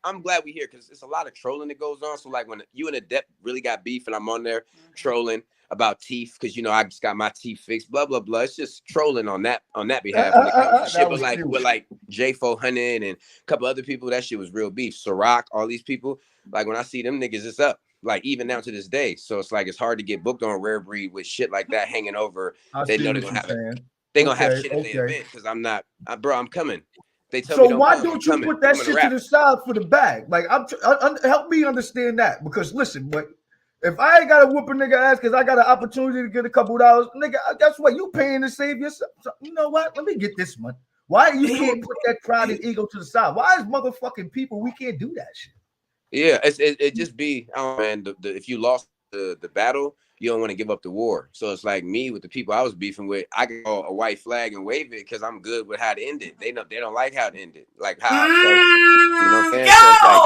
I'm glad we here because it's a lot of trolling that goes on. So like when you and Adept really got beef, and I'm on there trolling about teeth because I just got my teeth fixed, blah blah blah. It's just trolling on that behalf when it comes to shit. But like with like J400 and a couple other people, that shit was real beef. Ciroc, all these people, like when I see them niggas, it's up. Like even down to this day. So it's like it's hard to get booked on Rare Breed with shit like that hanging over. They know they're gonna have it. They're gonna have shit at the event because I'm not, bro. I'm coming. They tell me So don't why come. I'm don't you coming. put that I'm gonna shit rap. to the side for the bag? Like, help me understand that because listen, but if I ain't gotta whoop a nigga ass because I got an opportunity to get a couple dollars, nigga, guess what? You paying to save yourself. So, you know what? Let me get this money. Why you can't put that pride and ego to the side? Why is motherfucking people we can't do that shit? Yeah, it just be, oh man, if you lost the battle, you don't want to give up the war. So it's like me with the people I was beefing with, I can call a white flag and wave it because I'm good with how it ended. They don't like how it ended, like how I felt. You know what I'm saying? So it's like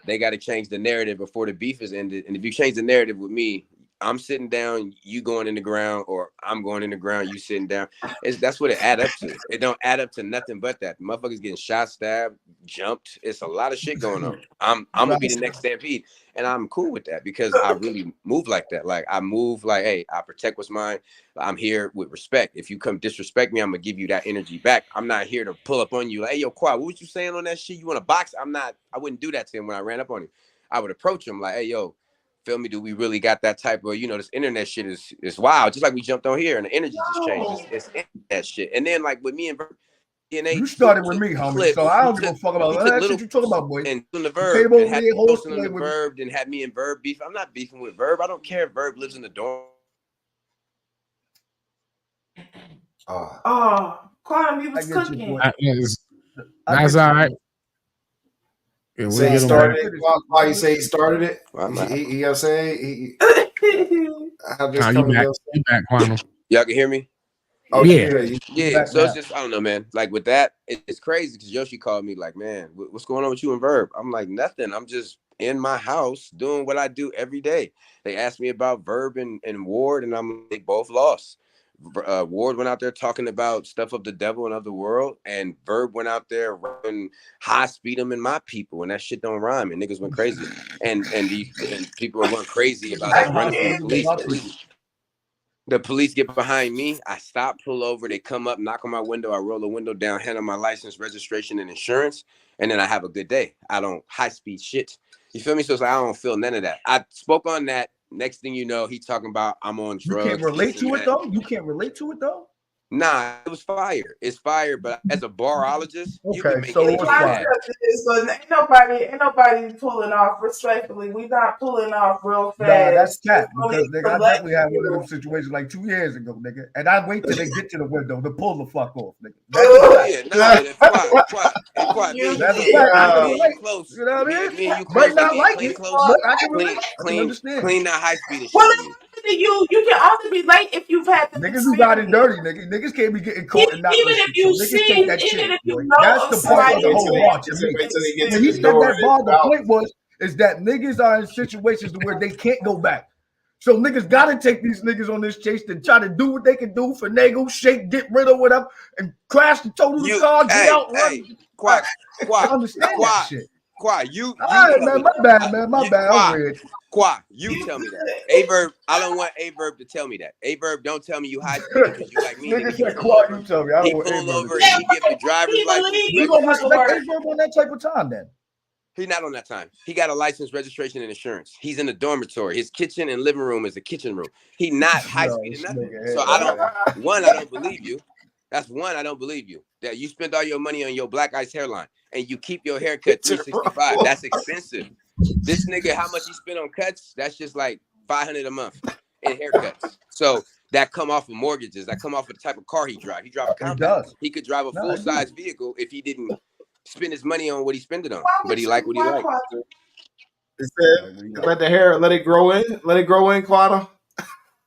they got to change the narrative before the beef is ended. And if you change the narrative with me, I'm sitting down, you going in the ground, or I'm going in the ground, you sitting down. That's what it add up to. It don't add up to nothing but that. Motherfuckers getting shot, stabbed, jumped. It's a lot of shit going on. I'm gonna be the next Stampede, and I'm cool with that because I really move like that. Like I move like, hey, I protect what's mine. I'm here with respect. If you come disrespect me, I'm gonna give you that energy back. I'm not here to pull up on you like, hey, yo, Quad, what was you saying on that shit? You want to box? I wouldn't do that to him when I ran up on him. I would approach him like, hey, yo. Feel me? Do we really got that type of, this internet shit is wild. Just like we jumped on here and the energy just changed. It's internet shit. And then like with me and DNA, You started with me, homie. So I don't give a fuck about that shit you talking about, boy. And doing the You Verb came over and had there, posting on the hosting with Verb and had me and Verb beef. I'm not beefing with Verb. I don't care if Verb lives in the dorm. Quantum, you was cooking. That's all right. Yeah, Say he started it. Why you say he started it? You know what I'm saying? I'm just coming you back, Quantum. Y'all can hear me? Oh, yeah. Yeah. So it's just, I don't know, man. Like with that, it's crazy because Yoshi called me like, man, what's going on with you and Verb? I'm like, nothing. I'm just in my house doing what I do every day. They asked me about Verb and Ward, and they both lost. Ward went out there talking about stuff of the devil and of the world, and Verb went out there running high speed him and my people, and that shit don't rhyme, and niggas went crazy, and people are going crazy about us running from the police. The police get behind me. I stop, pull over. They come up, knock on my window. I roll the window down, hand them my license, registration, and insurance, and then I have a good day. I don't high speed shit. You feel me? So it's like I don't feel none of that. I spoke on that. Next thing you know, he talking about I'm on drugs. You can't relate to it though. You can't relate to it though. Nah, it was fire. It's fire, but as a barologist, you can make so anything bad. So ain't nobody pulling off. Respectfully, we not pulling off real fast. Nah, that's cat because nigga, I definitely had one of them situations like 2 years ago, nigga, and I wait till they get to the window to pull the fuck off, nigga. Quiet. Me and you close. You know what I mean? Me and you Might close. not like it, but I can relate. I can Clean understand. that high speed and shit. you can only relate if you've had the Niggas who got it experience. dirty, niggas can't be getting caught and not Even if listening. So you niggas take seen, that even shit, if you boy. know That's of the point somebody of the who whole had bar to the me. Wait till they get When to he the said door. that bar, the point was is that niggas are in situations to where they can't go back. So niggas gotta take these niggas on this chase to try to do what they can do, finagle, shake, get rid of whatever, and crash the total of the car, get out, run. Quad, I understand that shit. You All right, tell man, me my that. bad, man, my bad. I'm Quad, weird. you tell me that. Averb, I don't want Averb to tell me that. Averb, don't tell me you high speeding because you like me, Nigga nigga. You said, pull Quad, over. you tell me. I He don't want pull Averb over to and tell he give the driver's He license. believe You gonna respect Averb on that type of time then? He's not on that time. He got a license, registration, and insurance. He's in the dormitory. His kitchen and living room is a kitchen room. He not high speed or nothing. So I don't believe you. That's one, I don't believe you. That you spend all your money on your black ice hairline and you keep your haircut 365. That's expensive. This nigga, how much he spent on cuts? That's just like $500 a month in haircuts. So that come off of mortgages. That come off of the type of car he drive. He drive a compact. He could drive a full size vehicle if he didn't spend his money on what he spent it on. But he like what he like. It said, let the hair, let it grow in, Quada.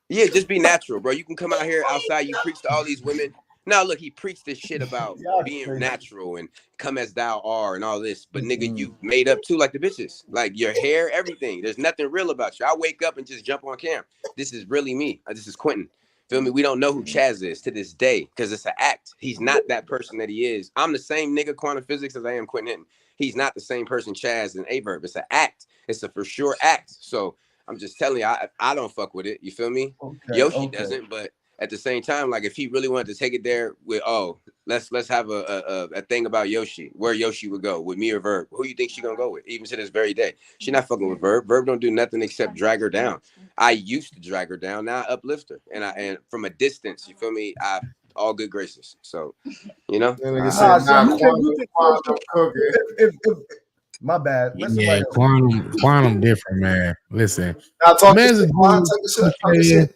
Yeah, just be natural, bro. You can come out here outside. You preach to all these women. Now, look, he preached this shit about being natural and come as thou art and all this. But nigga, you made up too, like the bitches. Like your hair, everything. There's nothing real about you. I wake up and just jump on cam. This is really me. This is Quentin. Feel me? We don't know who Chaz is to this day because it's an act. He's not that person that he is. I'm the same nigga quantum physics as I am Quentin. He's not the same person Chaz and Averb. It's an act. It's a for sure act. So I'm just telling you, I don't fuck with it. You feel me? Yoshi doesn't, but at the same time, like if he really wanted to take it there with, let's have a thing about Yoshi, where Yoshi would go with me or Verb. Who you think she gonna go with? Even to this very day, she not fucking with Verb. Verb don't do nothing except drag her down. I used to drag her down, now I uplift her, and from a distance, you feel me? I all good graces. So, you know. My bad. Yeah, quantum different, man. Listen, now talk man's shit, talk shit.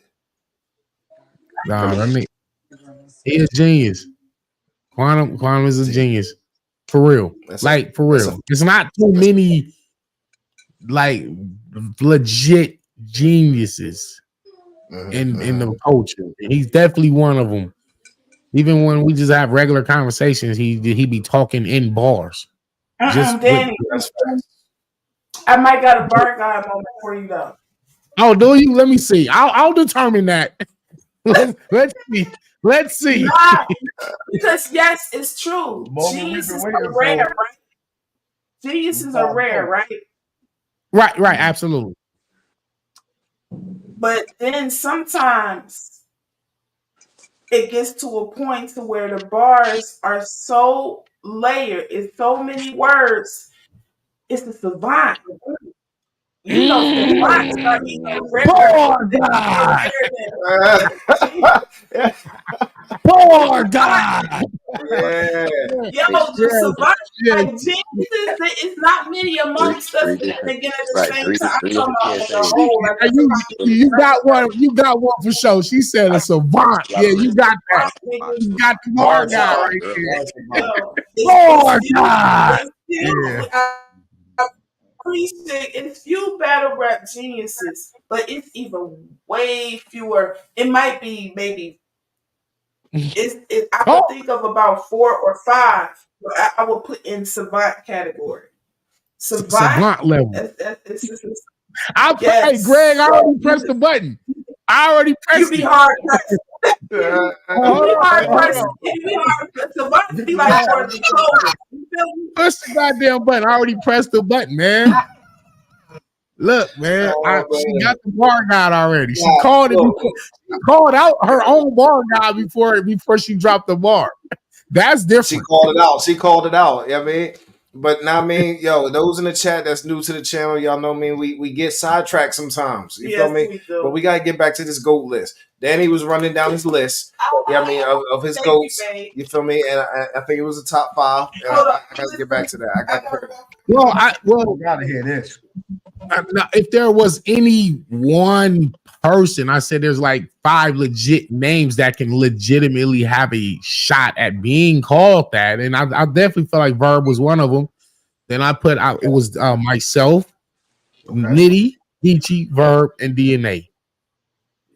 Nah, that nigga, he is genius. Quantum is a genius. For real. For real. It's not too many like legit geniuses in the culture. He's definitely one of them. Even when we just have regular conversations, he be talking in bars. Danny, I might got a bar guy moment for you though. Oh, do you? Let me see. I'll determine that. Let's see. Let's see. Nah, because yes, it's true. Geniuses are rare, right? Geniuses are rare, right? Right, absolutely. But then sometimes it gets to a point to where the bars are so layered, it's so many words. It's the savant. You know, savants are even rarer. Poor guy. Yo, the savant, like geniuses, it's not many amongst us that again at the same time. I'm talking about the whole, like you got one. You got one for sure. She said a savant. Yeah, you got that. You got the bar guy right there. Poor guy. Yeah. Appreciate it's few battle rap geniuses, but it's even way fewer. It might be maybe I would think of about 4 or 5. But I would put in savant category. Savant level. Yes. Hey, Greg, I already pressed the button. I already pressed it. You be hard pressed. You be hard pressed. You be hard pressed. Savant be like for the clothes. Push the goddamn button. I already pressed the button, man. Look, man, she got the bar guide already. She called it. She called out her own bar guide before she dropped the bar. That's different. She called it out. She called it out. You know what I mean? But now, yo, those in the chat that's new to the channel, y'all know me. We get sidetracked sometimes. You feel me? But we gotta get back to this GOAT list. Danny was running down his list. You know what I mean, of his GOATs. You feel me? And I think it was a top 5. I gotta get back to that. I gotta hear this. Now, if there was any one person, I said there's like 5 legit names that can legitimately have a shot at being called that, and I definitely feel like Verb was one of them. Then I put out it was myself, Nitty, Ichi, Verb, and DNA.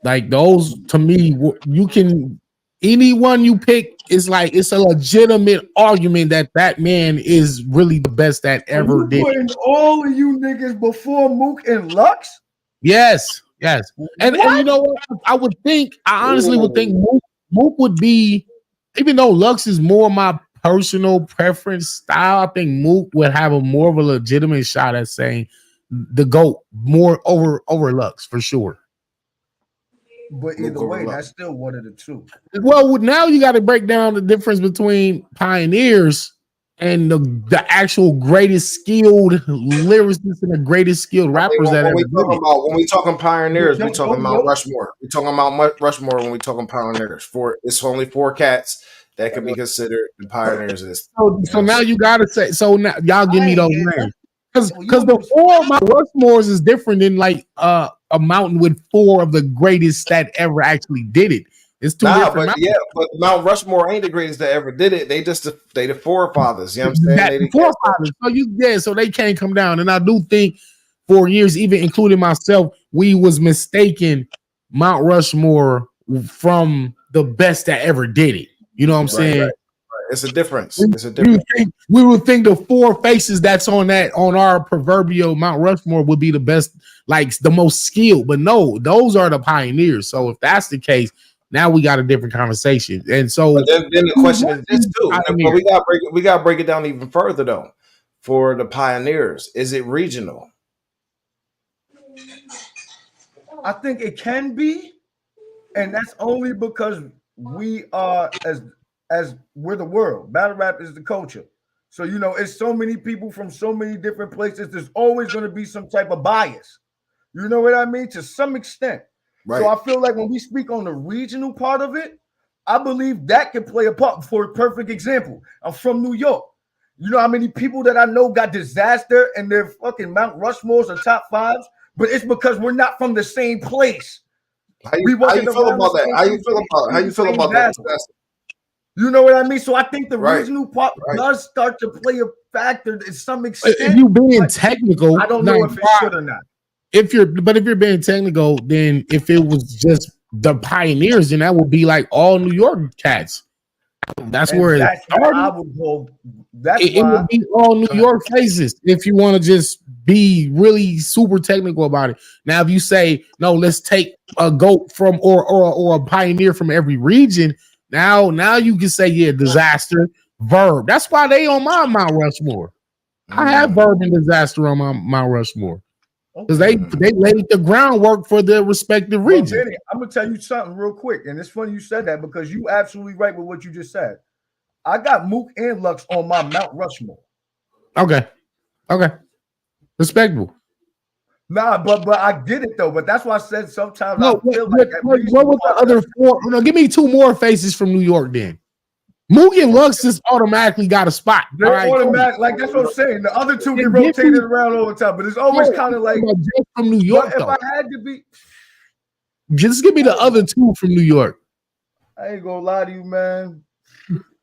Like those to me, you can anyone you pick is like it's a legitimate argument that that man is really the best that Are ever you did. putting all of you niggas before Mook and Lux? Yes, yes. And you know what? I would think, I honestly would think Mook would be, even though Lux is more my personal preference style, I think Mook would have a more of a legitimate shot at saying the GOAT more over Lux for sure. But either way, that's still one of the two. Well, now you got to break down the difference between pioneers and the actual greatest skilled lyricists and the greatest skilled rappers that ever did it. When we talking pioneers, we talking Mount Rushmore. We talking about Rushmore when we talking pioneers. It's only 4 cats that can be considered the pioneers. So now you gotta say. So now y'all give me those names because the 4 of Mount Rushmores is different than like a mountain with 4 of the greatest that ever actually did it. It's 2 different. But Mount Rushmore ain't the greatest that ever did it. They the forefathers. You know what I'm saying? The forefathers. So they can't come down. And I do think for years, even including myself, we was mistaken Mount Rushmore from the best that ever did it. You know what I'm saying? Right. It's a difference. It's a difference. We would think the 4 faces that's on our proverbial Mount Rushmore would be the best, like the most skilled. But no, those are the pioneers. So if that's the case, now we got a different conversation. And so then the question is this too. But we gotta break it down even further though. For the pioneers, is it regional? I think it can be, and that's only because we are as we're the world. Battle rap is the culture. So it's so many people from so many different places. There's always going to be some type of bias. You know what I mean? To some extent. Right. So I feel like when we speak on the regional part of it, I believe that can play a part. For a perfect example, I'm from New York. You know how many people that I know got disaster and their fucking Mount Rushmores are top 5s, but it's because we're not from the same place. How you feel about that? How you feel about that? You know what I mean? So I think the regional part does start to play a factor to some extent. If you being technical, I don't know if it should or not. If you're being technical, then if it was just the pioneers, then that would be like all New York cats. That's where I would go. It would be all New York faces if you want to just be really super technical about it. Now, if you say no, let's take a GOAT from or a pioneer from every region. Now you can say Disaster, Verb. That's why they on my Mount Rushmore. I have Verb and Disaster on my Mount Rushmore. Because they laid the groundwork for their respective regions. Benny, I'm gonna tell you something real quick, and it's funny you said that because you absolutely right with what you just said. I got Mook and Lux on my Mount Rushmore. Okay, respectable. Nah, but I get it though. But that's why I said sometimes I feel like what was the other 4? No, give me 2 more faces from New York then. Mook and Lux just automatically got a spot. They're automatic, like that's what I'm saying. The other 2 get rotated around all the time, but it's always kind of like just from New York. If I had to be, just give me the other 2 from New York. I ain't gonna lie to you, man.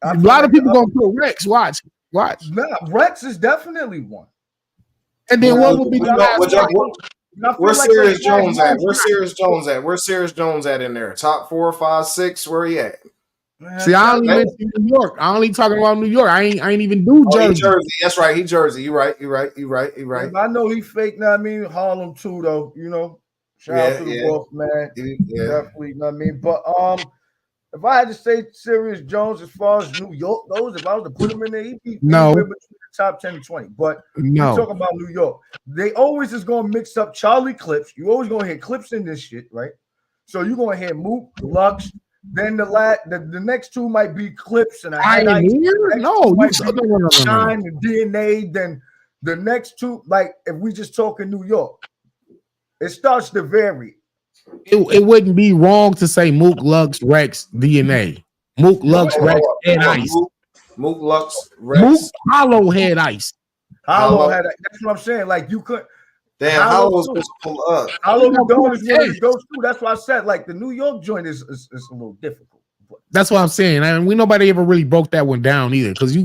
A lot of people gonna put Rex. Watch. Nah, Rex is definitely one. And then what would be the last? Where's Serious Jones at? Where's Serious Jones at? Where's Serious Jones at in there? Top 4, 5, 6. Where he at? See, I only mentioned New York. I only talking about New York. I ain't even do Jersey. That's right. He Jersey. You right. I know he fake. Know what I mean? Harlem too, though. Shout out to the Wolf, man. Definitely. Know what I mean? But if I had to say Serious Jones as far as New York goes, if I was to put him in there, he'd be between the top 10 to 20. But you talking about New York, they always is gonna mix up Charlie clips. You always gonna hear clips in this shit, right? So you're gonna hear Mook, Lux. Then the next 2 might be clips and a highlight. No. Shine and DNA. Then the next 2, like if we just talking New York, it starts to vary. It wouldn't be wrong to say Mook, Lux, Rex, DNA. Mook, Lux, Rex, and Ice. Mook, Lux, Rex. Mook, Hollow Head Ice. Hollow Head. That's what I'm saying. Like you could. Damn, Hollow's supposed to pull up. Hollow Dome is one of the go-to. That's why I said like the New York joint is a little difficult. That's what I'm saying. And nobody ever really broke that one down either. Because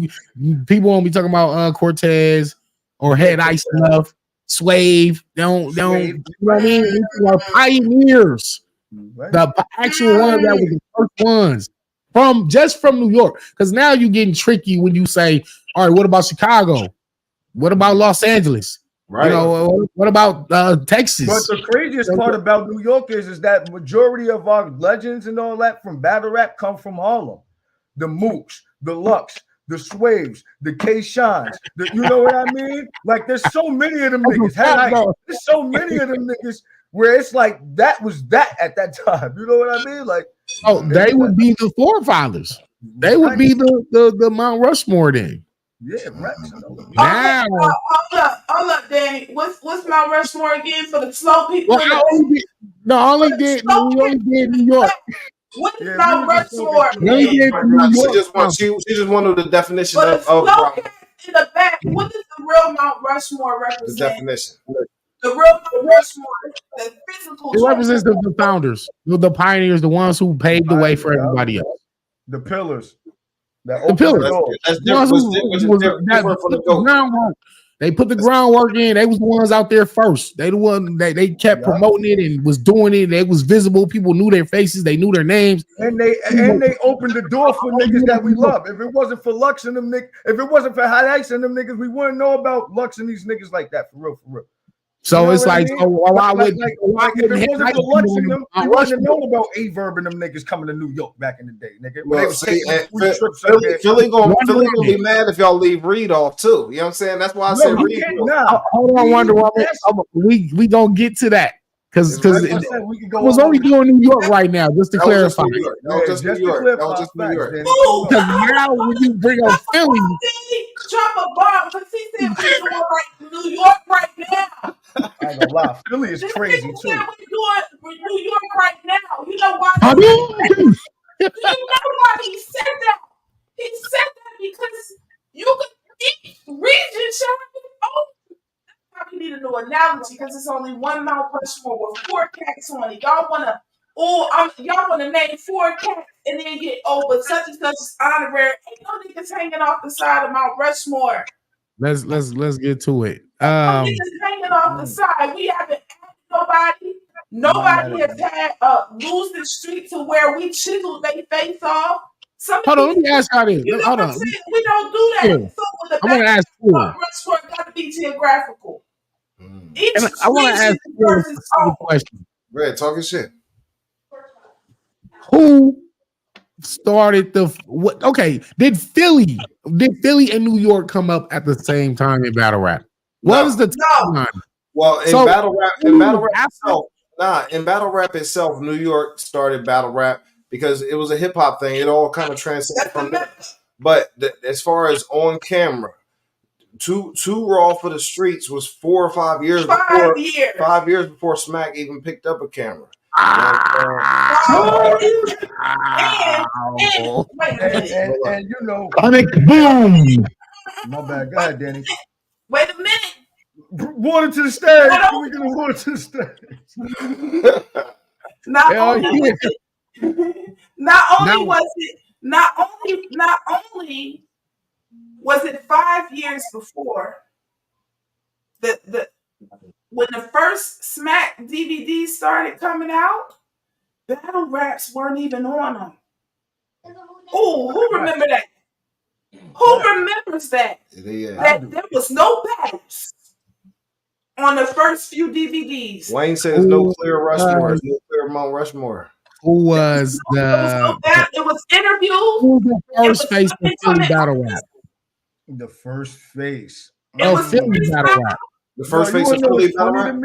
people won't be talking about Cortez or Head Ice enough. Swave. Don't you know what I mean? These are pioneers. Right. The actual ones that was the first ones from New York. Because now you're getting tricky when you say, all right, what about Chicago? What about Los Angeles? Right. You know, what about Texas? But the craziest part about New York is that majority of our legends and all that from battle rap come from Harlem. The Mooks, the Lux, the Swaves, the K-Shines, you know what I mean? Like there's so many of them niggas. There's so many of them niggas where it's like that was that at that time. You know what I mean? Like, oh, they would be the forefathers. They would be the Mount Rushmore then. Yeah, right. Now, hold up, Danny. What's Mount Rushmore again for the slow people? Well, we only did New York. What is Mount Rushmore? She just wanted the definition of in the back. What does the real Mount Rushmore represent? the definition. The real Mount Rushmore, the physical. It represents the founders, the pioneers, the ones who paved the way for everybody else. The pillars. The pillars. They put the groundwork in. They was the ones out there first. They the one they kept promoting it and was doing it. It was visible. People knew their faces. They knew their names. And they opened the door for niggas that we love. If it wasn't for Lux and them niggas, if it wasn't for Highlights and them niggas, we wouldn't know about Lux and these niggas like that for real. So you know it's like, why would if it wasn't for Lux and them, we wouldn't have known about A-Verb and them niggas coming to New York back in the day, nigga. Well, Philly gonna be mad if y'all leave Reed off too. You know what I'm saying? That's why I said Reed. Hold on, Wonder Woman. We gonna get to that because it was only doing New York right now, just to clarify. That was just New York. That was just New York. Because now when you bring up Philly, drop a bomb because he said we're doing like New York right now. I ain't gonna lie, Philly is crazy too. We're doing New York right now. You know why? Do you know why he said that? He said that because you could each region probably need a new analogy because it's only one Mount Rushmore with 4 cats on it. Y'all wanna name 4 cats and then get but such and such is honorary. Ain't no niggas hanging off the side of Mount Rushmore. let's get to it. Niggas hanging off the side. We haven't added nobody. Nobody has had lose the streak to where we chiseled their face off. Hold on, let me ask y'all this. Hold on. We don't do that. Yeah. So I'm gonna ask you. Rushmore got to be geographical. I want to ask you a specific question. Red, talking shit. Who started what? Okay, did Philly and New York come up at the same time in battle rap? What is the timeline? Well, in battle rap itself, New York started battle rap because it was a hip hop thing. It all kind of transcended from that. But as far as on camera, Too Raw for the Streets was 4 or 5 years before 5 years before Smack even picked up a camera. And you know, boom. My bad. Go ahead, Danny. Wait a minute. Water to the stage. We gonna water to the stage. Not only was it 5 years before when the first Smack DVDs started coming out, battle raps weren't even on them. Oh, who remember that? Who remembers that? That there was no battles on the first few DVDs. Wayne says no clear Rushmore, no clear Mount Rushmore. Who was it was interviews. Who was the first face of Philly battle rap? The first face. Philly battle rap. The first face of Philly battle rap.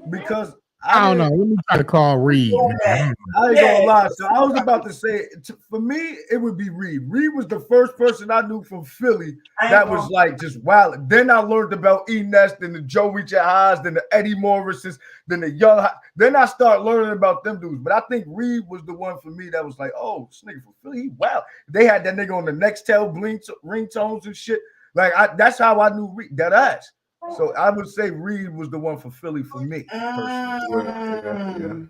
Because I don't know. Let me try to call Reed. I ain't gonna lie. So I was about to say, for me, it would be Reed. Reed was the first person I knew from Philly that was like just wild. Then I learned about E-Nest and the Joe Richard Highs, then the Eddie Morrises, then the Young. Then I started learning about them dudes. But I think Reed was the one for me that was like, oh, this nigga from Philly, he wild. They had that nigga on the Nextel ringtones and shit. Like that's how I knew Reed. That ass. So I would say Reed was the one for Philly for me.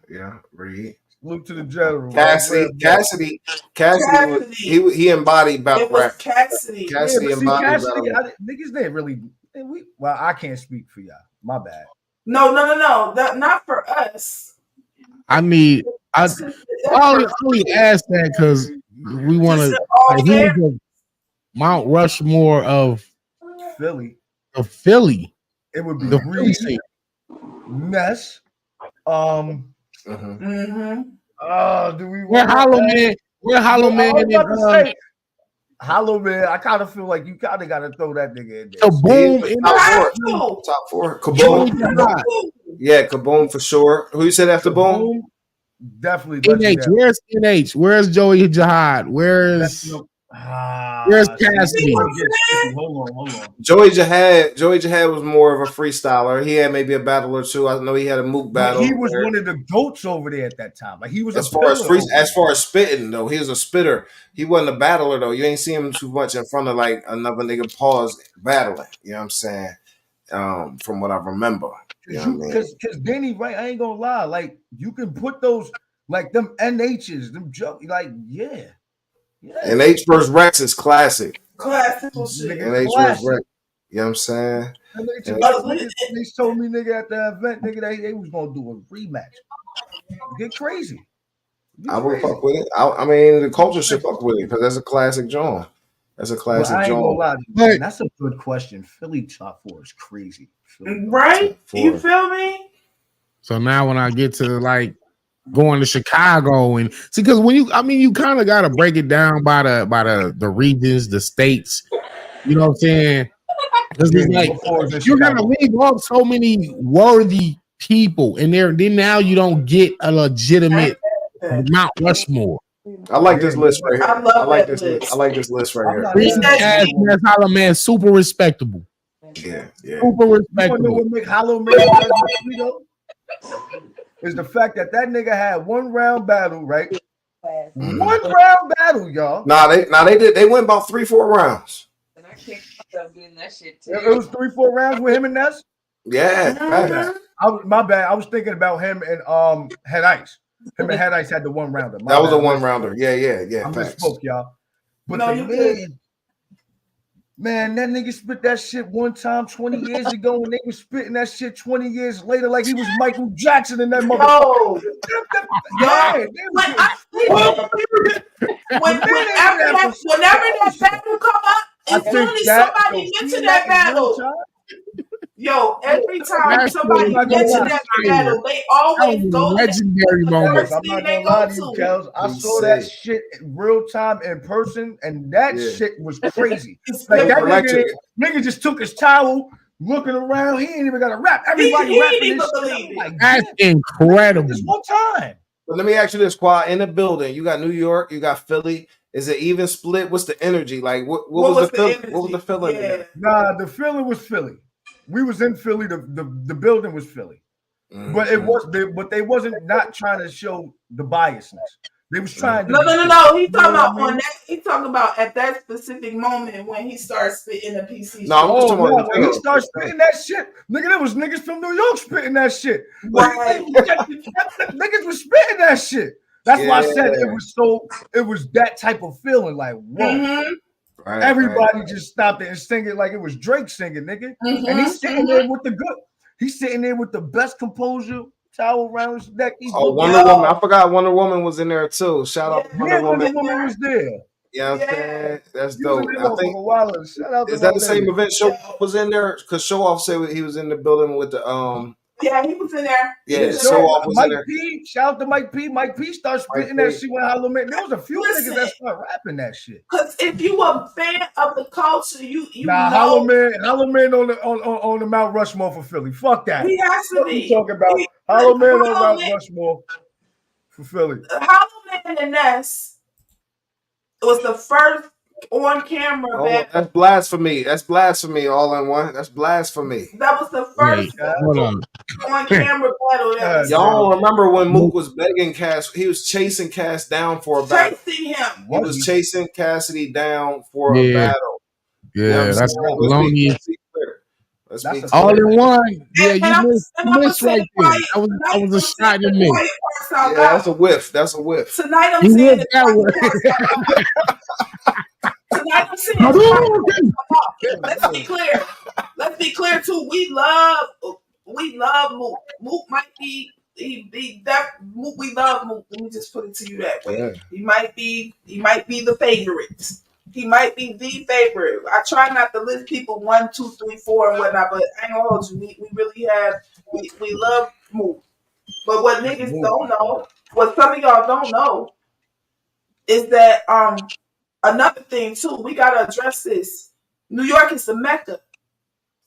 Yeah, Reed. Look to the general. Cassidy he embodied battle rap. Cassidy embodied battle rap. Niggas didn't really. I can't speak for y'all. My bad. No. Not for us. I only asked that because we want to. Like, who is the Mount Rushmore of Philly? Of Philly, it would be the Reed, Philly. Ness. Do we Where Hollow Man? Where Hollow Man? I was about to say Hollow Man. I kind of feel like you kind of got to throw that nigga in there. Kaboom in Top four. Kaboom. Yeah, Kaboom for sure. Who you said after Boom? Definitely. NH. Where's NH? Where's Joey Jihad? Where's Cassidy? Hold on. Joey Jihad was more of a freestyler. He had maybe a battle or two. I know he had a mook battle. He was one of the goats over there at that time. Like he was as far as spitting though, he was a spitter. He wasn't a battler though. You ain't see him too much in front of like another nigga pause battling. You know what I'm saying? From what I remember. You know what I mean? Because Danny, right? I ain't gonna lie. Like you can put those like them NHs, them like yeah. And H vs Rex is classic. Classical shit. And H vs Rex. You know what I'm saying? They told me, nigga, at the event, nigga, they was gonna do a rematch. Get crazy. I would fuck with it. I mean, the culture should fuck with it because that's a classic joint. That's a classic I ain't joint. gonna lie, man, that's a good question. Philly top 4 is crazy. Right? You feel me? So now when I get to like going to Chicago and see, because when you kind of got to break it down by the regions, the states. You know what I'm saying? Because it's like you're gonna leave off so many worthy people, and then now you don't get a legitimate Mount Rushmore. I like this list right here. I like this list right here. Reed, Cash, Hollow Man, super respectable. Yeah. Super respectable. You know what make Hollow Man is the fact that nigga had one round battle, right? Mm-hmm. One round battle, y'all. They did. They went about 3-4 rounds. It was 3-4 rounds with him and Ness. Yeah. My bad. I was thinking about him and Head Ice. Him and Head Ice had the one rounder. That was a one rounder. Yeah. I misspoke, y'all. But man, that nigga spit that shit one time 20 years ago, and they was spitting that shit 20 years later like he was Michael Jackson in that motherfucker. Whenever that battle come up, and suddenly somebody mentioned that battle. Yo, every time somebody mentioned that battle, they always go legendary moment. I'm not gonna lie to you, Kels. I saw that shit in real time in person, and that shit was crazy. Like that nigga just took his towel, looking around. He ain't even got to rap. Everybody rapping this shit. Like, that's incredible. Just one time. But let me ask you this, Quad. In the building, you got New York, you got Philly. Is it even split? What's the energy? Like, what was the feeling? What was the feeling? Yeah. Nah, the feeling was Philly. We was in Philly. The building was Philly, but it was. But they wasn't not trying to show the biasness. They was trying to. No. He talking about on that. He talking about at that specific moment when he started spitting the PC. When he started spitting that shit, nigga, there was niggas from New York spitting that shit. Right. Niggas was spitting that shit. That's why I said it was so. It was that type of feeling, like whoa. Mm-hmm. Right, everybody just stopped it and sing it like it was Drake singing, nigga. Mm-hmm, and he's sitting there with he's sitting there with the best composure, towel around his neck. Wonder Woman. I forgot Wonder Woman was in there too. Shout out to Wonder Woman. Wonder Woman was there. Yeah, I'm saying that's dope. I think shout out to is that the same event Show Off was in there? Because Show Off said he was in the building with the Yeah, he was in there. Yeah, Show Off was Mike in there. P. Shout out to Mike P. Mike P. started spitting that shit when Hollow Man. There was a few niggas that started rapping that shit. Because if you a fan of the culture, you know. Hollow Man on the Mount Rushmore for Philly. Fuck that. He has to be. Talking about Hollow Man on Mount Rushmore for Philly. Hollow Man and Ness was the first on camera battle. That's blasphemy. That's blasphemy all in one. That's blasphemy. That was the first on camera battle. Y'all remember when Mook was begging Cass? He was chasing Cass down for a battle. Chasing him. He was chasing Cassidy down for a battle. Yeah, you know that's Let's be all in one. Yeah, you missed right there. That was a shot in me. Yeah, that's a whiff. That's a whiff. Tonight I'm saying that Tonight I'm saying let's be clear. Let's be clear too. We love Mook. Mook might be We love Mook. Let me just put it to you that way. Yeah. He might be the favorite. He might be the favorite. I try not to list people 1, 2, 3, 4, and whatnot, but I ain't gonna hold you. We really have we love Mook. But what niggas don't know, what some of y'all don't know, is that another thing too. We gotta address this. New York is the Mecca.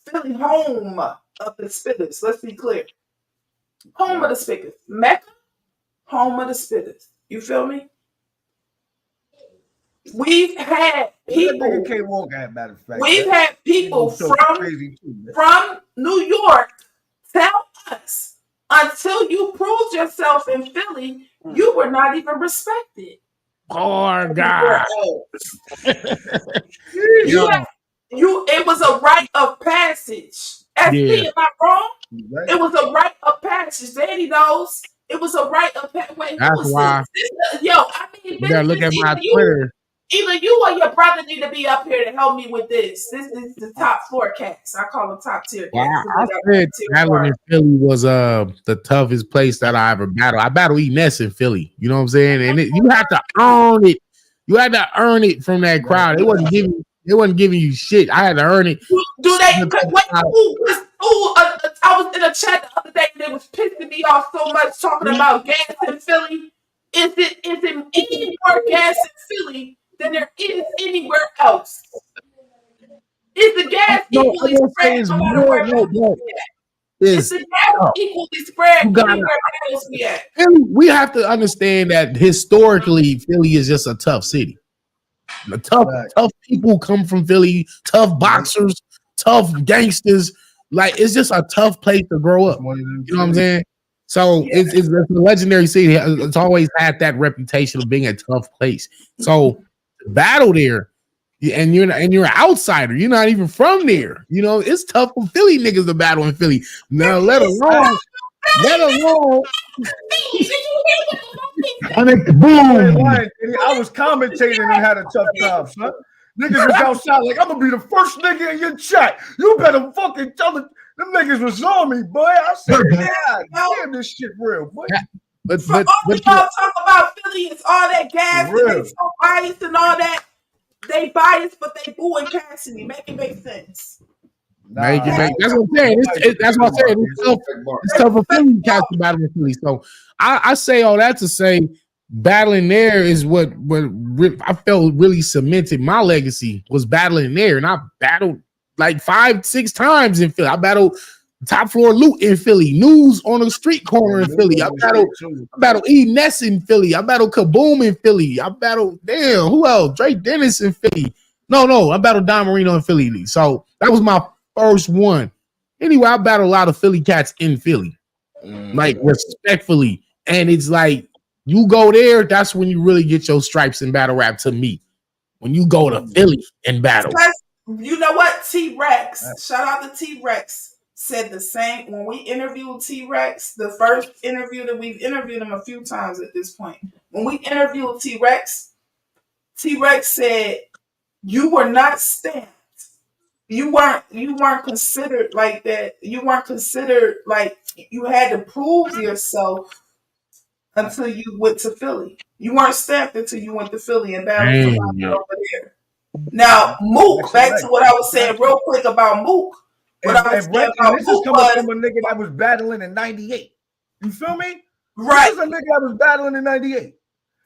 Philly, home of the spitters. Let's be clear. Home of the spitters. Mecca, home of the spitters. You feel me? We've had people. Matter of fact, We've had people from New York tell us until you proved yourself in Philly, you were not even respected. Oh God. It was a rite of passage. SP, am I wrong? It was a rite of passage. Daddy knows it was a rite of passage. Wait, That's why. Yo, I mean, You gotta look at my Twitter. Either you or your brother need to be up here to help me with this. This is the top 4 cats. I call them top tier Well, cats. I said battling in Philly was the toughest place that I ever battled. I battled E-Ness in Philly. You know what I'm saying? And you have to earn it. You had to earn it from that crowd. They wasn't giving you shit. I had to earn it. Do they? I was in a chat the other day and it was pissing me off so much talking about gas in Philly. Is it any more gas in Philly than there is anywhere else? Is the gas equally spread no matter where is the gas equally spread anywhere else we at? We have to understand that historically, Philly is just a tough city. The tough people come from Philly, tough boxers, tough gangsters. Like, it's just a tough place to grow up. You know what I'm saying? So it's a legendary city. It's always had that reputation of being a tough place. So battle there, and you're an outsider. You're not even from there. You know, it's tough for Philly niggas to battle in Philly. Now, let alone. Boom! I was commentating and had a tough time, son. Niggas was outside like, I'm gonna be the first nigga in your chat. You better fucking tell it. Them niggas was on me, boy. I said, God damn, this shit real, boy. But all y'all talk about Philly is all that gas and they so biased and all that. They biased, but they booing Cassidy. Make it make sense. That's what I'm saying. That's what I'm saying. It's tough for Philly cats to battle in Philly. So I say all that to say battling there is what I felt really cemented my legacy was battling there. And I battled like 5-6 times in Philly. I battled top floor loot in Philly, news on the street corner in Philly. I battled E-Ness in Philly. I battled Kaboom in Philly. I battled who else? Drake Dennis in Philly. No, I battled Don Marino in Philly. So that was my first one. Anyway, I battled a lot of Philly cats in Philly, like respectfully. And it's like you go there, that's when you really get your stripes in battle rap. To me, when you go to Philly and battle, you know what? T-Rex, shout out to T-Rex, said the same when we interviewed T-Rex. The first interview that we've interviewed him a few times at this point. When we interviewed T-Rex, T-Rex said you were not stamped. You weren't considered like that. You weren't considered like you had to prove yourself until you went to Philly. You weren't stamped until you went to Philly and battled somebody over there. Now, Mook, back to what I was saying real quick about Mook. What I was saying about this is coming from a nigga that was battling in 98. You feel me? Right. This is a nigga that was battling in 98.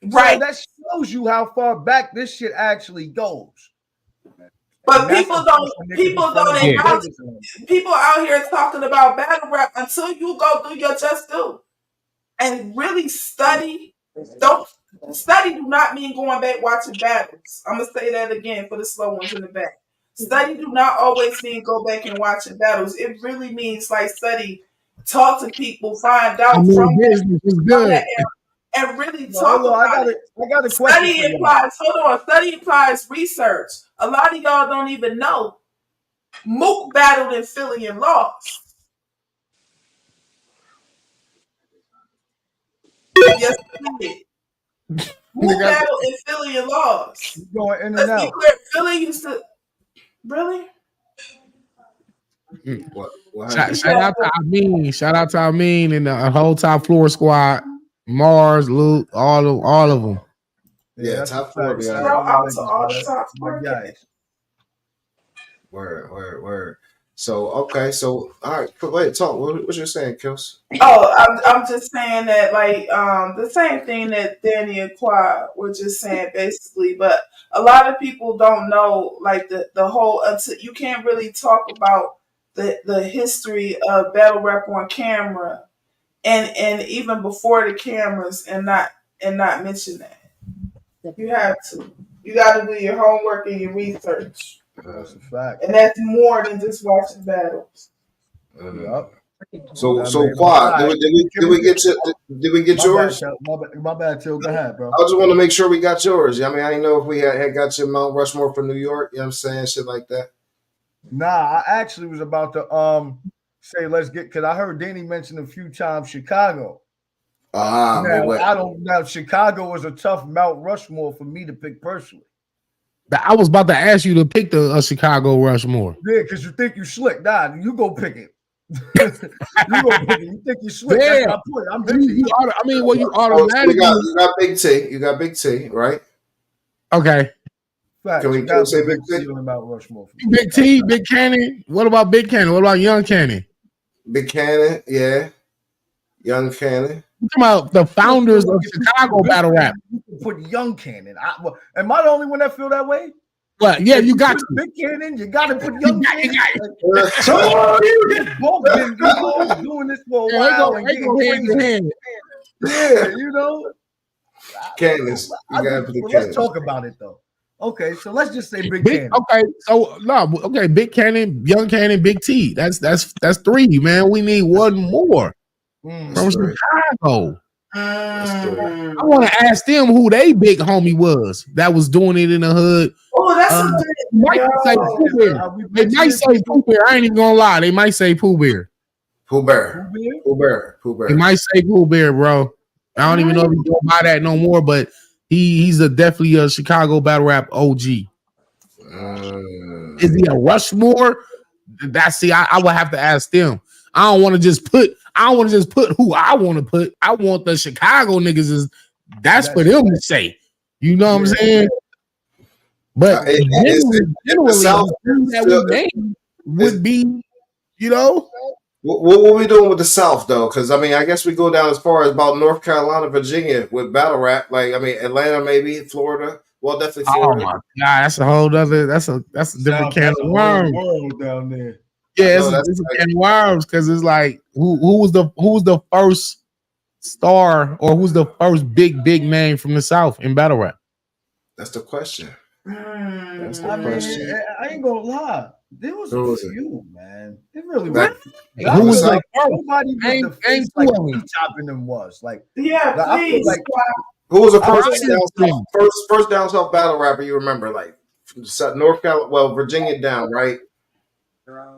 Right. So that shows you how far back this shit actually goes. But people don't acknowledge. People out here talking about battle rap until you go through your just do and really study. Study do not mean going back watching battles. I'm gonna say that again for the slow ones in the back. Study do not always mean go back and watching battles. It really means like study, talk to people, find out from that era, and really talk about it. I got a question. Study implies research. A lot of y'all don't even know. Mook battled in Philly and lost. Yes, he did. Mook battled in Philly and lost. Going in and Let's out. be clear. Philly used to really. Shout out to Amin. Shout out to Amin and the whole top floor squad. Mars, Luke, all of them. Yeah, top floor. Shout out to all the top floor guys. Word. So okay, so all right, go ahead, talk. What you saying, Kels? Oh, I'm just saying that like the same thing that Danny and Quad were just saying basically, but a lot of people don't know like the whole until you can't really talk about the history of battle rap on camera and even before the cameras and not mention that. You have to. You got to do your homework and your research. That's a fact. And that's more than just watching battles. Yep. So Quad, did we get yours? My bad, Till. Go ahead, bro. I just want to make sure we got yours. I mean, I didn't know if we had got your Mount Rushmore from New York. You know what I'm saying? Shit like that. Nah, I actually was about to say let's get because I heard Danny mention a few times Chicago. Now Chicago was a tough Mount Rushmore for me to pick personally. I was about to ask you to pick the Chicago Rushmore. Yeah, because you think you slick. Nah, you go pick it. You go pick it. You think you slick. Yeah. That's my point. I'm you automatically you got Big T. You got Big T, right? Okay. Fact. Can we say Big T on Mount Rushmore? Big T, Big Cannon. What about Big Cannon? What about Young Cannon? Big Cannon, yeah. Young Cannon. We're talking about the founders of Chicago battle rap. You can put Young Cannon. Am I the only one that feel that way? But yeah, you got to. Big Cannon. You got to put Young Cannon. You've both been doing this for a while and getting crazy. Yeah, you know. Cannons. Let's talk about it though. Okay, so let's just say Big Cannon. Okay, so Big Cannon, Young Cannon, Big T. That's three, man. We need one more from Chicago. I want to ask them who they big homie was that was doing it in the hood. Oh, that's they might say Pooh Bear. I ain't even gonna lie. They might say Pooh Bear. Pooh Bear. They might say Pooh Bear, bro. I don't even know if he go by that no more, but he's definitely a Chicago battle rap OG. Is he a Rushmore? I would have to ask them. I don't want to just put who I want to put. I want the Chicago niggas. That's for them to say. You know what I'm saying? But generally, South that would be, you know. What we doing with the South though? Because I mean, I guess we go down as far as about North Carolina, Virginia with battle rap. Like I mean, Atlanta, maybe Florida. Well, definitely Florida. Oh my god, that's a whole other. That's a different can of worms down there. Yeah, it's a can of worms because it's like who was the first star or who's the first big name from the South in battle rap? That's the question. That's the question. I ain't gonna lie. There was a few, man. It really was. Who was like nobody but the face like chopping them was like please. Like, who was the first down south battle rapper you remember? Like North Carolina, Virginia down, right?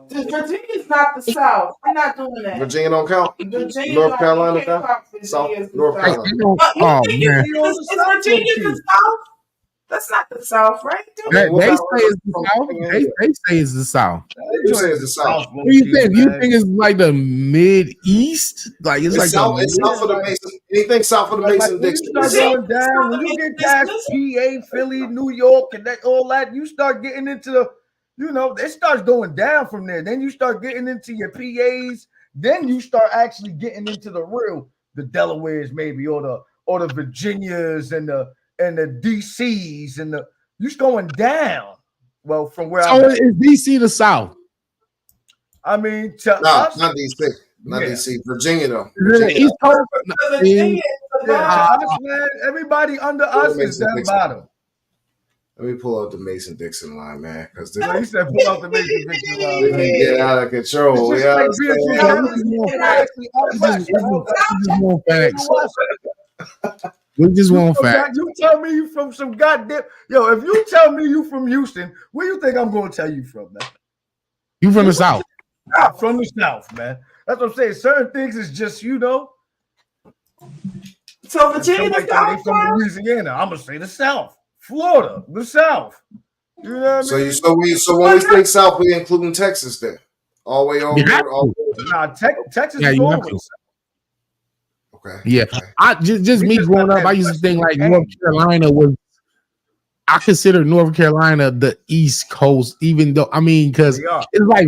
Virginia's not the South. We're not doing that. Virginia don't count. Virginia North Carolina down. South North Carolina. Is Virginia the South? That's not the South, right? They say it's the South. They say it's the South. You say it's the South. What do you think? You think it's like the Mid East? Like it's like south. It's south of the Mason. Anything south of the Mason Dixon. When you get past PA, Philly, New York, and all that, you start getting into the. You know, it starts going down from there. Then you start getting into your PAs. Then you start actually getting into the Delawares, maybe, or the Virginias and the DCs and you're going down. Well, from where is DC the South? I mean, not DC, not DC. Virginia though. East Coast. Man, everybody under us is that bottom. Let me pull out the Mason Dixon line, man, because he said pull out the Mason Dixon line. Get out of control. We just want facts. You tell me you from some goddamn if you tell me you from Houston, where you think I'm going to tell you from, man? You from the South? I'm from the South, man. That's what I'm saying. Certain things is just So Virginia, the South, from Louisiana. I'm gonna say the South. Florida, the South. You know what I mean? So when we say South, we including Texas there. All the way over. Nah, Texas Yeah, is you all have over. to. Okay. Yeah, I just We me just growing got up, that I used to think like Western North game. Carolina was. I consider North Carolina the East Coast, even though because They are. it's like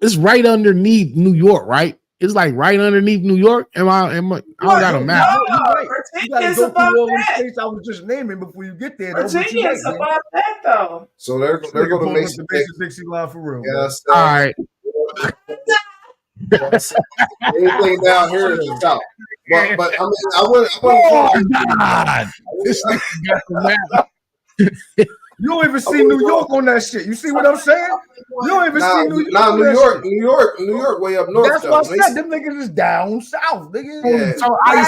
it's right underneath New York, right? It's like right underneath New York. I don't got a No, map. you're right. You got to Virginia's go above through all them that. states I was just naming before you get there, though. But you're Virginia right, is man. above that, though. So they're This going nigga to pulled up Mason the basic Dixie line for real, man. Yes. All right. Anything down here is the South. But I mean, I wouldn't Oh call it. God! This nigga got the map. You don't even see New York on that shit. You see what I'm saying? You don't even see New York on New that York, shit. New York, way up north. That's though. what I said. Them niggas is down south, nigga. Yeah. So I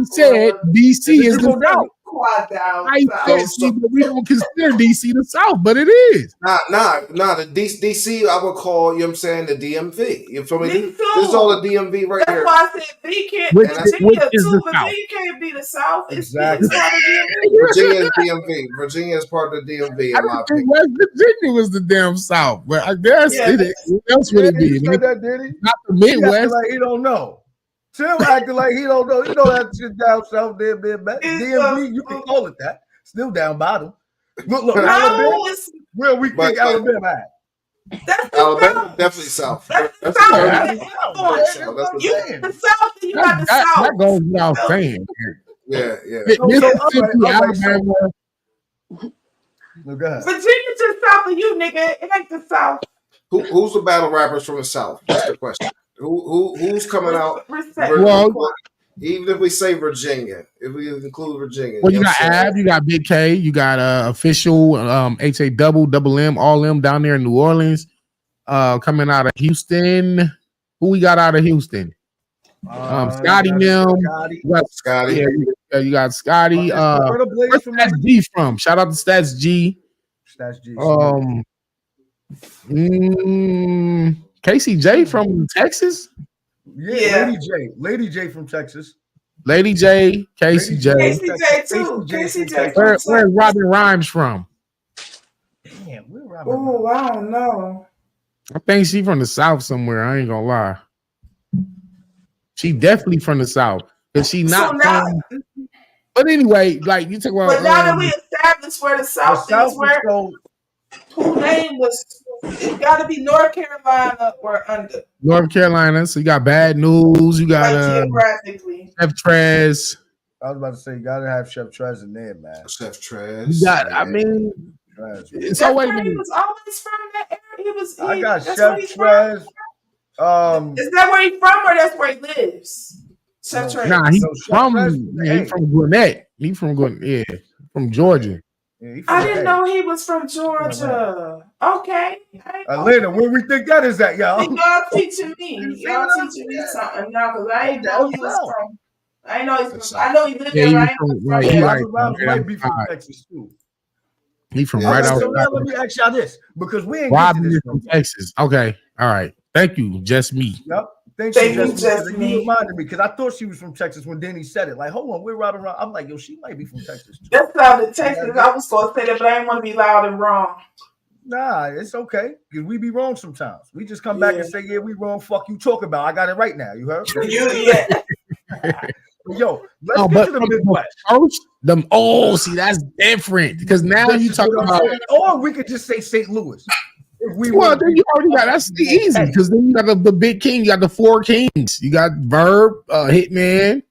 said DC And then is you the go down. South. Quad down. I said, see, but we don't consider DC the South, but it is. Nah. The DC, I would call, you know what I'm saying, the DMV. You feel me? Me This is all the DMV right That's here. why I said V can't. Which Virginia is too. the Virginia South? can't be the South. Exactly. It's part of the Virginia is DMV. Virginia is part of the DMV, I in my don't think opinion. West Virginia was the damn South, but I guess Yeah. it. What else would Yeah, it be? he said that, did he? Not the He acting Midwest. like he don't know. Tim acting like he don't know. You know that shit down south there, man. DMV, you can call it that. Still down bottom. Look, No, Alabama. it's Where we think Alabama at? that's the Alabama, South. definitely South. That's the That's South. the That's That's the the South, South. man. That's what I'm You saying. got the South, and you got the That South. goes without saying. Yeah. Mississippi, all right, Alabama. No, go ahead. Virginia to the South of you, nigga. It ain't the South. Who's the battle rappers from the South? That's the question. Who's coming out? Well, Even if we say Virginia, if we include Virginia. Well, you know got what I'm saying? Av, you got Big K, you got official HA double M, all them down there in New Orleans. Coming out of Houston. Who we got out of Houston? Scotty M. Scotty. Yeah, you got Scotty. Where's Stats G from? Shout out to Stats G. Stats G. KCJ from Texas. Yeah, Lady J from Texas. Lady J, KCJ. KCJ too. KCJ. Where's Robin Rhymes from? Damn, where Robin? Oh, I don't know. I think she from the South somewhere. I ain't gonna lie. She definitely from the South, but she not So now, from. But anyway, like you talk about. but now that we established where the South is, where who name was, it got to be North Carolina or under. North Carolina, so you got Bad News, you got Like geographically. Chef Trez. I was about to say, you gotta have Chef Trez in there, man. Chef Trez. You got, I mean, so wait a He minute. was always from that area. I got that's Chef where he's Trez. Is that where he's from or that's where he lives? Chef Trez. Nah, he's from hey. from Gwinnett. He from Gwinnett, yeah, from Georgia. Yeah, I didn't know he was from Georgia. Okay. Atlanta, where we think that is at, y'all? Y'all teaching me. Y'all teaching me something now because I ain't know he was from. I know he's from. I know he lived Yeah, there, he right? from, like, he like, Robin might be from Texas too. He from Yeah, right so outside. now let me ask y'all this because we ain't get to Robin this. is from Texas. Okay, all right. Thank you, just me. Yep. Thank you, Jasmine. You reminded me because I thought she was from Texas when Danny said it. Like, hold on, we're Robin. I'm like, yo, she might be from Texas too. That sounded Texas. I was going to say that, but I didn't want to be loud and wrong. Nah, it's okay because we be wrong sometimes. We just come back and say, yeah, we wrong. Fuck you talk about. I got it right now. You heard? Yo, let's get to the Midwest. See, that's different because now you This is talking what I'm about. saying. Or we could just say St. Louis. Well, then you already got that's easy because then you got the big king, you got the four kings, you got Verb, Hitman,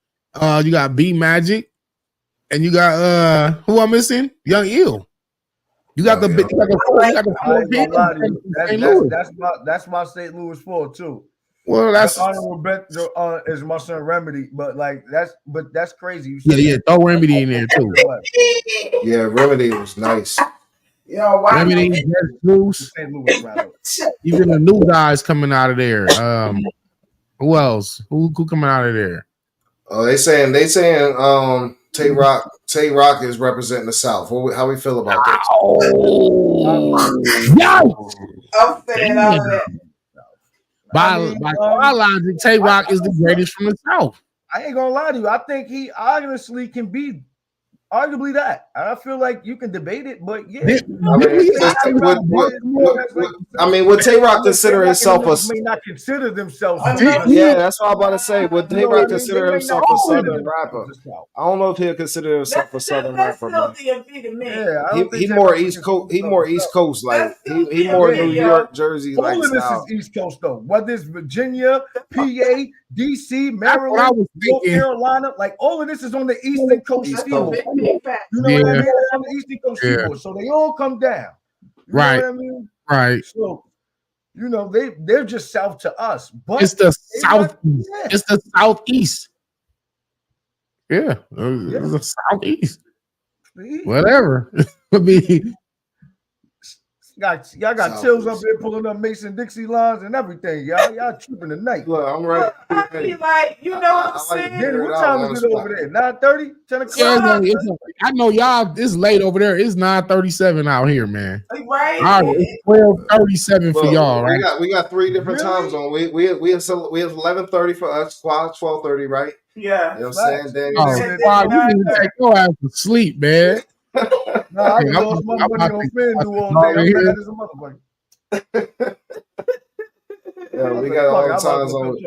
you got B Magic, and you got who I'm missing? Young Eel. You got the big, you got the four, you got the four kings. That's my St. Louis 4 too. Well, that's honorable is my son Remedy, but like that's crazy. Yeah, throw Remedy in there too. Yeah, Remedy was nice. Yo, why Remedy, Loose. Even the new guys coming out of there. Who else? Who coming out of there? Oh, they saying Tay Rock is representing the South. How we feel about this? I'm saying all of that. By my logic, Tay Rock is the greatest from the South. I ain't gonna lie to you. I think he honestly can be Arguably that. I feel like you can debate it, but yeah. Would Tay-Rock consider himself a? May not consider themselves. Yeah, that's what I'm about to say. Would Tay-Rock consider himself a consider Southern rapper? I don't know if he'll consider himself a Southern rapper, man. Yeah, He more East Coast. He more East Coast. Like he more New York, Jersey. Like all of this style. is East Coast though. Whether it's Virginia, PA, DC, Maryland, North Carolina, like all of this is on the Eastern Coast seaboard. You know what I mean? On the Eastern Coast seaboard, so they all come down. You know what I mean? Right. So, you know, they're just south to us, but it's the southeast. It's the southeast. Yeah, it's the southeast. Whatever. I mean, y'all got chills up there pulling up Mason Dixie lines and everything. Y'all tripping tonight. Look, I'm right. I be like, you know what I'm saying? What time is it over there? 9:30, 10 o'clock. Yeah, I know y'all. It's late over there. It's 9:37 out here, man. Right. All right, it's 12:37 for y'all. Right? We got 3 different time zones. We have 11:30 for us. 12:30, right? Yeah. You know what I'm saying? Then wow, you need to take your ass to sleep, man. No, I lost my money on FanDuel all day. I'm mad as a motherfucker. Yeah, we got all the time zones.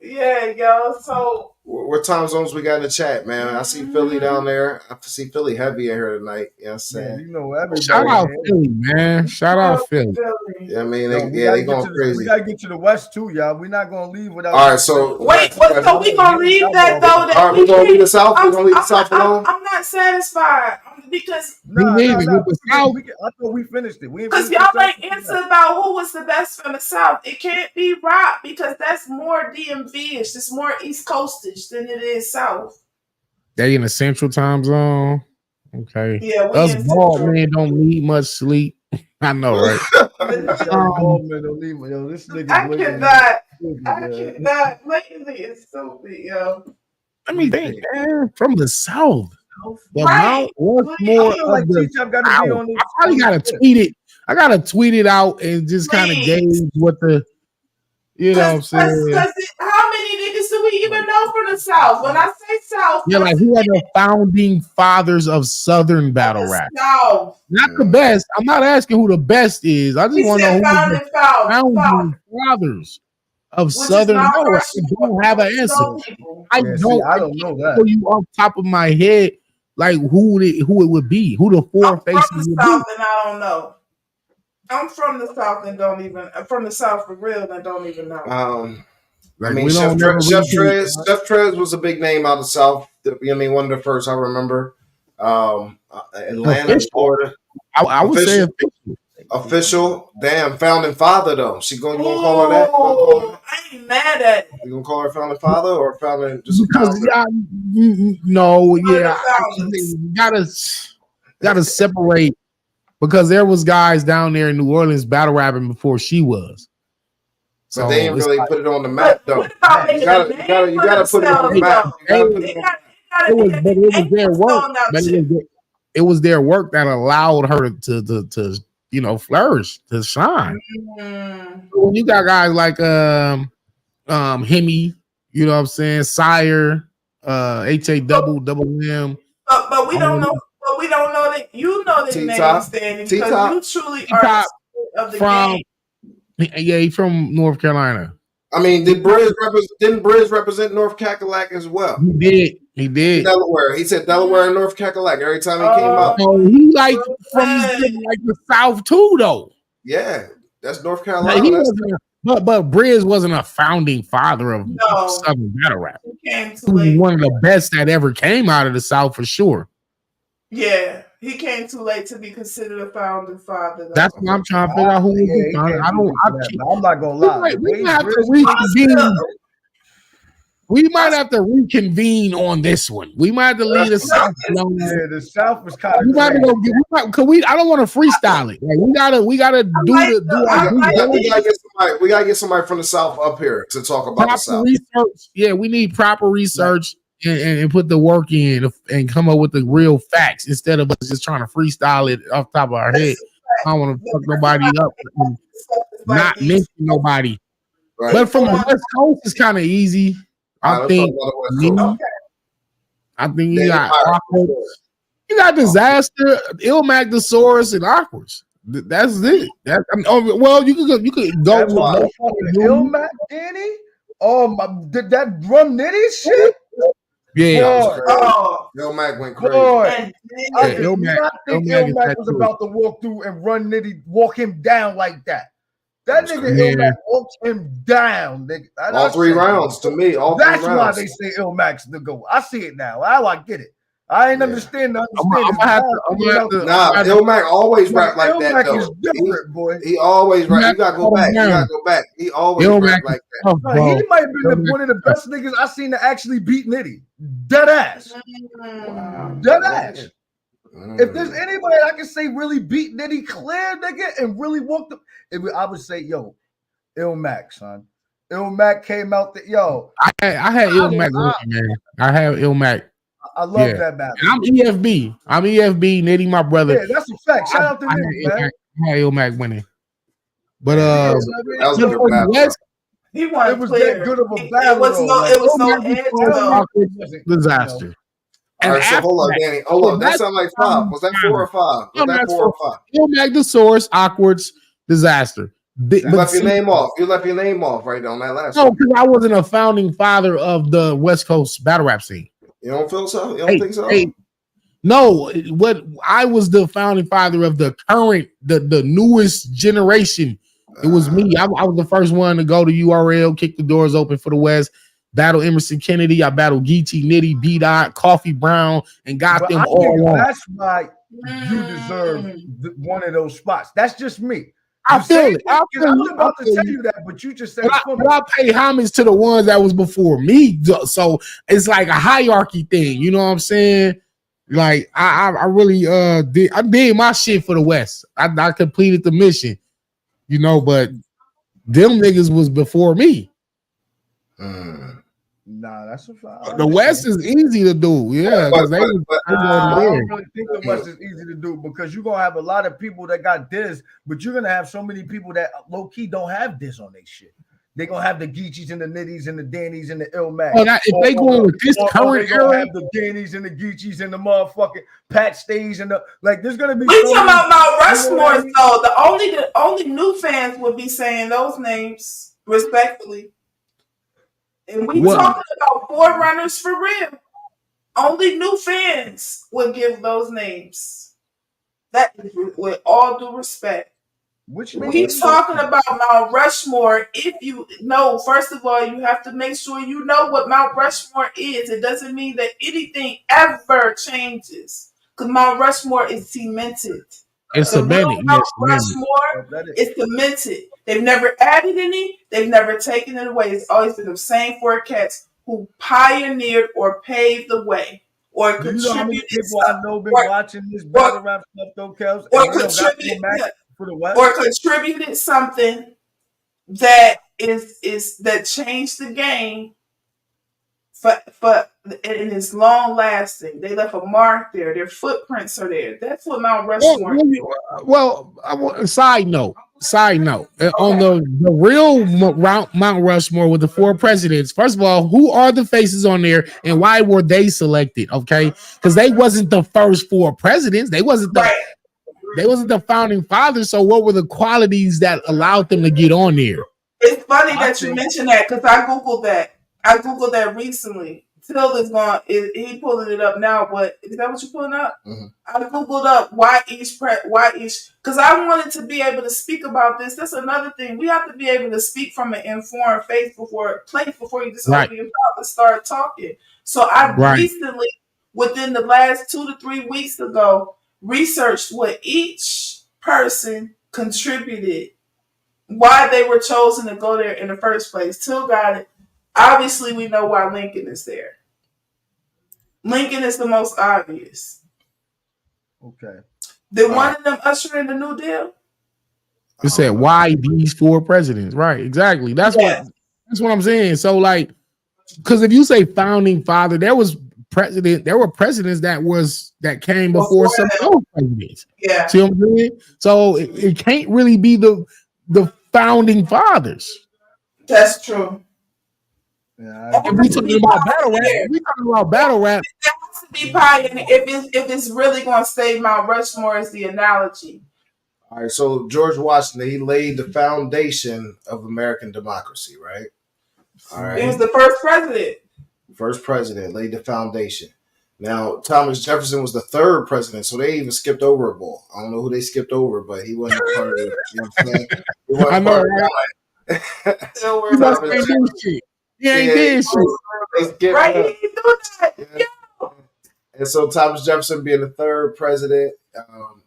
Yeah, yo. So what time zones we got in the chat, man? I see Philly down there. I see Philly heavy in here tonight. You know what I'm saying? You know, everybody. Shout out Philly, man. Shout out Philly. Yeah, I mean, they going crazy. We gotta get to the West too, y'all. We're not gonna leave without. All right, so wait, so we gonna leave that though? All right, we gonna leave the South. We gonna leave the South alone. I'm not satisfied because I thought we finished it. Because y'all ain't answer about who was the best from the South. It can't be rock because that's more DMV-ish. It's more East Coast-ish than it is South. They in the Central Time Zone. Okay. Yeah, us bald men don't need much sleep. I know, right? This nigga I cannot. Lately, it's stupid, yo. I mean, think, man, from the South. The Right. Mount Rushmore of the South. I probably gotta tweet it. I gotta tweet it out and just kind of gauge what the, you know what I'm saying? Because how many niggas do we even know from the South? When I say South, Yeah, like who are the founding fathers of Southern battle rap? South. Not the best. I'm not asking who the best is. I just want to know who the founding fathers of Southern battle rap. I don't have an answer. I don't know that. For you off top of my head, like who it would be, who the four faces would be. South, and I don't know. I'm from the South and don't even from the South for real and don't even know. I mean, Chef Trez was a big name out of the South. I mean, one of the first I remember. Atlanta, Florida. I would say official. Damn, founding father though. You gonna call her that? I ain't mad at it. You gonna call her founding father or founding just no, yeah. You gotta separate because there was guys down there in New Orleans battle rapping before she was. But they didn't really put it on the map though. You gotta put it on the map. It was their work. It was their work that allowed her to you know, flourish, to shine. When you got guys like Hemi, you know what I'm saying, Sire, HAM. But we don't know. But we don't know that you know that name standing because you truly are of the game. Yeah, he's from North Carolina. I mean, didn't Briz represent North Cackalack as well? He did. Delaware. He said Delaware and North Cackalack every time he came out. Oh, he like from like the South too, though. Yeah, that's North Carolina. But Briz wasn't a founding father of Southern battle rap. He was one of the best that ever came out of the South for sure. Yeah, he came too late to be considered a founding father. Though. That's what I'm trying to figure out who was I'm not gonna lie. We might have to reconvene. We might have to reconvene on this one. We might have to leave the South alone. Yeah, the South was kind of. We might go get. I don't want to freestyle it. Like, we gotta we gotta get somebody from the South up here to talk about the South. Research. Yeah, we need proper research. And put the work in and come up with the real facts instead of us just trying to freestyle it off the top of our head. I don't want to fuck nobody up and not mention nobody. Right. But from the West Coast, it's kind of easy. I I think you got Awkward. You got Disaster, Ilmactosaurus, and Awkwards. That's it. Well, you could go that with motherfucking Ilmac, Danny. Oh my, did that Run Nitty shit? Yeah. Ilmac went crazy. Boy, I did Ilmac- not think Ilmac is Ilmac that was too. about to walk through and Run Nitty, walk him down like that. That nigga crazy. Ilmac walked him down. Nigga. All three rounds to me. All three That's why rounds. they say Ilmac's the GOAT. I see it now. I get it. I ain't understand. Nah, Ilmac always rap like that though. Is different, boy. He always rap. You gotta go back. You gotta go back. He always rap like that. No, he might have been one of the best niggas I seen to actually beat Nitty. Dead ass. Dead ass. If there's anybody I can say really beat Nitty clear, nigga, and really walked up, I would say, yo, Ilmac, son. Ilmac came out the I had Ilmac winning, man. I have Ilmac. I love that battle. And I'm EFB. Nitty, my brother. Yeah, that's a fact. Shout out to Nitty, man. I had Ilmac winning. But that was a good battle. He won. It was that good of a battle. It was no edge though. Disaster. All right, so hold on, Danny. Hold on. That sounded like 5. Was that 4 or 5? Was that 4 or 5? Ilmactosaurus, Awkwards, Disaster. You left your name off. You left your name off right on that last one. No, because I wasn't a founding father of the West Coast battle rap scene. You don't feel so? You don't think so? No, what I was the founding father of the current, the newest generation. It was me. I was the first one to go to URL, kick the doors open for the West, battle Emerson Kennedy. I battled Geechee, Nitty, B-Dot, Coffee Brown, and got them all on. That's why you deserve one of those spots. That's just me. I feel it. I was about to tell you that, but you just said but I pay homage to the ones that was before me. So it's like a hierarchy thing. You know what I'm saying? Like I really did my shit for the West. I completed the mission, you know, but them niggas was before me. Nah, that's a fact. The West is easy to do, yeah. I They don't really think the West is easy to do because you're gonna have a lot of people that got this, but you're gonna have so many people that low key don't have this on their shit. They're gonna have the Geechees and the Nitties and the Dannies and the Ilmac. Well, if they going with this current they gonna era, have the Dannies and the Geechees and the motherfucking Pat Stays and the there's gonna be. We talking about Mount Rushmore, though. The only new fans would be saying those names respectfully. And we talking about forerunners for real. Only new fans would give those names. That is with all due respect. We talking about Mount Rushmore. If you know, first of all, you have to make sure you know what Mount Rushmore is. It doesn't mean that anything ever changes because Mount Rushmore is cemented. It's cemented. Mount Rushmore is cemented. They've never added any. They've never taken it away. It's always been the same four cats who pioneered or paved the way or Do you know how many contributed people I know been watching this battle rap stuff though, Kels? Or contributed something that is that changed the game for and is long lasting. They left a mark there. Their footprints are there. That's what Mount Rushmore is. well, side note, on the real Mount Rushmore with the 4 presidents. First of all, who are the faces on there, and why were they selected? Okay, because they wasn't the first 4 presidents. They wasn't the founding fathers. So what were the qualities that allowed them to get on there? It's funny that you mentioned that because I googled that. I googled that recently. Till is gone. He pulling it up now, but is that what you're pulling up? Mm-hmm. I googled up why each because I wanted to be able to speak about this. That's another thing. We have to be able to speak from an informed place before you just open your mouth and start talking. So I recently, within the last 2 to 3 weeks ago, researched what each person contributed, why they were chosen to go there in the first place. Till got it. Obviously, we know why Lincoln is there. Lincoln is the most obvious. Okay. Did one of them usher in the New Deal? It said why these 4 presidents, right? Exactly. That's what I'm saying. So, like, because if you say founding father, there were presidents that came before some of those presidents. Yeah. See what I'm saying? So it can't really be the founding fathers. That's true. Yeah, if we talking about battle rap, to be pie if it's really going to save Mount Rushmore is the analogy. All right, so George Washington, he laid the foundation of American democracy, right? All right. He was the first president. First president, laid the foundation. Now, Thomas Jefferson was the third president, so they even skipped over a ball. I don't know who they skipped over, but he wasn't part of it. You know what I'm saying? He wasn't I know, part right? of He ain't do shit. He ain't did shit. Right? He didn't do that. Yeah. And so Thomas Jefferson being the third president,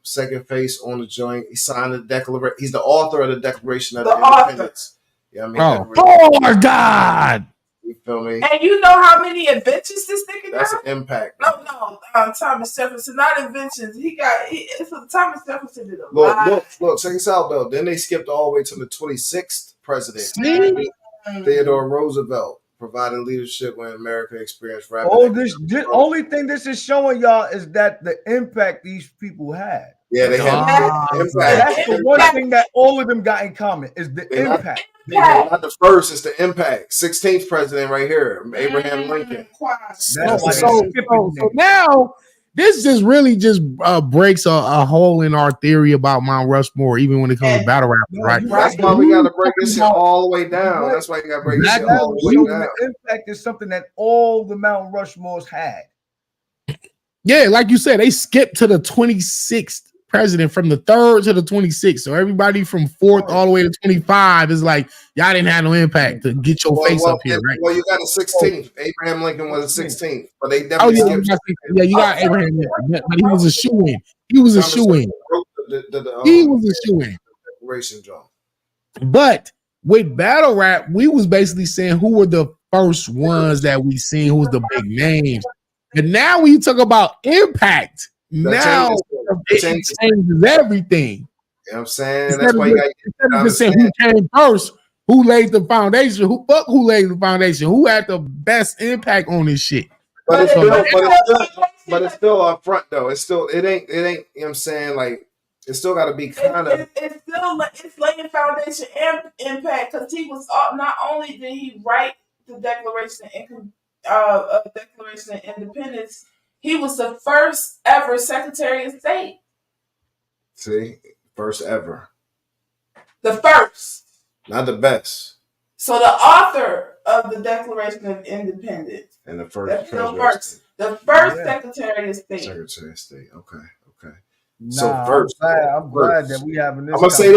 second face on the joint, he signed the Declaration. He's the author of the Declaration of Independence. Yeah, I mean, oh my God. You feel me? And you know how many inventions this nigga got? That's an impact. No, Thomas Jefferson, not inventions. Thomas Jefferson did a lot. Look, check this out though. Then they skipped all the way to the 26th president, Theodore Roosevelt, provided leadership when America experienced rapid. The only thing this is showing y'all is that the impact these people had. Yeah, they had impact. That's the one thing that all of them got in common is the impact. Not the first, it's the impact. 16th president right here, Abraham Lincoln. So now this just really just breaks a hole in our theory about Mount Rushmore, even when it comes to battle rappers, right? That's why we got to break this shit all the way down. That's why you got to break this shit all the way down. The impact is something that all the Mount Rushmores had. Yeah, like you said, they skipped to the 26th president from the 3rd to the 26th. So everybody from 4th all the way to 25 is like, y'all didn't have no impact to get your face up here, right? Well, you got a 16th. Abraham Lincoln was a 16th, but they definitely skipped. You got Abraham Lincoln, but he was a shoe-in. He was a shoe-in. He was a shoe-in. Declaration, John. But with battle rap, we was basically saying who were the first ones that we seen, who was the big names. And now when you talk about impact, now it changes everything. You know what I'm saying? That's why you got instead of just saying who came first, who laid the foundation, who laid the foundation, who had the best impact on this shit. But it's still up front though. It ain't, you know what I'm saying? Like it still gotta be kind of it's laying foundation and impact because he was not only did he write the Declaration of Independence, he was the first ever Secretary of State. See, first ever. The first. Not the best. So the author of the Declaration of Independence. And the first. The first Secretary of State. Secretary of State. Okay. I'm glad that we having this. I'm gonna say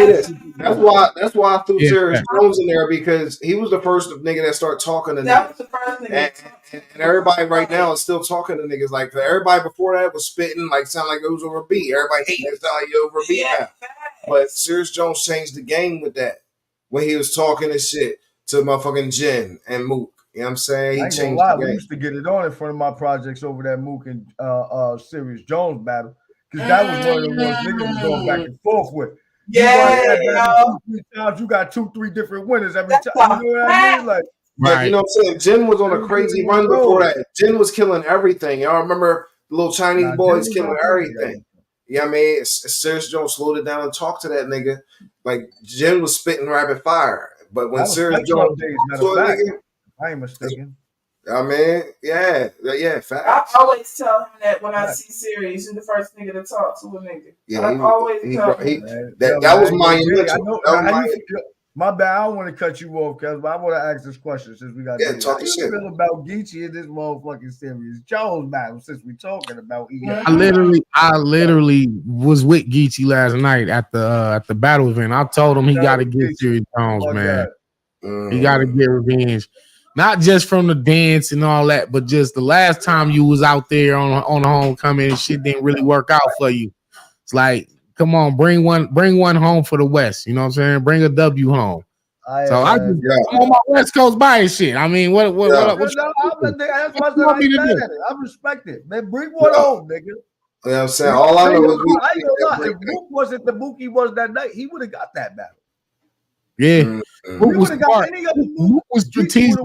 this. That's why I threw Serious Jones in there because he was the first nigga that started talking to that was the first nigga. And everybody right now is still talking to niggas. Like everybody before that was spitting like sound like it was over a beat. Everybody hating it sound like you over a beat now. But Serious Jones changed the game with that when he was talking this shit to motherfucking Jen and Mook. You know what I'm saying? He changed the game. We used to get it on in front of my projects over that Mook and Serious Jones battle. Because that was one of the ones niggas was going back and forth with. You got 2-3 different winners every time. You know what I mean? Like, right. You know what I'm saying? Jen was on a crazy run before that. Jen was killing everything. Y'all remember the little Chinese boys killing everything. You know what I mean? Serious Jones slowed it down and talked to that nigga. Like, Jen was spitting rapid fire. But when Serious Jones I ain't mistaken. I mean, yeah, facts. I always tell him that when I see Sirius, you're the first nigga to talk to a nigga. Yeah, I always tell him that was monumental. My bad, I don't want to cut you off, cuz, but I want to ask this question since we got talk how shit. you feel about Geechee in this motherfucking Serious Jones battle since we talking about I literally was with Geechee last night at the battle event. I told him he got to get Serious Jones, man. He got to get revenge. Not just from the dance and all that, but just the last time you was out there on the homecoming and shit didn't really work out for you. It's like, come on, bring one home for the West. You know what I'm saying? Bring a W home. I'm on my West Coast bias shit. I mean, what you want me to do? I respect it. Man, bring one home, nigga. You know what I'm saying? All I know is if Mook wasn't the Mook he was that night, he would have got that battle. Yeah, Mook was got any other Mook was strategic.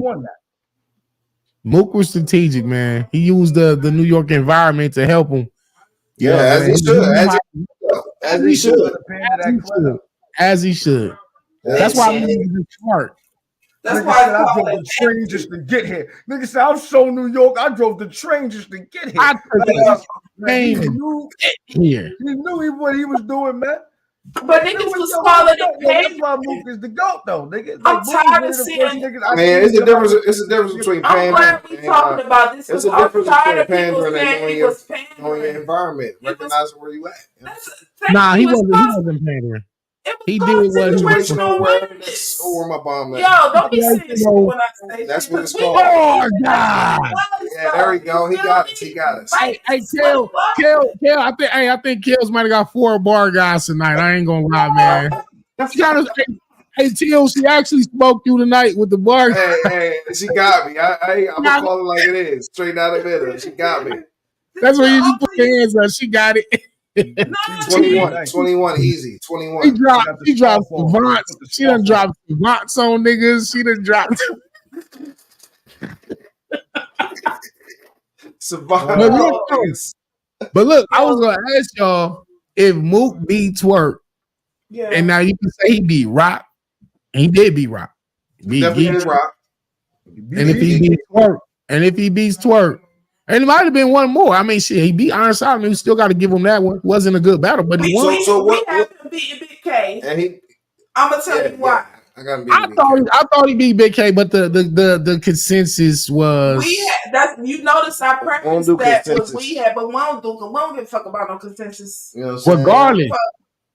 Mook was strategic, man. He used the New York environment to help him. Yeah, as he should. As he should. As he should. That's why he was smart. That's Nigga why said I drove the train just to get here. Nigga said I'm so New York. I drove the train just to get here. I took Like, the train he knew here. He knew what he was doing, man. But niggas was calling it That's why Mook is the GOAT, though. Nigga, I'm like, Mook tired was of one of the first seeing. niggas I Man, seen it's a come difference. out. It's a difference between I'm pandering. glad we talking about this It's because a I'm difference tired between of people pandering and saying knowing he your was pandering. environment, recognizing where you at. Nah, he wasn't pandering. He did what he was. Situational awareness. Oh, where my bomb at? Yo, don't be saying shit when I say That's shit. what it's We called. Oh God! Yeah, there we go. He got us. He got us. Hey, Kel, I think Kels might have got 4 bar guys tonight. I ain't gonna lie, man. Hey, Till, she actually spoke you tonight with the bar. Hey, she got me. I'm gonna call it like it is, straight out of middle. She got me. That's where you just put your hands up. She got it. 21, easy. 21. She dropped Savants. She done dropped Savants on niggas. She done dropped. But look, I was gonna ask y'all if Mook beat Twerk, and now you can say he beat Rock, and he did beat Rock. Definitely beat Rock. And if he beats Twerk, and it might have been one more. I mean, shit, he beat Iron Solomon. We still got to give him that one. Wasn't a good battle, but he won. We have him beating Big K. And I'm gonna tell you why. I got him I thought he beat Big K, but the consensus was you notice I prefaced do that consensus. was we had, but we don't give a fuck about no consensus. You know what I'm saying? regardless.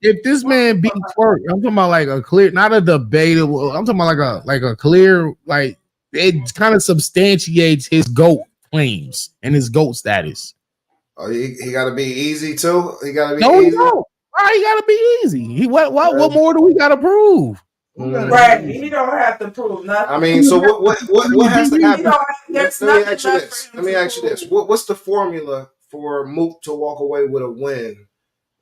If this man beat Twerk, I'm talking about like a clear, not a debatable. I'm talking about like a clear, like it kind of substantiates his GOAT claims and his GOAT status. Oh, he got to be easy too. He got to be No, easy. he don't. Why he got to be easy? What more do we got to prove? Right, he don't have to prove nothing. I mean, so what has to happen? There's Let me nothing ask you left this. for him Let me to ask you this. What's the formula for Mook to walk away with a win?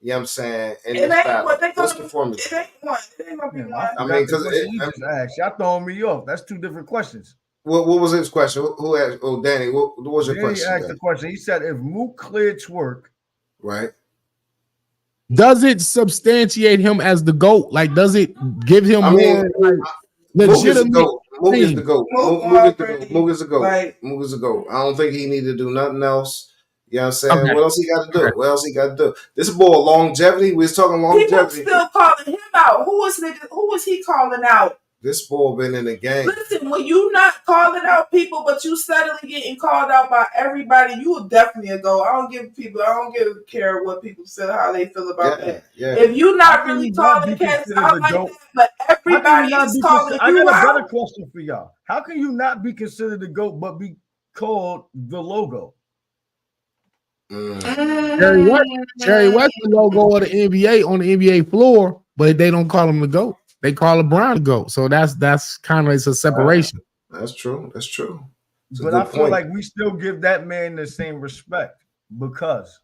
You know what I'm saying? In It this ain't battle. what they What's gonna. the formula? It ain't one. It ain't gonna be one. I mean, because you just asked, y'all throwing me off. That's two different questions. what was his question? Who asked? Oh, Danny. What was your Danny question? asked the question. He said, if Mook cleared Twerk, right? Does it substantiate him as the GOAT? Like, does it give him more Mook is the legitimate? GOAT. Mook is the GOAT. Mook is the GOAT. Mook is the GOAT. Right. Mook is the GOAT. I don't think he need to do nothing else. You know what I'm saying? Okay. What else he got to do? What else he got to do? This boy longevity. We was talking People longevity. still calling him out. Who was he calling out? This boy been in the game. Listen, when you not calling out people, but you steadily getting called out by everybody, you will definitely go. I don't care what people say, how they feel about that. Yeah. If you not really calling cats out like that, but everybody is calling I you got a out. better question for y'all. How can you not be considered the GOAT but be called the logo? Jerry West, the logo of the NBA on the NBA floor, but they don't call him the GOAT. They call LeBron the GOAT. So that's kind of, it's a separation. That's true. That's true. But I feel like we still give that man the same respect because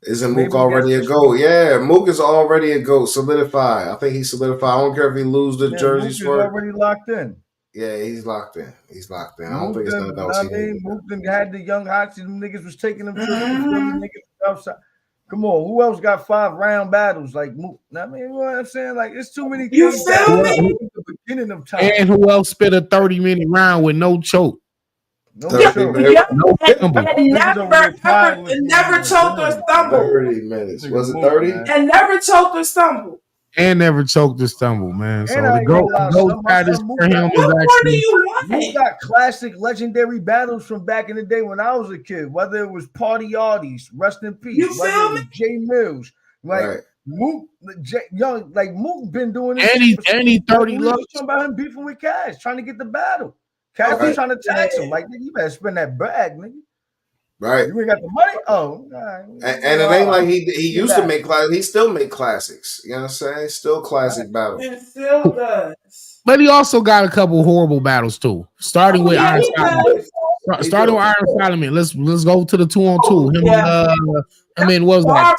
isn't Mook already a GOAT? Yeah, Mook is already a GOAT. Solidified. I think he's solidified. I don't care if he lose the jerseys Mook for is already locked in. Yeah, he's locked in. I don't think it's nothing else. Mook had the young hots. Them niggas was taking them trips to Philly, niggas outside. Come on, who else got 5 round battles like Mook? I mean, you know what I'm saying? Like, it's too many You things feel me? at the beginning of time. And who else spit a 30-minute round with no choke? No Yeah, choke. No and never choked or stumbled. 30 minutes. Was it 30? And never choked or stumbled. And never choked or stumbled, man. So And I the ain't gonna lie, GOAT status for him is actually. You got classic, legendary battles from back in the day when I was a kid. Whether it was Party Arties, rest in peace. You Whether feel it was Jay Mills, like Mook, Mook been doing this. And he 30 love. looks. Talking about him beefing with Cash, trying to get the battle. Cash was trying to tax him. Like, nigga, you better spend that bag, nigga. Right. You ain't got the money? Oh, and it ain't like he used to make classics. He still make classics. You know what I'm saying? Still classic battles. It still does. But he also got a couple horrible battles too. Starting with Iron Solomon. Starting with Iron Solomon. Let's go to the 2-on-2. Him and what was that?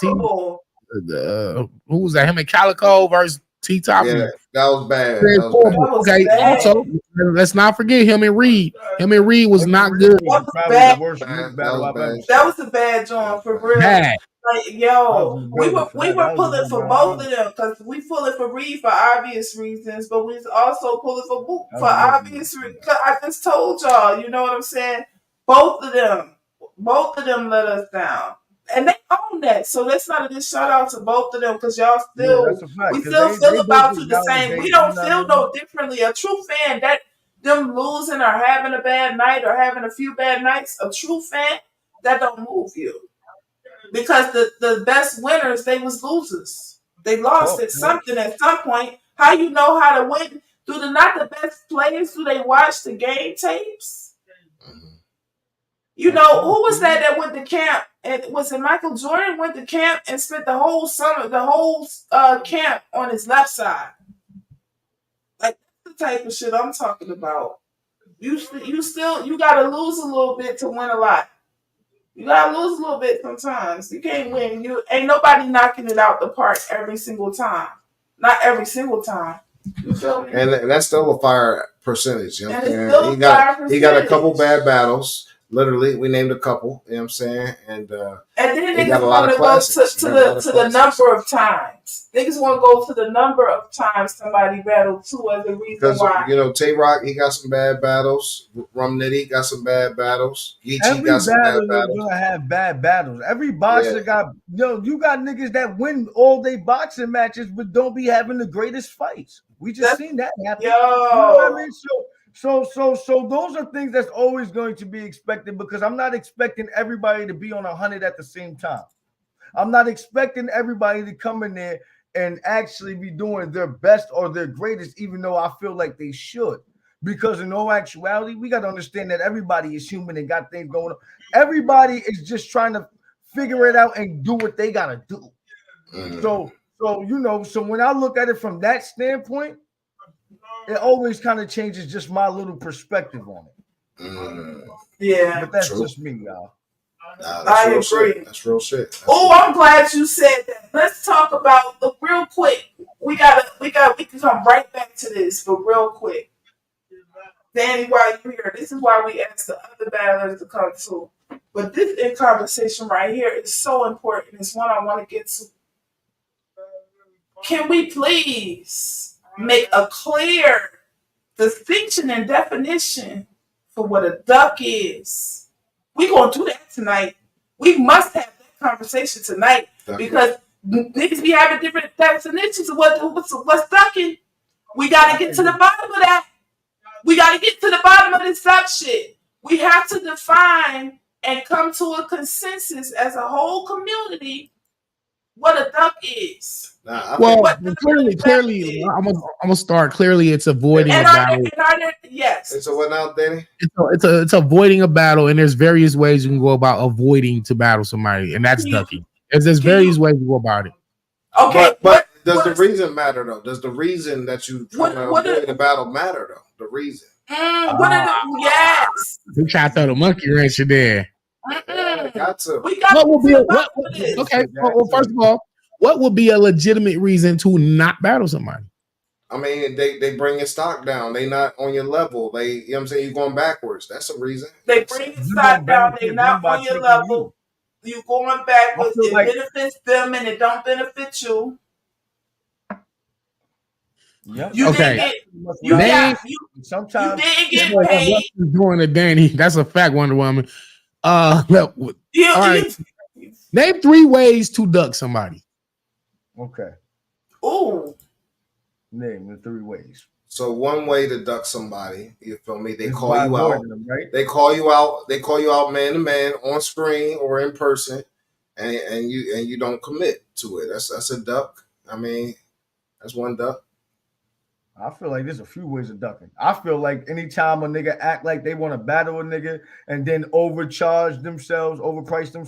Who was that? Him and Calico versus T-Top. Yeah, that was bad. Very That was horrible. bad. Okay, also let's not forget him and Reed. Him and Reed was not good. That was Probably bad. the worst battle I've ever seen. That was a bad joint for real. Bad. Like, yo, That we was were that was pulling a for good both battle. of them because we pulling for Reed for obvious reasons, but we was also pulling for Boot That for was a good obvious reasons. I just told y'all, you know what I'm saying? Both of them let us down, and they own that. So let's not just shout out to both of them because y'all Yeah, still that's a fact. we 'Cause still they feel both about was you the same. validated, We don't you know feel what I mean? no differently. A true fan that them losing or having a bad night or having a few bad nights, a true fan that don't move you. Because the best winners, they was losers. They lost at something at some point. How you know how to win? Do the not the best players? Do they watch the game tapes? You know, who was that went to camp? And was it Michael Jordan went to camp and spent the whole summer, the whole camp on his left side? Like that's the type of shit I'm talking about. You gotta lose a little bit to win a lot. You gotta lose a little bit sometimes. You can't win. You ain't nobody knocking it out the park every single time. Not every single time. You feel me? And that's still a fire percentage. You know what I'm And it's saying? still He got a fire couple bad battles. Literally, we named a couple. You know what I'm saying? And then he got niggas a lot want of to go classics. to the number of times. Niggas want to go to the number of times somebody battled too as a reason Because why. you know, Tay Rock, he got some bad battles. Rum Nitty got some bad battles. Geechee Every got some bad battle is battles. gonna have bad battles. Every boxer got you got niggas that win all day boxing matches but don't be having the greatest fights. We just seen that happen. You know what I mean? So those are things that's always going to be expected because I'm not expecting everybody to be on 100 at the same time. I'm not expecting everybody to come in there and actually be doing their best or their greatest, even though I feel like they should. Because in all actuality, we got to understand that everybody is human and got things going on. Everybody is just trying to figure it out and do what they got to do. So when I look at it from that standpoint, it always kind of changes just my little perspective on it. Yeah. But that's just me, y'all. I agree. Shit. That's real shit. Oh, I'm glad you said that. Let's talk about real quick. We can come right back to this, but real quick. Danny, while you're here, this is why we asked the other battlers to come too. But this in conversation right here is so important. It's one I want to get to. Can we please make a clear distinction and definition for what a duck is? We're going to do that tonight. We must have that conversation tonight because niggas be having different definitions of what's ducking. We got to get to the bottom of that. We got to get to the bottom of this duck shit. We have to define and come to a consensus as a whole community what a duck is. Clearly, I'm gonna start. Clearly, it's avoiding a battle. Yes. It's a what now, Danny? It's avoiding a battle, and there's various ways you can go about avoiding to battle somebody, and that's ducking. There's various ways to go about it. Okay, but does the reason matter though? Does the reason that you trying to avoid the battle matter though? The reason. Yes. We try to throw the monkey wrench in there. Got to. What will be okay? Well, first of all, what would be a legitimate reason to not battle somebody? I mean, they bring your stock down. They not on your level. You know what I'm saying? You're going backwards. That's a reason. They bring your stock down. They're not on your level. You going backwards. It benefits them and it don't benefit you. Yep. You didn't get paid. Doing a Danny. That's a fact, Wonder Woman. All right. Name 3 ways to duck somebody. Okay. Oh. Name the 3 ways. So one way to duck somebody, you feel me? They It's call by you out. avoiding them, right? They call you out. They call you out man to man on screen or in person, and you don't commit to it. That's a duck. I mean, that's one duck. I feel like there's a few ways of ducking. I feel like anytime a nigga act like they want to battle a nigga and then overprice themselves,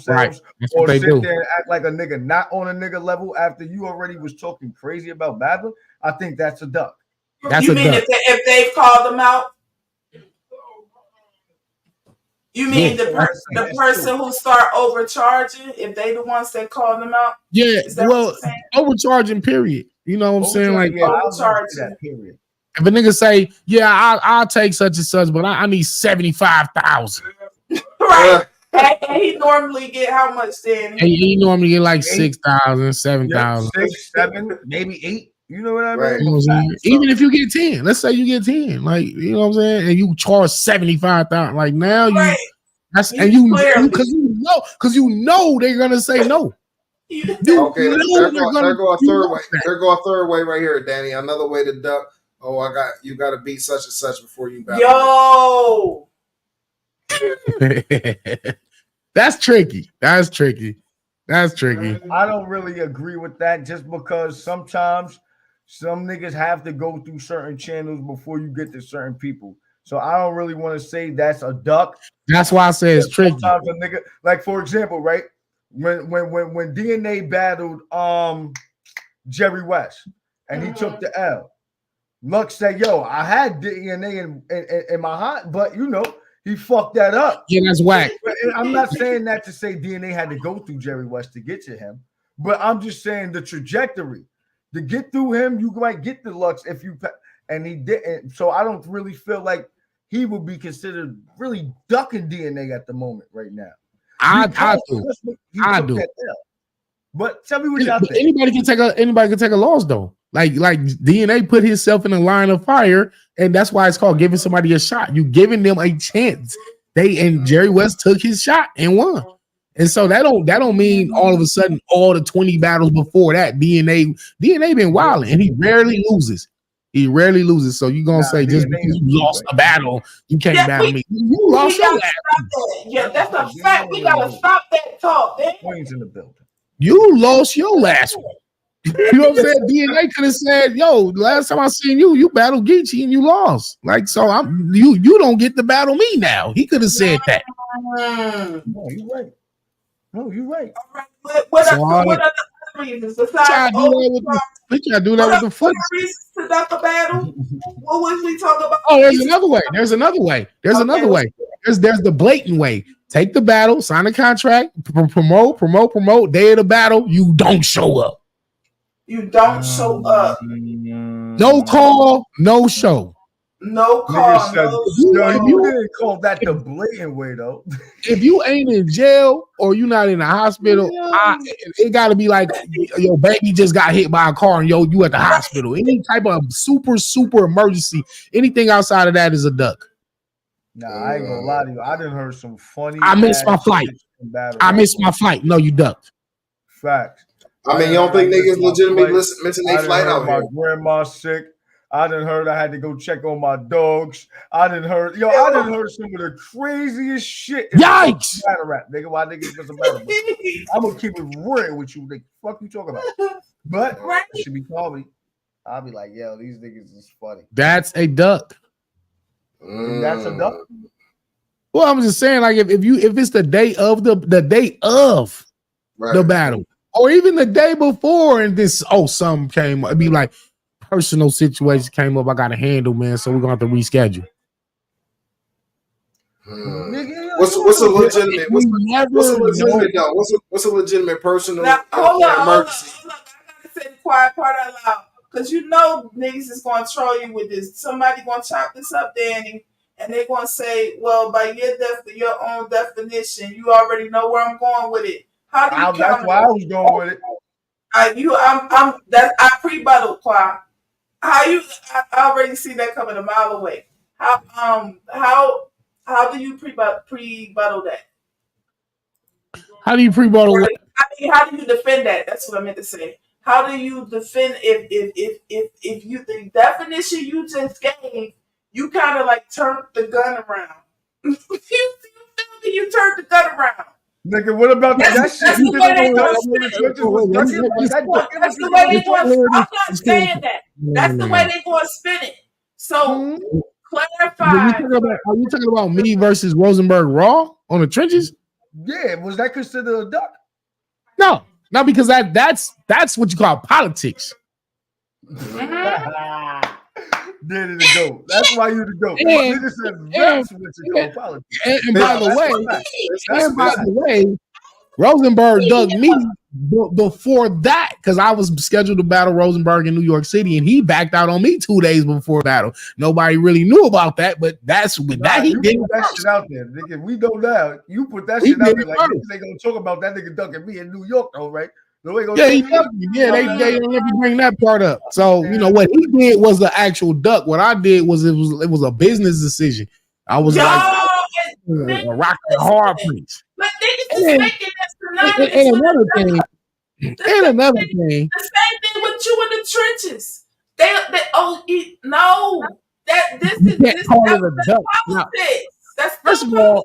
Right. or sit there and act like a nigga not on a nigga level after you already was talking crazy about battling, I think that's a duck. You mean if they've called them out? You mean the person who start overcharging, if they the ones that call them out? Yeah, well, overcharging, period. You know what I'm saying? Like, yeah, I'll charge that period. If a nigga say, yeah, I'll take such and such, but I need 75,000. Right. And he normally get how much then? And he normally get like 6,000, 7,000. 6, 7, maybe 8. You know what I Right. mean? Even if you get 10, let's say you get 10, like, you know what I'm saying, and you charge 75,000, like now you, that's and you because you know they're gonna say no. Okay, there go a third way. There go a third way right here, Danny. Another way to duck. Oh, you got to beat such and such before you battle. Yo, that's tricky. That's tricky. That's tricky. I don't really agree with that, just because sometimes some niggas have to go through certain channels before you get to certain people. So I don't really want to say that's a duck. That's why I say it's tricky. Sometimes a nigga, like for example, right? When DNA battled Jerry West and he took the L, Lux said, "Yo, I had DNA in my heart, but you know he fucked that up." Yeah, that's whack. I'm not saying that to say DNA had to go through Jerry West to get to him, but I'm just saying the trajectory to get through him. You might get the Lux if you, and he didn't. So I don't really feel like he would be considered really ducking DNA at the moment right now. I do. But tell me what y'all think. Anybody can take a loss though. Like DNA put himself in a line of fire, and that's why it's called giving somebody a shot. You giving them a chance. And Jerry West took his shot and won. And so that don't mean all of a sudden all the 20 battles before that DNA been wilding, and he rarely loses. He rarely loses. So you're gonna say just because you lost a battle, you can't battle me. You lost your ass. Yeah, that's a fact. We gotta stop that talk. Queen's in the building. You lost your last one. You know what I'm saying? DNA could have said, "Yo, last time I seen you, you battled Geechee and you lost." Like, so you don't get to battle me now. He could have said that. No, you're right. No, you're right. What other reasons besides we try to do that with the foot. Reasons to duck a battle? What was we talking about? Oh, there's another way. There's another way. There's another way. There's the blatant way. Take the battle, sign a contract, promote. Day of the battle, you don't show up. You don't show up. No call, no show. No call. You didn't call that the blatant way though. If you ain't in jail or you're not in the hospital, it got to be like your baby just got hit by a car and you at the hospital. Any type of super emergency, anything outside of that is a duck. Nah, I ain't gonna lie to you. I done heard some funny. I missed my flight. No, you ducked. Facts. I mean, you don't think niggas legitimately missing their flight out here? My grandma's sick. I done heard I had to go check on my dogs. I done heard some of the craziest shit. Yikes! Rap, nigga. Why niggas miss a battle? I'm gonna keep it real with you, nigga. Fuck you talking about? But should be call me. I'll be like, yo, these niggas is funny. That's a duck. That's a duck. Well, I'm just saying, like, if it's the day of the battle, or even the day before, and something came up, it'd be like personal situation came up, I got to handle, man. So we're gonna have to reschedule. What's a legitimate? What's a legitimate personal emergency? Hold on. I gotta say the quiet part out loud. Because you know niggas is going to troll you with this. Somebody going to chop this up, Danny, and they're going to say, well, by your own definition, you already know where I'm going with it. How do you That's why I was going with it. I pre-buttled, Qua. I already see that coming a mile away. How do you pre-buttle that? How do you pre-buttle? I mean, how do you defend that? That's what I meant to say. How do you defend if you the definition you just gave, you kind of like turned the gun around. you turned the gun around. Nigga, what about that shit? That's the way they going. I'm not saying that. That's the way they going to spin it. So clarify. Are you talking about me versus Rosenberg Raw on the trenches? Yeah, was that considered a duck? No, not because that's what you call politics. There to go. That's why you the goat. Nigga said that's what you call politics. And by the way, Rosenberg dug me before that, because I was scheduled to battle Rosenberg in New York City, and he backed out on me 2 days before battle. Nobody really knew about that, but that's with that he did put that shit out there, nigga. We know now. You put that shit out there like niggas ain't gonna talk about that nigga ducking me in New York, though, right? Yeah, he ducked me. Yeah, they don't let me bring that part up. So you know what he did was the actual duck. What I did was it was a business decision. I was like a rock and hard place. But niggas is making that synonymous And with another the thing, The same thing with you in the trenches. No, this you is can't this call it a duck. Now, politics. That's first still of all,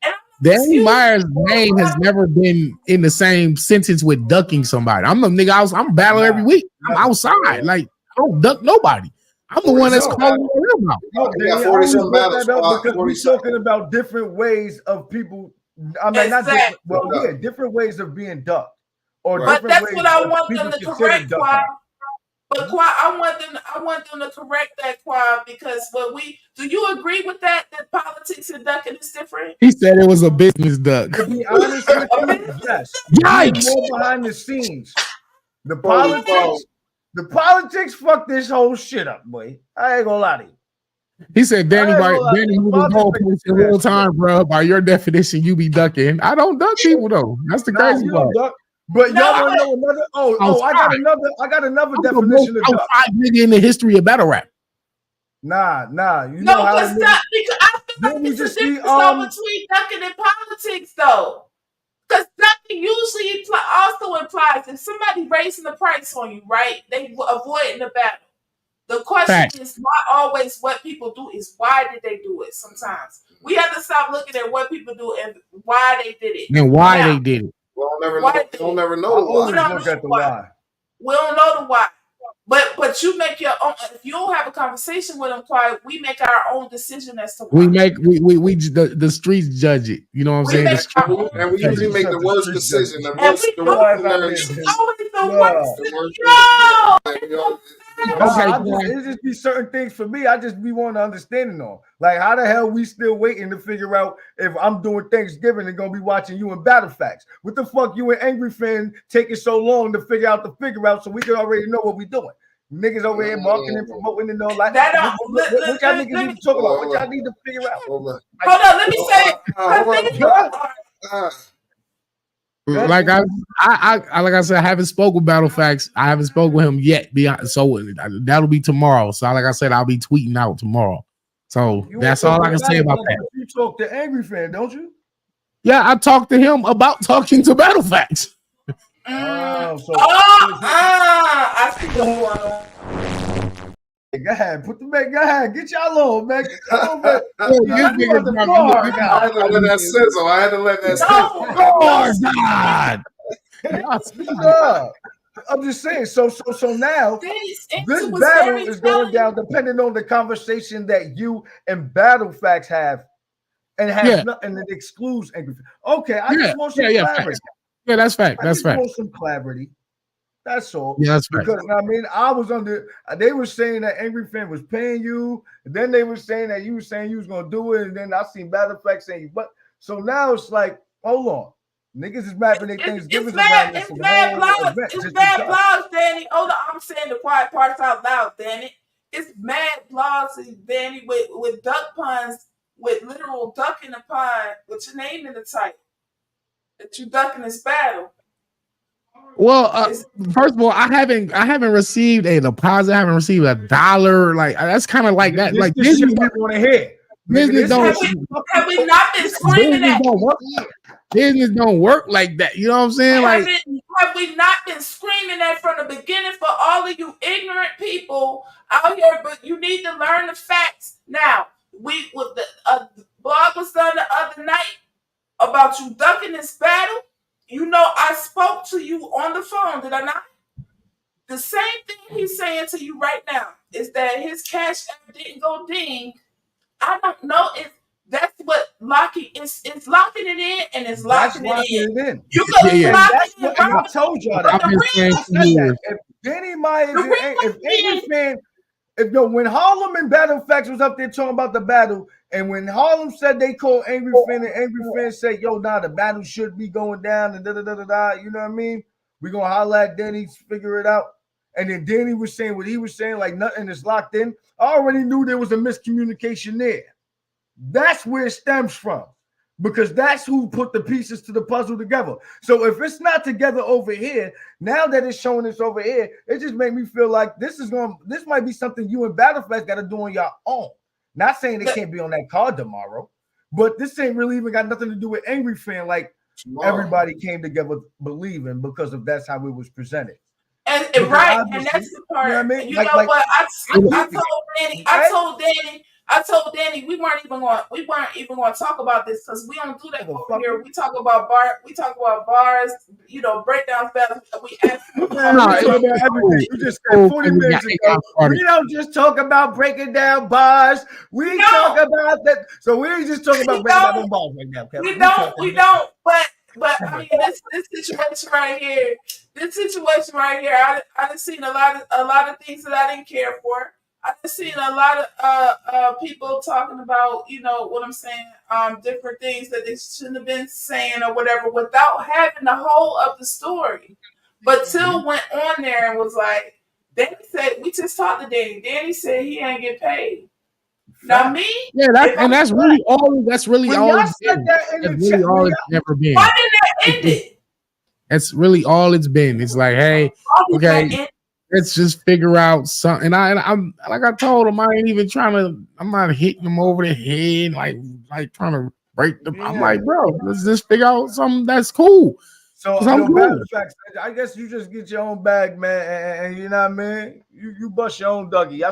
politics. And Danny Myers' name has never been in the same sentence with ducking somebody. I'm the nigga. I'm battling every week. I'm outside. Like I don't duck nobody. I'm the one that's calling them out. No, Danny, I only brought that up because we're talking about different ways of people. I mean, not different. Well, yeah, different ways of being ducked, or but different that's ways what I of want people them to consider correct, ducking. Quad. But Quad, I want them to correct that, Quad, because do you agree with that politics and ducking is different? He said it was a business duck. To be honest with you, yes. Yikes! More behind the scenes. The politics fucked this whole shit up, boy. I ain't gonna lie to you. He said, Danny moving goalposts in real time, bro. By your definition, you be ducking. I don't duck people though. That's the crazy part. Duck, but y'all want to know another? I got another definition of duck. Outside nigga in the history of battle rap. Nah. You know how because I feel like it's a difference between ducking and politics, though. Because ducking usually also implies if somebody raising the price on you, right? They avoiding the battle. The question is not always what people do, is why did they do it sometimes. We have to stop looking at what people do and why they did it. And why they did it. We'll never know the why. We don't know the why. We don't know the why. But you make your own. If you don't have a conversation with them, quiet, we make our own decision as to why. The streets judge it. You know what I'm saying? And we usually make the worst decision. It just be certain things for me. I just be wanting understanding on. Like, how the hell we still waiting to figure out if I'm doing Thanksgiving and gonna be watching you in Battle Facts? What the fuck you and Angry Fan taking so long to figure out so we can already know what we doing? Niggas over here marketing and promoting and all like that. What y'all niggas need to talk about? What y'all need to figure out? Hold on, let me say. Like I said, I haven't spoke with Battle Facts. I haven't spoke with him yet. So that'll be tomorrow. So like I said, I'll be tweeting out tomorrow. So that's all I can say about that. You talk to Angry Fan, don't you? Yeah, I talked to him about talking to Battle Facts. I see the Go ahead, put the back. Go ahead, get y'all on, man. Get y'all on, man. I had to let that sizzle. I had to let that sizzle. God. I'm just saying. So now this battle is going down, depending on the conversation that you and Battle Facts have, and has nothing that excludes Angry. Okay, I just want some clarity. Yeah, that's fact. That's fact. I just want some clarity. That's all. Yeah, that's right. Because I mean, I was under. They were saying that Angry Fan was paying you, and then they were saying that you were saying you was gonna do it, and then I seen Battle Facts saying you. But so now it's like, hold on, niggas is mapping their Thanksgiving around this. It's bad blogs. It's bad blogs, Danny. Hold on, I'm saying the quiet parts out loud, Danny. It's mad blogs, Danny, with duck puns, with literal duck in the pun, with your name in the title. That you ducking this battle. Well, first of all, I haven't received a deposit. I haven't received $1. Like that's kind of like that. Like this shit we want to hear. Business don't. Have we not been screaming at? Business don't work like that. You know what I'm saying? Like, have we not been screaming that from the beginning for all of you ignorant people out here? But you need to learn the facts now. We with the blog was done the other night about you ducking this battle. You know, I spoke to you on the phone, did I not? The same thing he's saying to you right now is that his cash app didn't go ding. I don't know if that's what locking is. It's locking it in and it's locking it in. You can lock it in. I told y'all that. If Danny Myers, if Angry Fan, when Harlem and Battle Facts was up there talking about the battle, and when Harlem said they called Angry Fan, and Angry Fan said, "Yo, nah, the battle should be going down," and da da da da da. You know what I mean? We're gonna holler at Danny, figure it out. And then Danny was saying what he was saying, like nothing is locked in. I already knew there was a miscommunication there. That's where it stems from. Because that's who put the pieces to the puzzle together. So if it's not together over here, now that it's showing us over here, it just made me feel like this might be something you and Battleflex got to do on your own. Not saying they can't be on that card tomorrow, but this ain't really even got nothing to do with Angry Fan. Like everybody came together believing because of that's how it was presented. And right, and that's the part. You know what I mean? You know what? I told Danny we weren't even going to talk about this because we don't do that over here. We talk about bars, you know, breakdowns, battles. We ask everything. You just said 40 minutes ago. We don't just talk about breaking down bars. We talk about that. So we ain't just talking about breaking down bars right now. We don't. But I mean, this situation right here. I done seen a lot of things that I didn't care for. I done seen a lot of people talking about, you know what I'm saying, different things that they shouldn't have been saying or whatever without having the whole of the story. But Till went on there and was like, Danny said, we just talked to Danny. Danny said he ain't get paid. Now me, yeah, that's really all. That's really all. That's really all it's never been. Why did that end it? That's really all it's been. It's like, hey, okay, let's just figure out something. And I'm like I told him, I ain't even I'm not hitting him over the head, like trying to break them. I'm like, bro, let's just figure out something that's cool. So I guess you just get your own bag, man, and you know what I mean. You bust your own Dougie.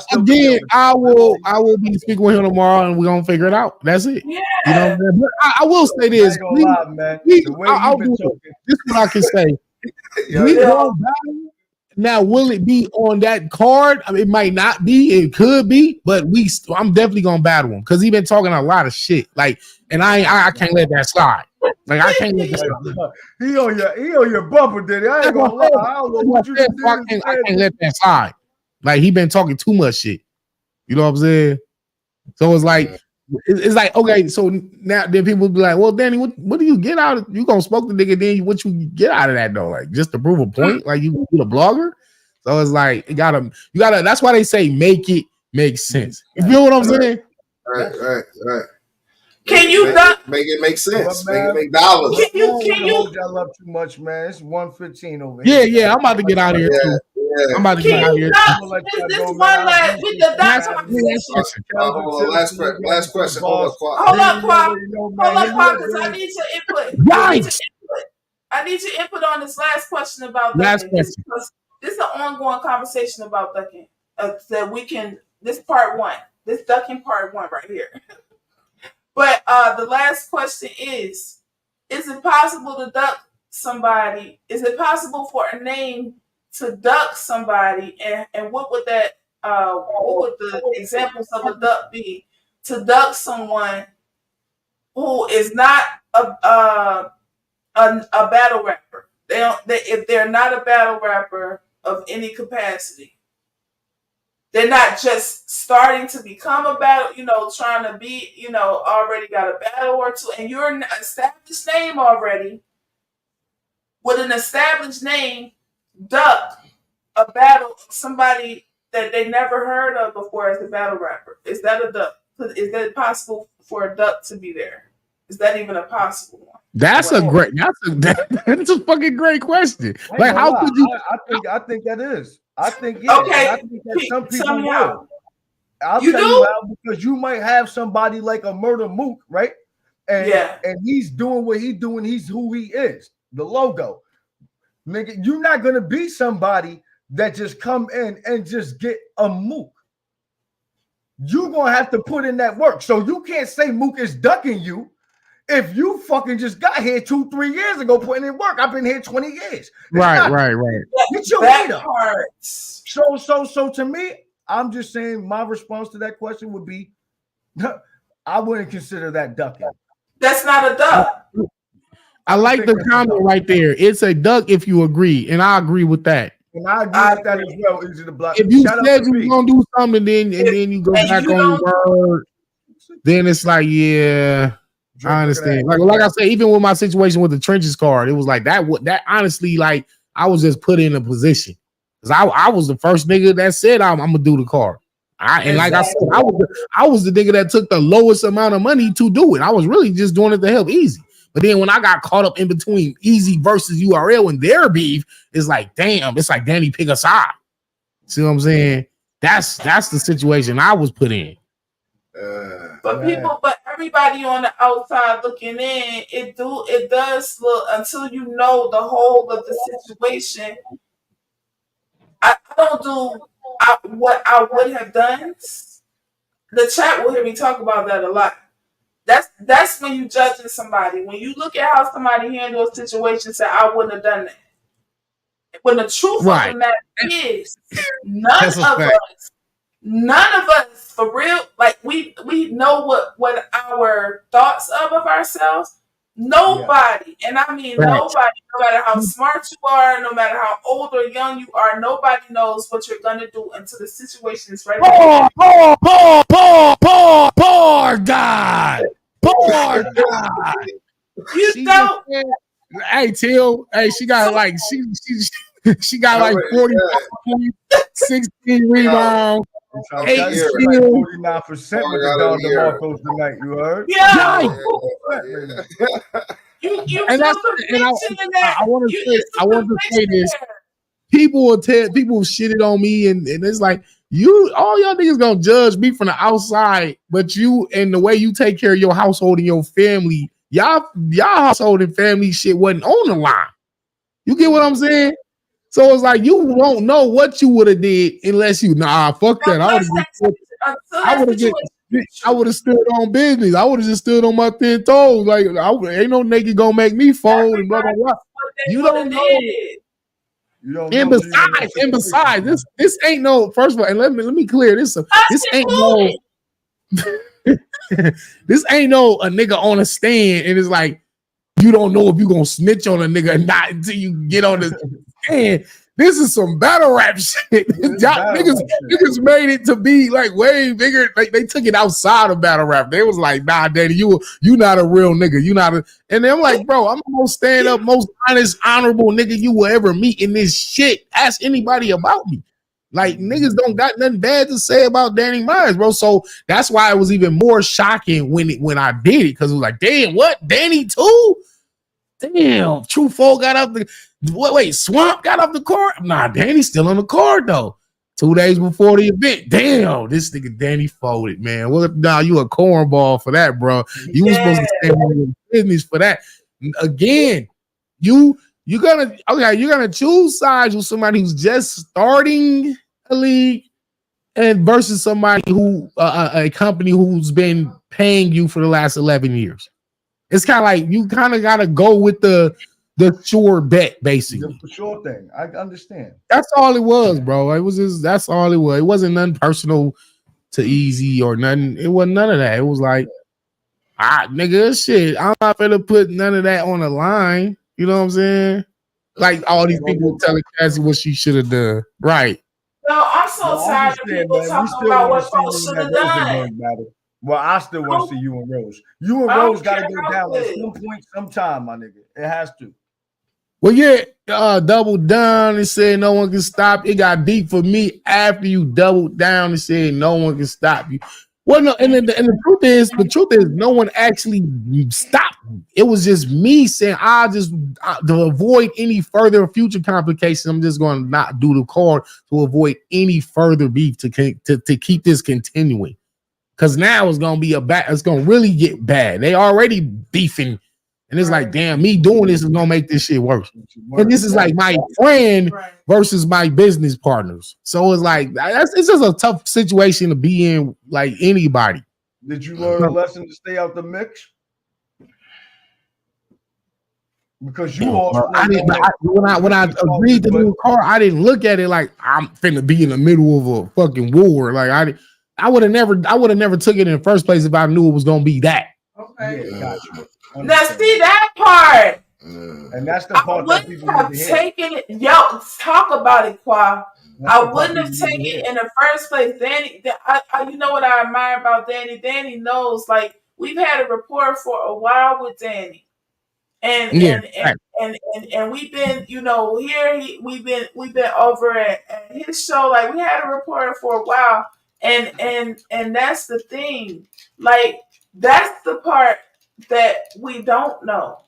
I will be speaking with him tomorrow, and we're gonna figure it out. That's it. Yeah. You know, but I will say this. This is what I can say. We gonna battle. Now, will it be on that card? I mean, it might not be. It could be, but I'm definitely gonna battle him because he's been talking a lot of shit. Like, and I can't let that slide. Like, I can't let that slide. He on your bumper, did I ain't gonna lie. I don't know what you did. I can't let that slide. Like, he been talking too much shit. You know what I'm saying? So it's like, okay. So now then people be like, well, Danny, what do you get out of? You gonna smoke the nigga? Then what you get out of that though? Like, just to prove a point? Like, you a blogger? So it's like you gotta. That's why they say make it make sense. You feel what I'm saying? Right. Can you make it make sense? Make it make dollars. Can you hold y'all up too much, man? It's 1:15 over here. Yeah. I'm about to get out of here too. I'm about to get out of here. This one last with the last question. Hold up, Quap, because I need your input. I need your input on this last question about ducking. This is an ongoing conversation about ducking. That we can. This part one. This ducking part one right here. But the last question is it possible to duck somebody? Is it possible for a name to duck somebody? And what would the examples of a duck be? To duck someone who is not a battle rapper. If they're not a battle rapper of any capacity. They're not just starting to become a battle, trying to be, already got a battle or two, and you're an established name already. With an established name, duck a battle of somebody that they never heard of before as a battle rapper. Is that a duck? Is that possible for a duck to be there? Is that even a possible one? That's a fucking great question. Like, how could you? I think that is. I think okay. I think that some people will. I'll tell you how, because you might have somebody like a Murder Mook, right? And he's doing what he's doing. He's who he is. The logo, nigga. You're not gonna be somebody that just come in and just get a Mook. You're gonna have to put in that work. So you can't say Mook is ducking you. If you fucking just got here 2-3 years ago putting in work, I've been here 20 years. Right. Get your weight up. So to me, I'm just saying my response to that question would be, I wouldn't consider that ducking. That's not a duck. I like the comment right there. It's a duck if you agree, and I agree with that. And I agree with that as well. Easy to block. If you said you were gonna do something, then you go back on your word, then it's like, yeah. I understand. Like I say, even with my situation with the trenches card, it was like that honestly, like I was just put in a position because I was the first nigga that said I'm gonna do the car. And like I said, I was the nigga that took the lowest amount of money to do it. I was really just doing it to help Easy. But then when I got caught up in between Easy versus URL and their beef, it's like, damn, it's like Danny pick a side. See what I'm saying? That's the situation I was put in. But everybody on the outside looking in, it does look until you know the whole of the situation. I don't do what I would have done. The chat will hear me talk about that a lot. That's when you judging somebody. When you look at how somebody handles a situation, say I wouldn't have done that. When the truth of the matter is, none of us, for real, like we know what our thoughts of ourselves. Nobody, and I mean nobody, no matter how smart you are, no matter how old or young you are, nobody knows what you're gonna do until the situation is ready. Poor God. Poor God. You don't. Hey, Till. Hey, she got like she got like 40 points, 16 rebounds, 8 steals. 49% with the Don DeMarcos tonight. You heard? Yeah. I want to say this. People will shitted on me, and it's like all y'all niggas gonna judge me from the outside, but you and the way you take care of your household and your family, y'all household and family shit wasn't on the line. You get what I'm saying? So it's like you won't know what you would have did unless you fuck that. I would have stood on business. I would have just stood on my 10 toes. Like ain't no nigga gonna make me fold and blah blah blah. You don't know. And besides, this ain't no. First of all, and let me clear this up. This ain't no. This ain't no a nigga on a stand, and it's like you don't know if you gonna snitch on a nigga or not until you get on the stand. This is some battle rap shit. Niggas made it to be like way bigger. Like they took it outside of battle rap. They was like, nah, Daddy, you not a real nigga. You not a. And I'm like, bro, I'm the most stand up, most honest, honorable nigga you will ever meet in this shit. Ask anybody about me. Like niggas don't got nothing bad to say about Danny Myers, bro. So that's why it was even more shocking when I did it, because it was like, damn, what, Danny too? Damn, True Folk got off the wait, Swamp got off the court. Nah, Danny's still on the court though. 2 days before the event. Damn, this nigga Danny folded, man. What? Nah, you a cornball for that, bro. You was supposed to stand on your business for that. Again, you're gonna choose sides with somebody who's just starting a league and versus somebody who a company who's been paying you for the last 11 years. It's kind of like you kind of got to go with the sure bet, basically. The sure thing. I understand. That's all it was, bro. It was just that's all it was. It wasn't nothing personal to Easy or nothing. It wasn't none of that. It was like, nigga, shit. I'm not gonna put none of that on the line. You know what I'm saying? Like all these people telling Cassie what she should have done. Right. No, I'm so tired of people talking about what folks should have done. Well, I still want to see you and Rose. You and Rose got to go down at some point, sometime, my nigga. It has to. Well, yeah, doubled down and said no one can stop. It got deep for me after you doubled down and said no one can stop you. Well, no, and the truth is, no one actually stopped me. It was just me saying, to avoid any further future complications, I'm just going to not do the card to avoid any further beef to keep this continuing. Because now it's gonna be it's gonna really get bad. They already beefing, and it's like, damn, me doing this is gonna make this shit worse. And this is like my friend versus my business partners. So it's like it's just a tough situation to be in, like anybody. Did you learn a lesson to stay out the mix? Because you also when I agreed to do a car, I didn't look at it like I'm finna be in the middle of a fucking war. Like I would have never took it in the first place if I knew it was gonna be that. Okay. Yeah, gotcha. Now see that part. And that's the part that people have taken it. Yo, talk about it, Qua. I wouldn't have taken it in the first place. Danny, you know what I admire about Danny? Danny knows, like, we've had a rapport for a while with Danny. and Yeah, and and and we've been, here we've been over at his show. Like, we had a reporter for a while, and that's the thing. Like, that's the part that we don't know.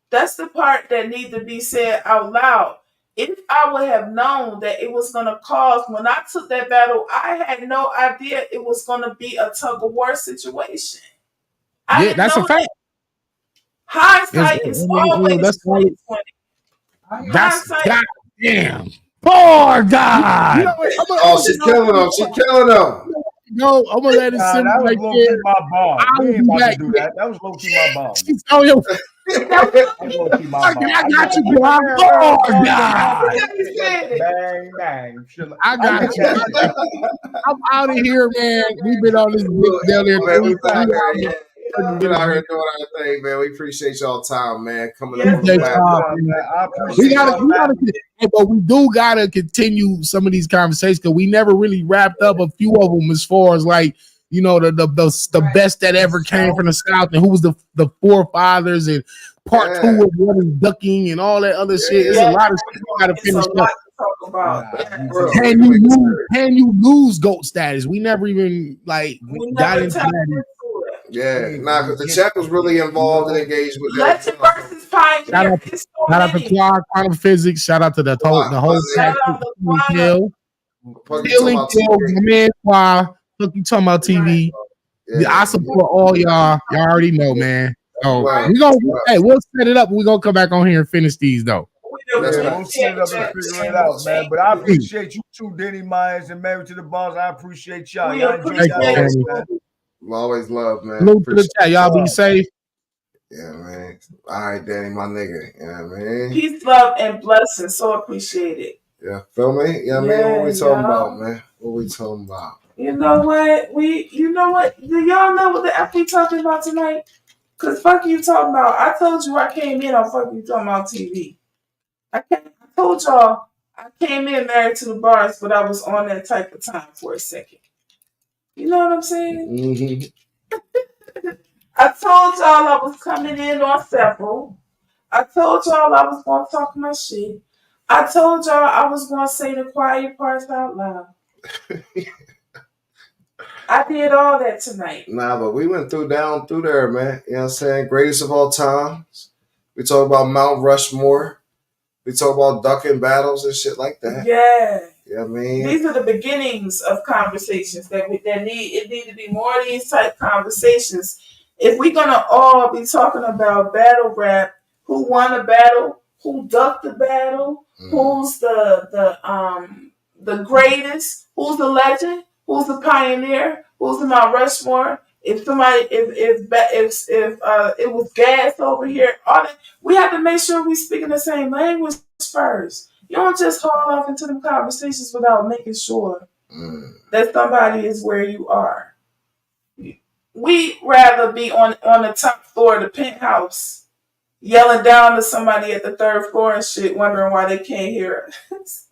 That's the part that needs to be said out loud. If I would have known that it was going to cause, when I took that battle, I had no idea it was going to be a tug of war situation. I didn't that's a know fact. that. Hindsight is always That's 2020. Hindsight. goddamn. Poor God. You know what? She killing him. She killing him. No, I'm gonna let it simmer that was right low-key there. my bar. I'll We be ain't about back. to do that. That was low-key my bar. She's on your. That's low-key my bar. I got you, bro. Oh, God. Bang, bang. I got you. I'm out of here, man. We've been on this big down there. Man, we been out here, been out here doing our thing, man. We appreciate y'all time, man. Coming up on the platform. I appreciate but we do gotta continue some of these conversations because we never really wrapped up a few of them as far as like, the best that ever came from the South and who was the forefathers and part 2 of what is ducking and all that other shit. It's a lot of shit we gotta finish up. Can you lose GOAT status? We never even got into that. Yeah, because the check was really involved and engaged with that. Legend versus Pioneer. Shout out to Quantum Physics. Shout out to the whole Shout out to Kill. Killing Kill, my man. Fuck you talking about TV? Yeah, I support all y'all. Y'all already know, man. So we'll set it up. We're gonna come back on here and finish these though. We'll set it up and figure it out, man. But I appreciate you too, Denny Myers and Married to the Boss. I appreciate y'all. Y'all enjoy y'all, man. Always love, man. Salute to the chat. Y'all be safe. Yeah, man. All right, Danny, my nigga. Yeah, man. Peace, love, and blessings. So appreciated. Yeah, feel me? Yeah, man. What we talking about, man? What we talking about? You know what? Do y'all know what the F we talking about tonight? Cause fuck you talking about. I told you I came in on fuck you talking about TV. I told y'all I came in Married to the Bars, but I was on that type of time for a second. You know what I'm saying? Mm-hmm. I told y'all I was coming in on several. I told y'all I was going to talk my shit. I told y'all I was going to say the quiet parts out loud. I did all that tonight. Nah, but we went down through there, man. You know what I'm saying? Greatest of all times. We talk about Mount Rushmore. We talk about ducking battles and shit like that. Yeah. You know what I mean? These are the beginnings of conversations that need to be more of these type conversations. If we're gonna all be talking about battle rap, who won a battle, who ducked the battle, who's the greatest, who's the legend, who's the pioneer, who's the Mount Rushmore. If it was gas over here, all that, we have to make sure we speaking the same language first. You don't just haul off into them conversations without making sure that somebody is where you are. We'd rather be on the top floor of the penthouse, yelling down to somebody at the third floor and shit, wondering why they can't hear us.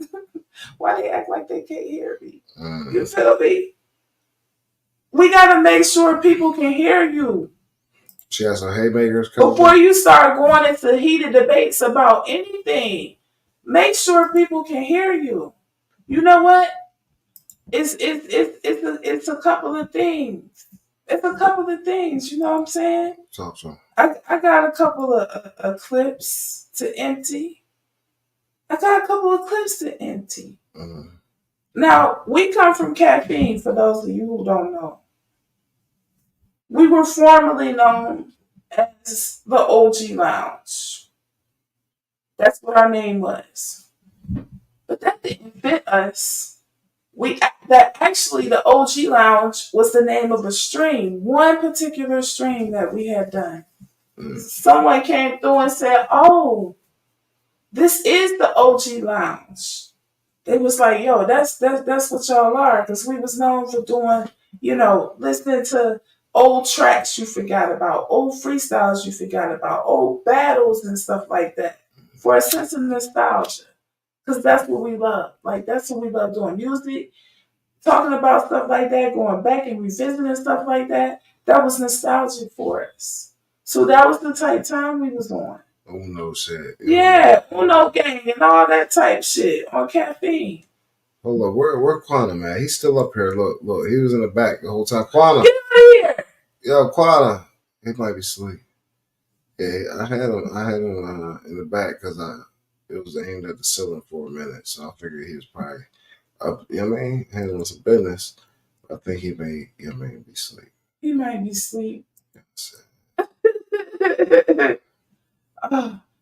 Why they act like they can't hear me? You feel me? We gotta make sure people can hear you. She has some haymakers coming. Before you start going into heated debates about anything, make sure people can hear you. You know what? It's a couple of things. It's a couple of things. You know what I'm saying? Talk to him. I got a couple of clips to empty. Now, we come from Caffeine, for those of you who don't know. We were formerly known as the OG Lounge. That's what our name was. But that didn't fit us. Actually, the OG Lounge was the name of a stream, one particular stream that we had done. Someone came through and said, "Oh, this is the OG Lounge." They was like, "Yo, that's what y'all are," because we was known for doing, listening to old tracks you forgot about, old freestyles you forgot about, old battles and stuff like that, for a sense of nostalgia. Because that's what we love. Like, that's what we love doing. Music, talking about stuff like that, going back and revisiting stuff like that, that was nostalgic for us. So that was the type time we was on. Uno shit. Yeah, Uno gang and all that type shit on caffeine. Hold up, where Quana, man? He's still up here. Look, he was in the back the whole time. Quana. Get out of here. Yo, Quana. He might be asleep. Yeah, I had him in the back because it was aimed at the ceiling for a minute, so I figured he was probably up, you know what I mean, handling some business. I think he may be asleep. He might be asleep.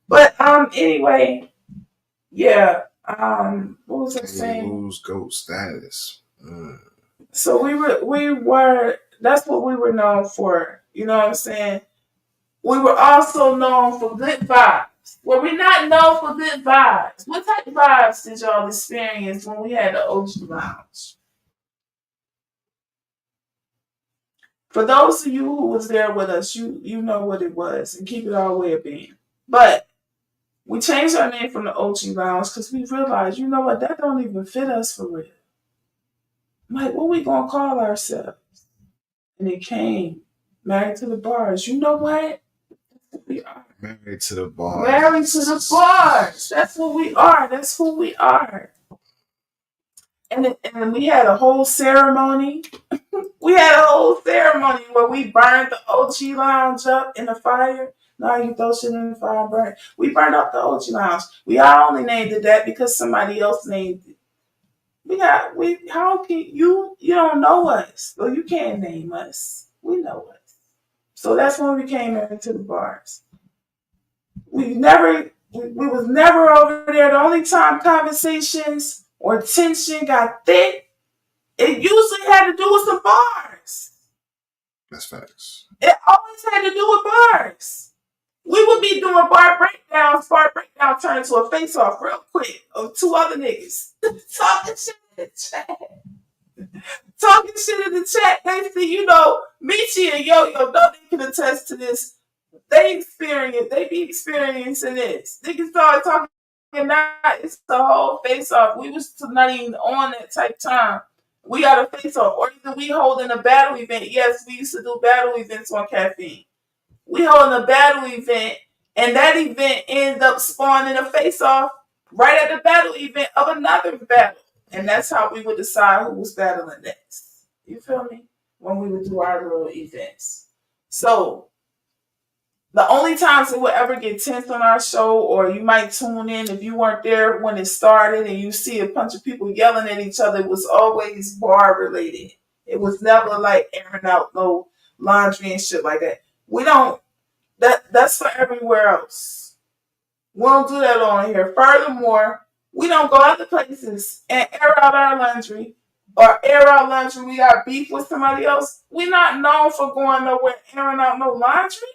But anyway, yeah. What was I saying? Lose GOAT status. So we were that's what we were known for. You know what I'm saying? We were also known for good vibes. Were we not known for good vibes? What type of vibes did y'all experience when we had the OG Lounge? For those of you who was there with us, you know what it was, and keep it all the way a being. But we changed our name from the OG Lounge because we realized, you know what, that don't even fit us for real. Like, what we gonna call ourselves? And it came Married to the Bars. You know what? We are. Married to the Bars. Married to the Bars. That's what we are. That's who we are. And we had a whole ceremony. We had a whole ceremony where we burned the OG Lounge up in the fire. No, you throw shit in the fire and burn. We burned up the OG Lounge. We all only named it that because somebody else named it. How can you don't know us, so you can't name us. We know us. So that's when we came into the Bars. We was never over there. The only time conversations or tension got thick, it usually had to do with some bars. That's facts. It always had to do with bars. We would be doing bar breakdowns. Bar breakdown turned into a face-off real quick of two other niggas talking shit in the chat. Talking shit in the chat. They see, Michi and Yo-Yo, know they can attest to this. They be experiencing this. Niggas started talking and now it's the whole face-off. We was not even on that type time. We got a face-off. Or either we holding a battle event. Yes, we used to do battle events on caffeine. We holding a battle event, and that event ended up spawning a face-off right at the battle event of another battle. And that's how we would decide who was battling next. You feel me? When we would do our little events. So, the only times it would ever get tense on our show, or you might tune in if you weren't there when it started and you see a bunch of people yelling at each other, it was always bar related. It was never like airing out no laundry and shit like that. We don't, that's for everywhere else. We don't do that on here. Furthermore, we don't go other places and air out our laundry or air out laundry. We got beef with somebody else. We're not known for going nowhere airing out no laundry.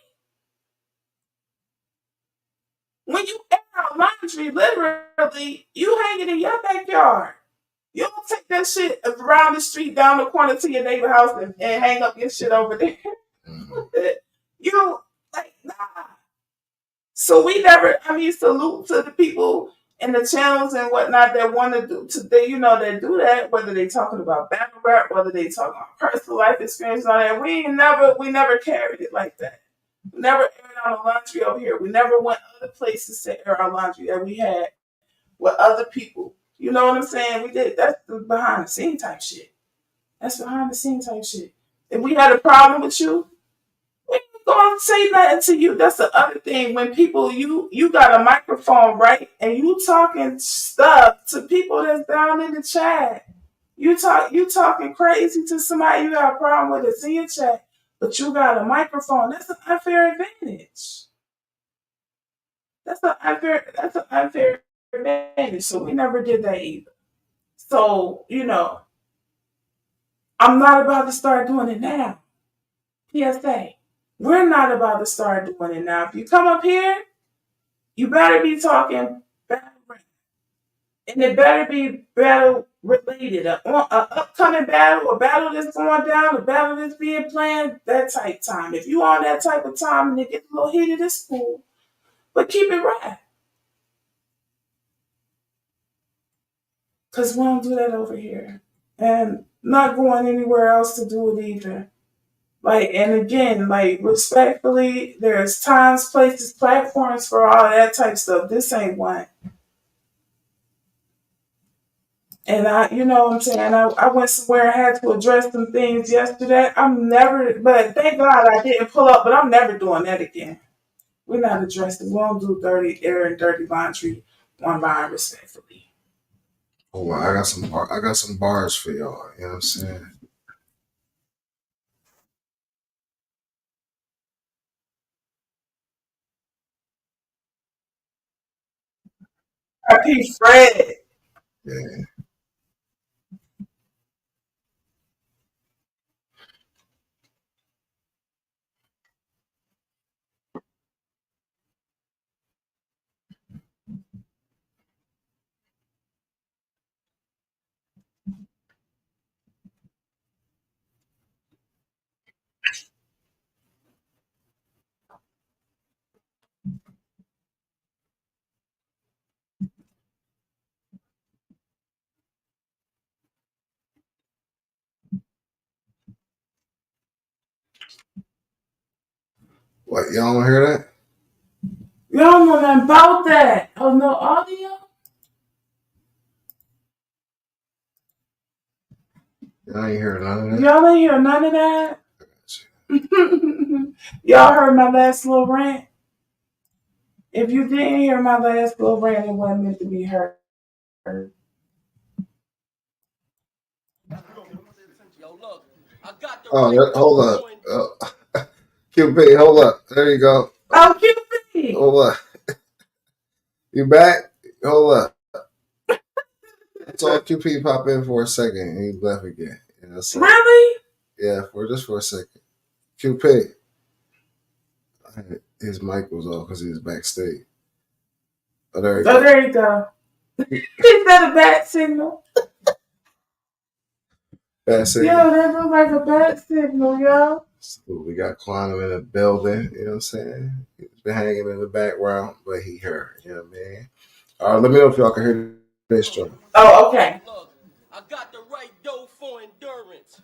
When you air out laundry, literally, you hang it in your backyard. You don't take that shit around the street, down the corner to your neighbor's house and hang up your shit over there. Nah. So we never, salute to the people in the channels and whatnot that want to do, that do that, whether they talking about battle rap, whether they talking about personal life experience and all that. We never carried it like that. We never aired out a laundry over here. We never went other places to air our laundry that we had with other people. You know what I'm saying? We did. That's the behind the scene type shit. That's behind the scene type shit. If we had a problem with you, we ain't gonna say nothing to you. That's the other thing. When people, you got a microphone, right? And you talking stuff to people that's down in the chat. You talking crazy to somebody you got a problem with that's in your chat, but you got a microphone. That's an unfair advantage. That's an unfair advantage. So we never did that either. So, I'm not about to start doing it now. PSA. We're not about to start doing it now. If you come up here, you better be talking battle rap. And it better be battle related. An upcoming battle, a battle that's going down, a battle that's being planned, that type time. If you on that type of time and it gets a little heated, it's cool. But keep it right. Because we don't do that over here. And not going anywhere else to do it either. Like, and again, like, respectfully, there's times, places, platforms for all that type stuff. This ain't one. And you know what I'm saying? I went somewhere and had to address some things yesterday. But thank God I didn't pull up, but I'm never doing that again. We're not addressing, we don't do dirty air and dirty laundry one line respectfully. Oh, I got some bars for y'all. You know what I'm saying? R.P. Fred. Yeah. What, y'all don't hear that? Y'all don't know nothing about that. Oh, no audio? Y'all ain't hear none of that? Y'all ain't hear none of that? Y'all heard my last little rant? If you didn't hear my last little rant, it wasn't meant to be heard. Oh, hold up. QP, hold up. There you go. Oh, QP. Hold up. You back? Hold up. I saw QP pop in for a second and he left again. You know, so, really? Yeah, just for a second. QP. His mic was off because he was backstage. Oh, there you go. There you go. Is that a bat signal? Bad signal. Yeah, that looks like a bat signal, y'all. We got Quantum in the building, you know what I'm saying? He's been hanging in the background, but he heard, you know what I mean? All right, let me know if y'all can hear this drum. Oh, okay. Look, I got the right dough for endurance.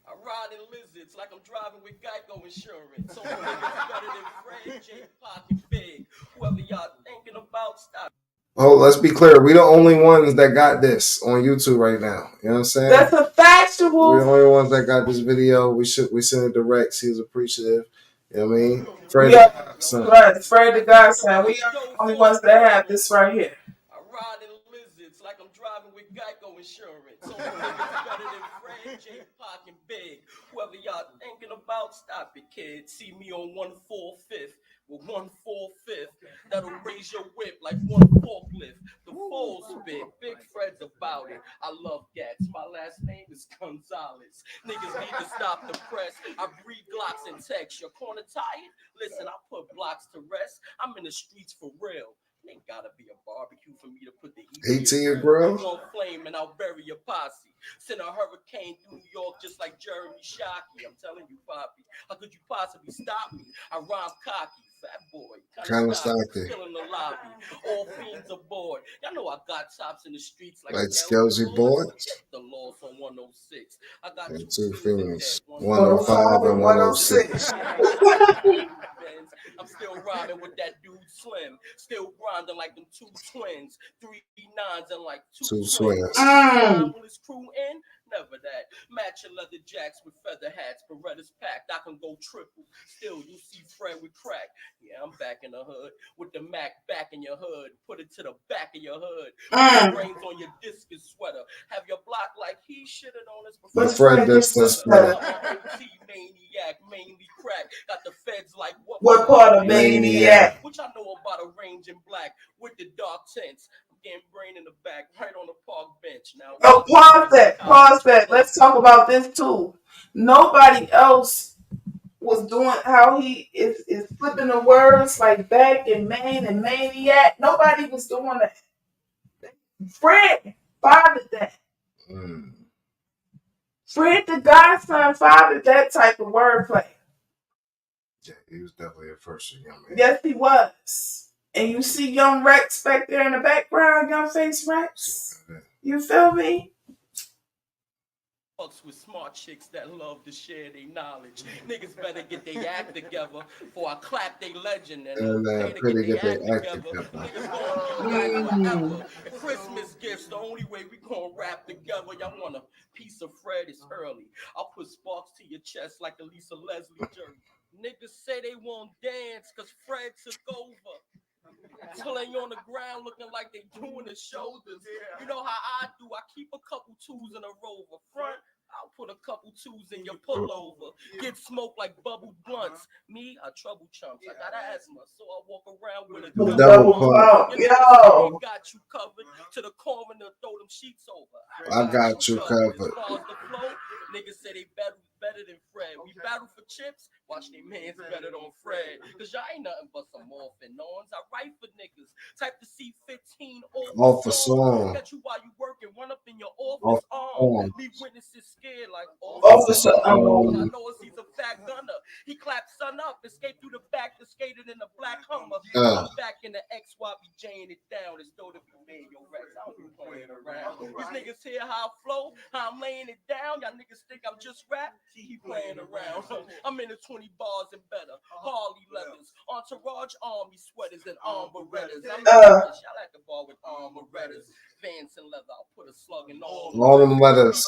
I ride in lizards like I'm driving with Geico insurance. So niggas better than Fred, J, Pac, and Big. Whoever y'all thinking about, stop. Oh, let's be clear. We the only ones that got this on YouTube right now. You know what I'm saying? That's a factual. We're the only ones that got this video. We sent it to Rex. He was appreciative. You know what I mean? Fred the Godson. We are the only ones that have this right here. I ride in lizards like I'm driving with Geico insurance. So niggas better than Fred, J, Pac, and Big. Whoever y'all thinking about, stop it, kid. See me on 1/4/5 with 1/4/5. That'll raise your whip like one forklift. The full spit, Big Fred's about it. I love gats. My last name is Gonzalez. Niggas need to stop the press. I breed Glocks and text. Your corner tired? Listen, I put blocks to rest. I'm in the streets for real. Ain't gotta be a barbecue for me to put the heat to your grill. On flame and I'll bury your posse. Send a hurricane through New York just like Jeremy Shockey. I'm telling you, Poppy. How could you possibly stop me? I rhyme cocky. Fat boy, Kind of stocky. Still in the lobby, all fiends aboard. Y'all know I got chops in the streets like Skelzy boys. The loss on 106. I got and two fiends, 105 and 106. I'm still rhyming with that dude Slim. Still grinding like them two twins. 3 9s and like two twins. Will his crew in? Never that. Match your leather jacks with feather hats. Berettas packed. I can go triple. Still, you see Fred with crack. Yeah, I'm back in the hood with the Mac back in your hood. Put it to the back of your hood. Brains on your discus sweater. Have your block like he shitted on us before. Fred discus sweater. Maniac, mainly crack. Got the feds like what part of maniac? Which I know about a range in black with the dark tints. I'm getting brain in the back, right on the park bench. Now, pause that. Let's talk about this too. Nobody else was doing how he is flipping the words like back and main and maniac. Nobody was doing that. Fred fathered that. Fred the Godson fathered that type of wordplay. Yeah, he was definitely a first young man. Yes, he was. And you see young Rex back there in the background, young face Rex. You feel me? fucks with smart chicks that love to share their knowledge. Niggas better get their act together before I clap they legend and pay to Pretty get get their their act act together. together. Niggas gonna be back forever. Christmas gifts, the only way we gonna rap together. Y'all want a piece of Fred? It's early. I'll put sparks to your chest like a Lisa Leslie jersey. Niggas say they won't dance cause Fred took over. Till they on the ground looking like they doing the shoulders. You know how I do. I keep a couple twos in a rover. Front, I'll put a couple twos in your pullover. Get smoked like bubble blunts. Me, I trouble chumps. I got asthma, so I walk around with a Double pump. Your niggas say they got you covered. To the coroner, throw them sheets over. I got you covered. As far as the flow, niggas say they better than Fred. We battle for chips. Watch they mans better than Fred. Cause y'all ain't nothing but some orphan ons. I write for niggas. Type to see 15 Off a song. Catch you while you working. Run up in your office Off arm. Leave witnesses scared like Officer I arm. know he's a fat gunner. He clapped son up. Escaped through the back. Skated in the black Hummer. I'm back in the XYBJing it down as though to be made your Rex. I don't be playing around. These niggas hear how I flow, how I'm laying it down. Y'all niggas think I'm just rap. See, he playing around. I'm in the 20 bars and better. Harley leathers, entourage army sweaters and arm berettas. I'm y'all at the bar with arm berettas, Vans and leather. I'll put a slug in all them letters.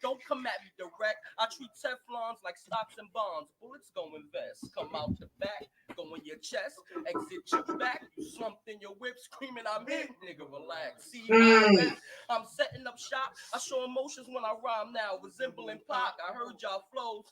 Don't come at me direct. I treat Teflons like stocks and bonds. Bullets go invest. Come out the back, go in your chest, exit your back. You slumped in your whip, screaming, I'm in. Nigga, relax. See how I'm setting up shop. I show emotions when I rhyme now, resembling Pac. I heard y'all flows.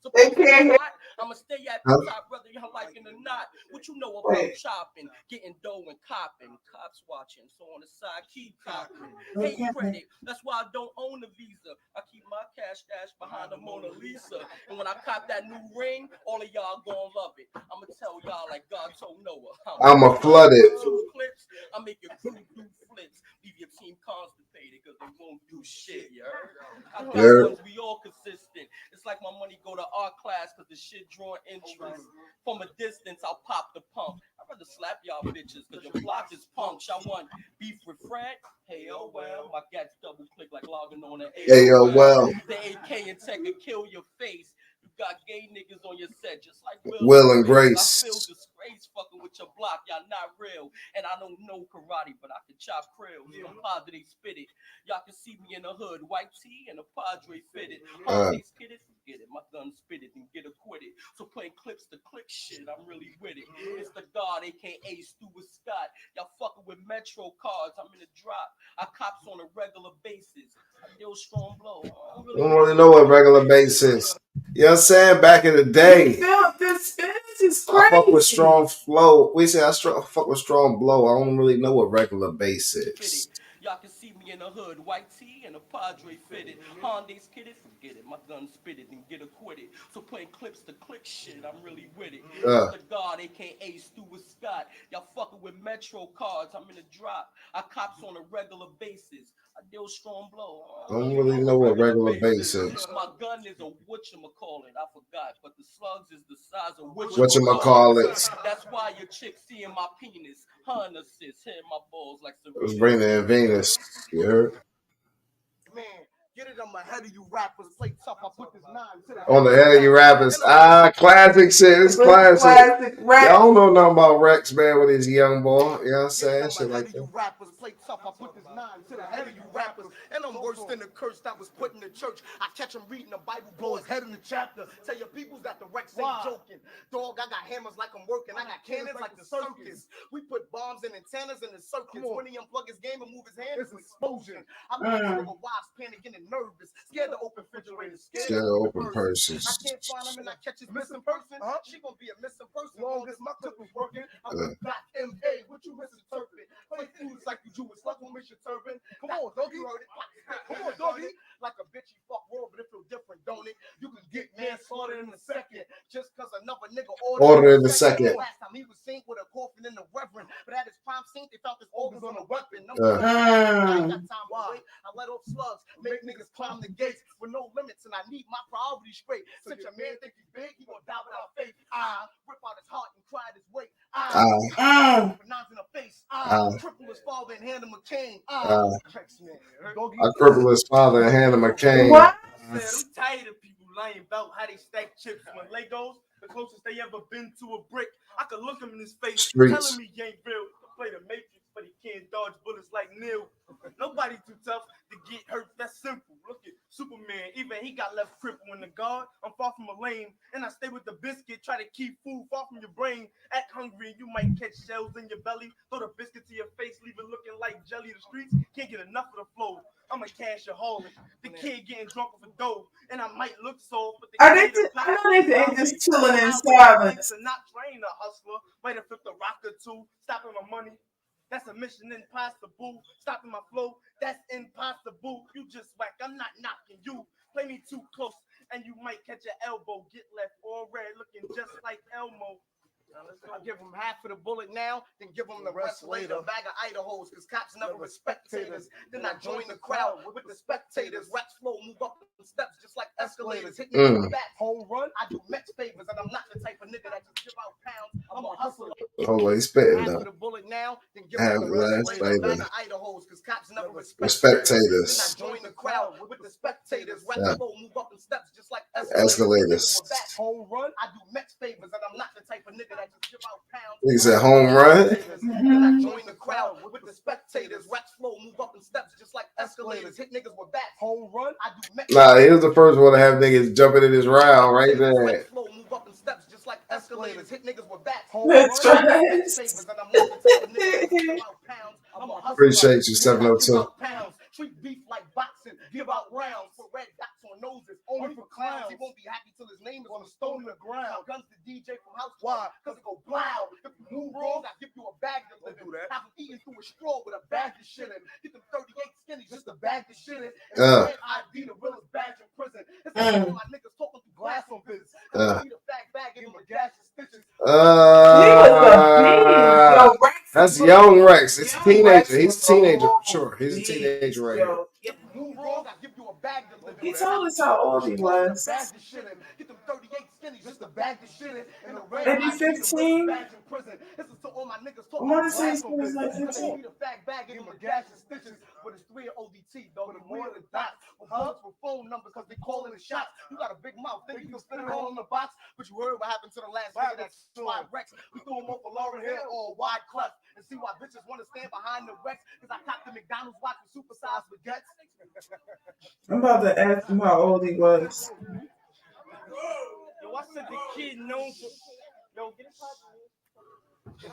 Supposed to be hot. I'ma stay at the top, whether y'all liking or not. What you know about chopping, getting dough and copping? Cops watching, so on the side, keep copping. Hate credit, that's why I don't own a Visa. I keep my cash stash behind the Mona Lisa. And when I cop that new ring, all of y'all gonna love it. I'ma tell y'all like God told Noah. I'ma flood it. 2 clips, I make your crew do flips. Leave your team constipated because they won't do shit, you heard? I got ones, we all consistent. It's like my money go to art class because the shit drawing interest. From a distance, I'll pop the pump. I'd rather slap y'all bitches because your block is punch. I want beef with Fred. Hey, oh well, my gats double click like logging on an AOL. The AK and tech will kill your face. You got gay niggas on your set, just like Will and Grace. I feel disgrace fucking with your block. Y'all not real. And I don't know karate, but I can chop krills. From Padre spit it. Y'all can see me in the hood. White tee and a Padre fitted. Holidays kid it, forget it. My gun spit it and get acquitted. So playing clips to click shit, I'm really with it. It's the God, aka Stuart Scott. Y'all fucking with Metro cards. I'm in a drop. I cops on a regular basis. I deal strong blow. I don't really know what regular basis. You know what I'm saying? Back in the day. This is crazy. I fuck with strong flow. We say I fuck with strong blow. I don't really know what regular bass is. Y'all can see me in the hood, white tee and a Padre fitted. Honda's kidded, forget it. My gun spit it and get acquitted. So playing clips to click shit, I'm really with it. It's the God, aka Stuart Scott. Y'all fucking with Metro cards, I'm in a drop. I cops on a regular basis. I deal strong blow. I don't really know what regular bass is. My gun is a whatchamacallit. I forgot, but the slugs is the size of Whatchamacallit. That's why your chick seeing my penis. Her and assist, hitting my balls like some. It's Rena and Venus. You heard? Man, get it on my head of you rappers. Play tough. I put this 9 to the On the head of you rappers. Classic shit. It's classic. Y'all don't know nothing about Rex, man, with his young boy. You know what I'm saying? Shit like that. Rappers play tough. I put this 9 to the head of you rappers. And I'm worse than the curse that was put in the church. I catch him reading the Bible, blow his head in the chapter. Tell your peoples that the Rex ain't joking. Dog, I got hammers like I'm working. I got cannons like the circus. We put bombs and antennas in the circuits. When he unplug his game and move his hand, it's an explosion. I make sure the wives panicking and nervous. Scared to open refrigerators. Scared to open purses. I can't find him and I catch his missing person. She gonna be a missing person. Long as my clip was working. I went back MA. What you misinterpret? Play foods like you Jewish. Like who miss your turban. Come on, doggy. Come on, doggy. Like a bitchy fuck world, but it feel different, don't it? You can get manslaughter in a second. Just cause another nigga ordered in a second. Last time he was seen with a coffin in the reverend. But at his prime scene, they found his organs on a weapon. I ain't got time to wait. I let off slugs. make niggas climb the gates with no limits, and I need my priorities straight. Since your man think he's big, he gonna die without faith. I rip out his heart and cry his weight. I nines in the face. I cripple his father and hand him a cane. I cripple his father and hand him a cane. I said, I'm tired of people lying about how they stack chips when Legos, the closest they ever been to a brick. I could look him in his face, telling me he ain't real. Play the Matrix, but he can't dodge bullets like Neil. Nobody too tough to get hurt. That's simple. Look at Superman. Even he got left crippled in the guard. I'm far from a lame, and I stay with the biscuit. Try to keep food far from your brain. Act hungry, and you might catch shells in your belly. Throw the biscuit to your face, leave it looking like jelly. The streets can't get enough of the flow. I'm a cashaholic. The kid getting drunk off a dough, and I might look soft, but the I know they just chilling in silence. Not train a hustler. Might have flipped a rock or two, stopping my money. That's a mission impossible. Stopping my flow, that's impossible. You just whack, I'm not knocking you. Play me too close, and you might catch your elbow. Get left all red, looking just like Elmo. I give him half of the bullet now, then give him the rest later. Bag of Idahos, cause cops never respect spectators. Then I join the crowd with the spectators. Raps flow, move up the steps just like escalators. Hit me with the bat, home run. I do Mets favors, and I'm not the type of nigga that just give out pounds. I'm a hustler. Hold on, he's spitting Half though. of the bullet now, then give him the rest later. Bag of Idahos, cause cops never respect spectators. Then I join the crowd with the spectators. Raps flow, move up the steps just like Escalators. Home run. I do Mets favors, and I'm not the type of nigga that just give out pounds. He said home run. Then I join the crowd with the spectators. Raps flow, move up in steps just like escalators. Hit niggas with bats. Home run. I do Mets. Nah, he was the first one to have niggas jumping in his round right there. Flow, move up in steps just like escalators. Hit niggas with bats. That's right. Appreciate you, 702. Treat beef like boxing. Give out rounds for red dots on noses. Only for clowns. He won't be happy till his name is on a stone in the ground. Guns to DJ from house. Why? Because it go blow. If you move wrong, I give you a bag to live in. Have him eating through a straw with a bag of shit in. Get them 38 skinnies just a bag of shit in. And ID the realest badge in prison. It's like my niggas talking through glass on business. Need a fat bag, give him a gash and stitches. That's young Rex. It's a teenager. He's a teenager for sure. He's a teenager right here. He told us how old he was. Maybe 15. I want to say he was like 15. But it's 3 ODT, though. The more the dots with bullets with phone numbers because they calling the shots. You got a big mouth, think you can spit it all in the box. But you heard what happened to the last nigga that's Wide Rex. We threw him off for Lauren Hill or wide cleft. And see why bitches want to stand behind the Rex. Because I copped the McDonald's watch with supersized baguettes. I'm about to ask him how old he was. Yo, I said the kid known for... Yo, get it poppin'.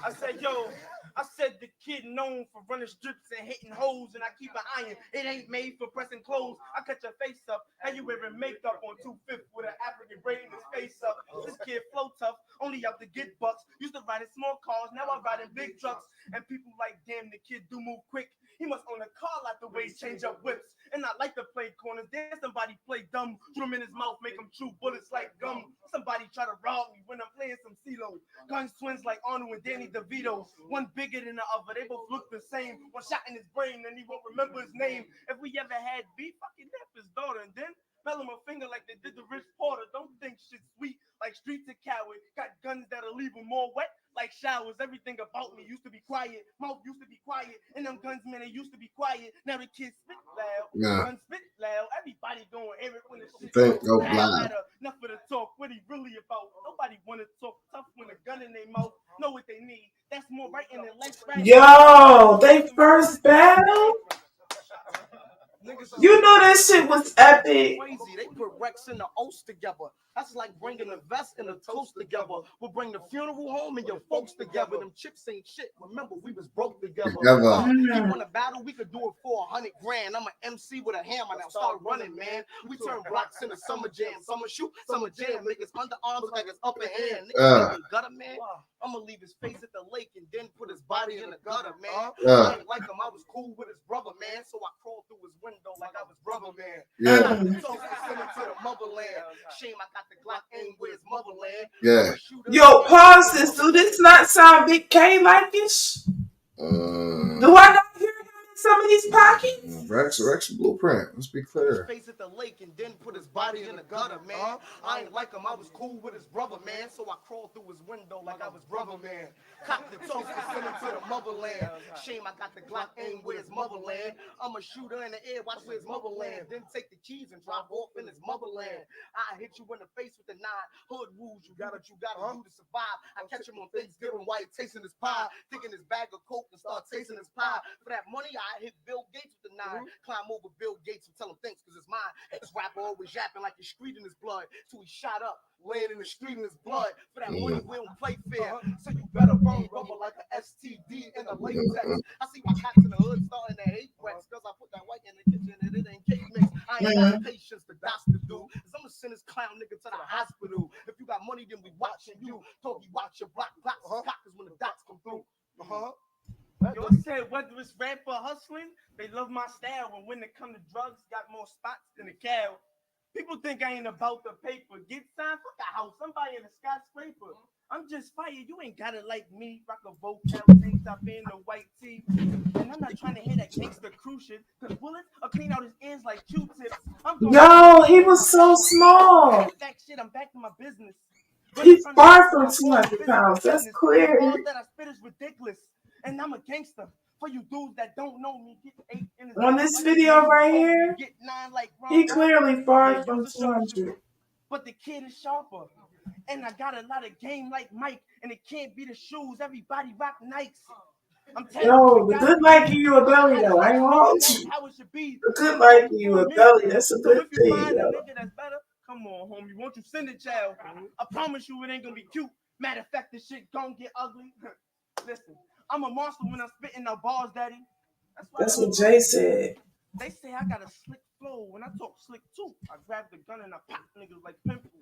I said the kid known for running strips and hitting hoes, and I keep an iron. It ain't made for pressing clothes. I cut your face up. How you wearing makeup on 2/5 with an African braid in his face up? This kid flow tough, only out to get bucks. Used to ride in small cars, now I ride in big trucks. And people like, damn, the kid do move quick. He must own a car like the way he change up whips. And I like to play corners. There's somebody play dumb. Shoot him in his mouth, make him chew bullets like gum. Somebody try to rob me when I'm playing some CeeLo. Guns twins like Arnold and Danny DeVito. One bigger than the other. They both look the same. One shot in his brain and he won't remember his name. If we ever had beef, I can nap his daughter. And then fell him a finger like they did the Rich Porter. Don't think shit's sweet like streets of coward. Got guns that'll leave him more wet like showers. Everything about me used to be quiet. Mouth used to be quiet. And them guns, man, they used to be quiet. Now the kids spit loud. Guns spit loud. Everybody going hear it when the shit go loud. Enough for the talk. What he really about? Nobody want to talk tough when a gun in their mouth. Know what they need. That's more writing than less writing. Yo, they first battle? You know that shit was epic. Crazy. They put Rex and the O's together. That's like bringing the vest and the toast together. We'll bring the funeral home and your folks together. Them chips ain't shit. Remember, we was broke together. You want a battle? We could do it for $100 grand. I'm an MC with a hammer. Now start running, man. We turn blocks into summer jam. Summer shoot, summer jam. Niggas underarms like it's upper hand. Niggas gutter, man. I'm gonna leave his face at the lake and then put his body in the gutter, man. I ain't like him. I was cool with his brother, man. So I crawled through his window like I was brother, man. Send him to the motherland. Shame I got the Glock aim with his motherland. Yo, pause this. Do this not sound Big K like-ish? Do I not hear him in some of these pockets? Rex Blueprint. Let's be clear. Face at the lake and then put his body in the gutter, man. I ain't like him, I was cool with his brother, man. So I crawled through his window like I was brother, man. Copped the toast and sent him to the motherland. Shame I got the Glock aim where his motherland. I'm a shooter in the air, watch where his motherland. Then take the keys and drive off in his motherland. I hit you in the face with the 9. Hood rules, you got what you gotta do to survive. I catch him on Thanksgiving while he tasting his pie. Taking his bag of coke and start tasting his pie. For that money, I hit Bill Gates with the 9. Climb over Bill Gates and tell him thanks because it's mine. This rapper always yapping like he's street in his blood. So he shot up, laying in the street in his blood. For that money, we don't play fair. So you better burn rubber like an STD in the latex. I see my cops in the hood starting to hate Rex because I put that white in the kitchen and it ain't cake mix. I ain't got patience to doctor do. Cause I'm gonna send this clown nigga to the hospital. If you got money, then we watching you. Talk, you watch your block, cockers when the dots come through. Yo said whether it's rap or hustling, they love my style. When it come to drugs, got more spots than a cow. People think I ain't about the paper. Get signed, fuck a house, somebody in a skyscraper. I'm just fire, you ain't got it like me. Rock a vocal, tank top in the white tee. And I'm not trying to hear that gangster crew shit. Cause bullets will clean out his ends like Q-tips. Yo, he was so small. Back shit, I'm back to my business. He's far from 200 pounds. That's clear. All that I spit is ridiculous. And I'm a gangster. For you dudes that don't know me, get 8 in his On this video right here, get 9 like he clearly far from 200. But the kid is sharper. And I got a lot of game like Mike. And it can't be the shoes. Everybody rock Nikes. I'm Yo, the good like give you a belly though. I ain't gonna hold you. The good like give you a belly. That's a good thing, yo. That's better. Come on, homie. Won't you send it, child? I promise you it ain't gonna be cute. Matter of fact, this shit gon' get ugly. Listen, I'm a monster when I'm spitting the bars, daddy. That's what Jay said. They say I got a slick flow. When I talk slick too, I grab the gun and I pop niggas like pimples.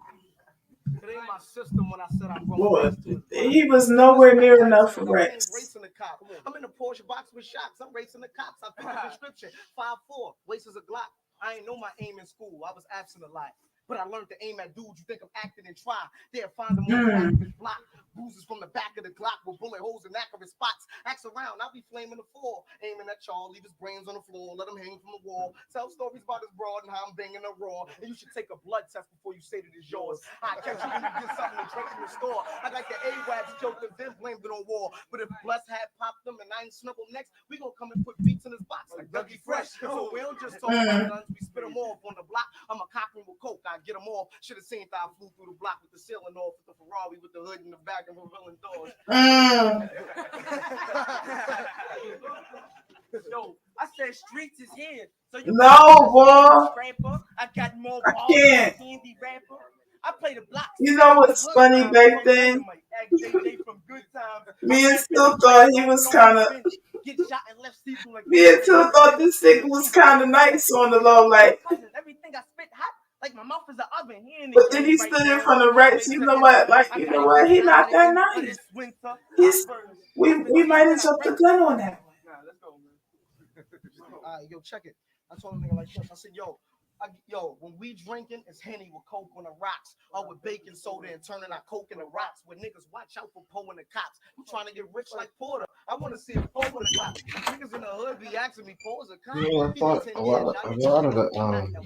It ain't my system when I said I'm Boy, he was nowhere near enough for Rex. Racing the cop. I'm in the Porsche box with shocks. I'm racing the cops. I put the description 5'4", waist is a Glock. I ain't know my aim in school. I was absent a lot. But I learned to aim at dudes you think I'm acting and try. They'll find them on the back of his block. Bruises from the back of the Glock with bullet holes in accurate spots. Axe around, I'll be flaming the floor. Aiming at y'all, leave his brains on the floor, let him hang from the wall. Tell stories about his broad and how I'm banging a raw. And you should take a blood test before you say that it's yours. I catch you when you get something to drink in the store. I got the A-Wags killed them, then blamed it on war. But if Bless had popped them and I ain't snuggled next, we gonna come and put beats in his box like Dougie Fresh. So we don't just talk about guns, we spit them off on the block. I'm a cockroach with coke, I get them off. Should have seen that I flew through the block with the ceiling off with the Ferrari with the hood in the back and revealing doors. Yo, I said streets is here. So you No, boy. I got more I can't. candy rapper. I play the blocks. You know what's funny back then? Me and Stu thought he was kind of. Me and Stu thought this nigga was kind of nice on the low, like. Everything I spit hot. Like my mouth is an oven. But then he stood in front of Rex. You know what? Like, you know what? He not that nice. We might have jumped the gun on that one. Nah, let's go, man. Yo, check it. I told a nigga like this. I said, yo, when we drinking, it's Henny with coke on the rocks, or with baking soda and turning our coke into rocks. With niggas, watch out for Poe and the cops. I'm trying to get rich like Porter. I want to see a Poe and the cops. Niggas in the hood be asking me, Poe's a cop. Yeah, I thought a lot of the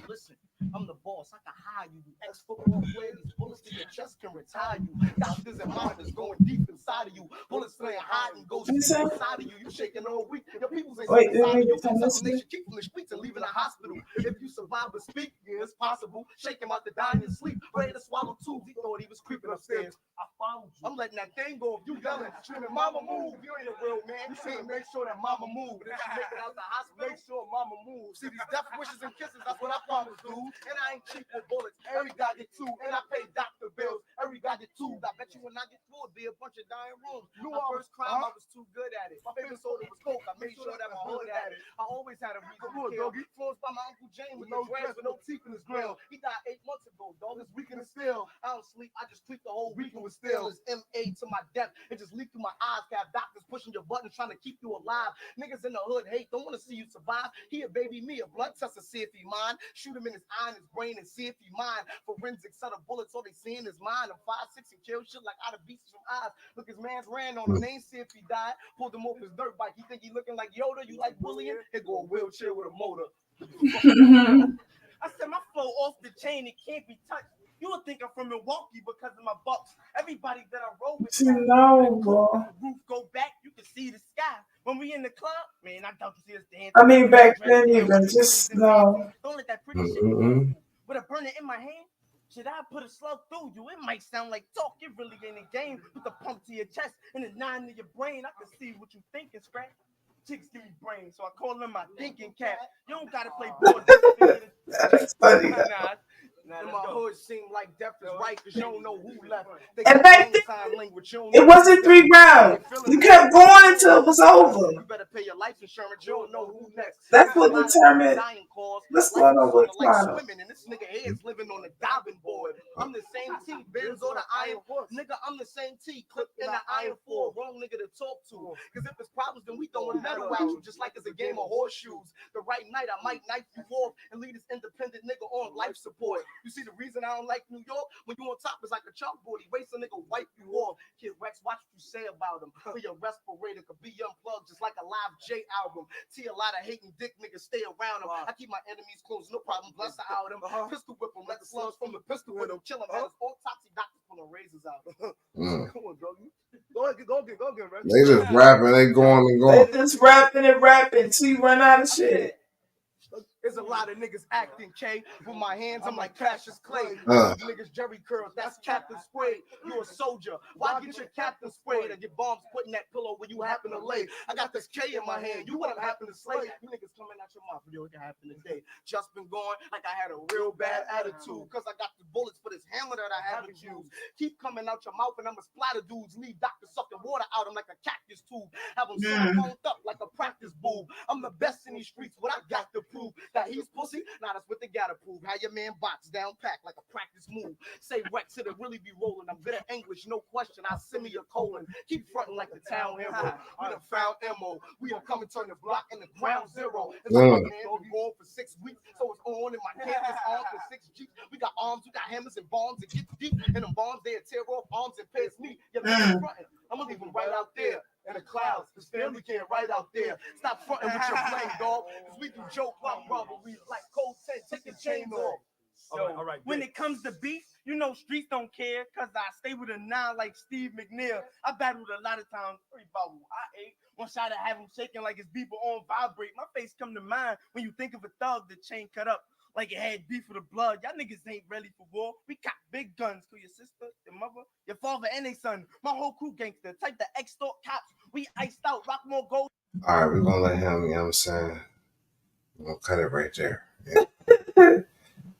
Listen, I'm the boss. I can hire you. You ex-football players, bullets to your chest can retire you. Doctors and monitors going deep inside of you. Bullets playing hide and go deep inside of you. You shaking all week. Your people's ain't inside of you. Something they should keep from the streets and leave in the hospital. If you survive but speak, yeah, it's possible. Shake him out the dying and sleep. Ready to swallow tubes. He thought he was creeping upstairs. I followed you. I'm letting that thing go. If you yelling, screaming, mama move. You ain't a real man. You saying make sure that mama move. If you make it out the hospital, make sure mama move. See these death wishes and kisses. That's what I promise, dude. And I ain't cheap with bullets. Every guy get 2, and I pay doctor bills. Every guy get 2. I bet you when I get 4, it'll be a bunch of dying rooms. My first crime, I was too good at it. My favorite soda was coke. I made sure that my hood had it. I always had a reason to kill. Influenced by my Uncle James with no dreads with no teeth in his grill. He died 8 months ago, dog. It's weekend is still. I don't sleep. I just sleep the whole weekend was still. It's MA to my death. It just leaked through my eyes. Got doctors put pushing your button, trying to keep you alive. Niggas in the hood hate, don't want to see you survive. He a baby me, a blood test to see if he mine. Shoot him in his eye and his brain and see if he mine. Forensics set of bullets, all they see in his mind. I'm 5'6" and kill shit like out of beasts from eyes. Look, his man's ran on him, they ain't see if he died. Pulled him off his dirt bike. He think he looking like Yoda. You like bullying? Here go a wheelchair with a motor. I said my flow off the chain, it can't be touched. You would think I'm from Milwaukee because of my bucks. Everybody that I roll with, No, boy. the roof go back, you can see the sky. When we in the club, man, I doubt you see us dance. I mean, back then, even just no. Don't let that pretty shit fool you. With a burner in my hand, should I put a slug through you? It might sound like talk, it really ain't a game. Put the pump to your chest and a 9 to your brain. I can see what you thinking, scratch. Chicks give me brains, so I call them my thinking cap. You don't gotta play board. That's funny. In my hood seem like death is right, cause you don't know who left. And back then, it wasn't 3 rounds. You kept going until it was over. You better pay your life insurance, you don't know who next. That's what determined what's going on with Toronto. And this nigga here is living on the diving board. I'm the same T, Benz or the Iron Horse. Nigga, I'm the same T, clipped in the Iron 4. Wrong nigga to talk to. Cause if it's problems, then we throwing metal at you, just like it's a game of horseshoes. The right night, I might knife you off and leave this independent nigga on life support. You see the reason I don't like New York? When you on top, it's like a chalkboard. He waits a nigga wipe you off. Kid Rex, watch what you say about him. For your respirator could be unplugged just like a live J album. See a lot of hating dick niggas stay around him. I keep my enemies close, no problem. Bless out him. Pistol whip him, let the slugs from the pistol with him. Kill him. Have his autopsy doctors pulling razors out. Come on, bro. Go get, Rex. They just rapping, they going and going. They just rapping till you run out of shit. There's a lot of niggas acting, K. With my hands, I'm like Cassius Clay. Niggas Jerry curls, that's Captain Spray. You a soldier. Why get your captain sprayed and get bombs put in that pillow when you happen to lay? I got this K in my hand. You what I'm happen to slay. You niggas coming out your mouth, video, it can happen today. Just been going like I had a real bad attitude. Cause I got the bullets for this hammer that I haven't used. Keep coming out your mouth and I'ma splatter dudes. Leave doctor sucking water out them like a cactus tube. Have them phoned up like a practice boob. I'm the best in these streets. What I got to prove? That he's pussy? Nah, that's what they gotta prove. How your man box down pack like a practice move. Say Rex, it'll really be rolling. I'm good at English, no question. I send me a colon. Keep fronting like the town hero. We done found ammo. We done come and turn the block into ground zero. It's like my man been going for 6 weeks, so it's on in my camp. It's on for 6 Jeeps. We got arms, we got hammers and bombs and get deep. And them bombs, they'll tear off arms and pierce me. Your man fronting. I'm gonna leave him right out there in the clouds. His family can't right out there. Stop fronting with your flame, dog. Cause we do joke like robbery, like cold 10. Take your chain off. So, when it comes to beef, you know streets don't care, cause I stay with a 9 like Steve McNeil. I battled a lot of times, about who I ate. One shot I have him shaking like his beeper on vibrate. My face come to mind when you think of a thug, the chain cut up like it had beef for the blood. Y'all niggas ain't ready for war. We got big guns for your sister, your mother, your father, and their son. My whole crew gangster, type the extort cops. We iced out, rock more gold. All right, we're gonna let him, you know what I'm saying? We're gonna cut it right there. Yeah.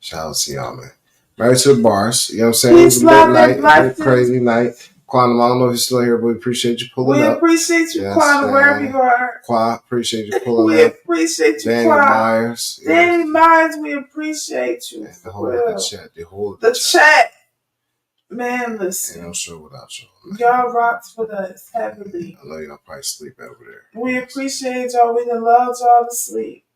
Shout out to y'all, man. Married to the bars, you know what I'm saying? It was a big night, crazy night. Quantum, I don't know if you're still here, but we appreciate you pulling up. We appreciate you, Quantum, wherever you are. Quantum, appreciate you pulling up. We appreciate you, Danny Myers. Danny Myers, we appreciate you. The whole the chat. Man, listen. Ain't no show without y'all. Y'all rocks with us heavily. I know y'all probably sleep over there. We appreciate y'all. We done loved y'all to sleep.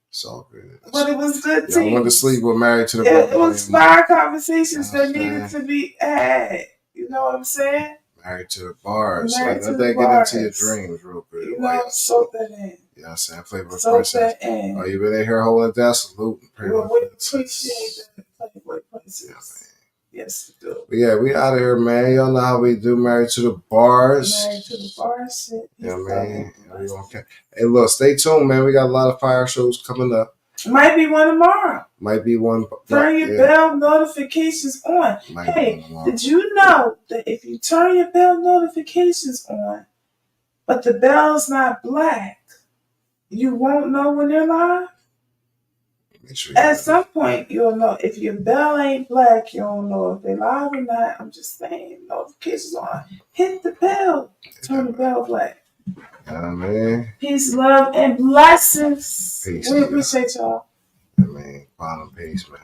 It's all good. But it was good y'all went to sleep with Married to the Bar. It was fire conversations that needed to be had. You know what I'm saying? Married to the Bars. Married to let the that Bars. get into your dreams real quick. You know, soak that in. You know what I'm saying? Playboy Soak Princess. that in. Oh, you been in here holding it down? Salute. Well, we appreciate that. Playboy Princess. Yes, you do. But yeah, we out of here, man. Y'all know how we do. Married to the Bars. Married to the Bars. Yeah, man. Hey, look, stay tuned, man. We got a lot of fire shows coming up. Might be one tomorrow. Might be one. Turn your bell notifications on. Hey, did you know that if you turn your bell notifications on, but the bell's not black, you won't know when they're live? At some point, you'll know. If your bell ain't black, you don't know if they're live or not. I'm just saying, notifications on. Hit the bell. Turn the bell black. Man. Peace, love, and blessings. Peace. We appreciate y'all. Man, bottom peace, man.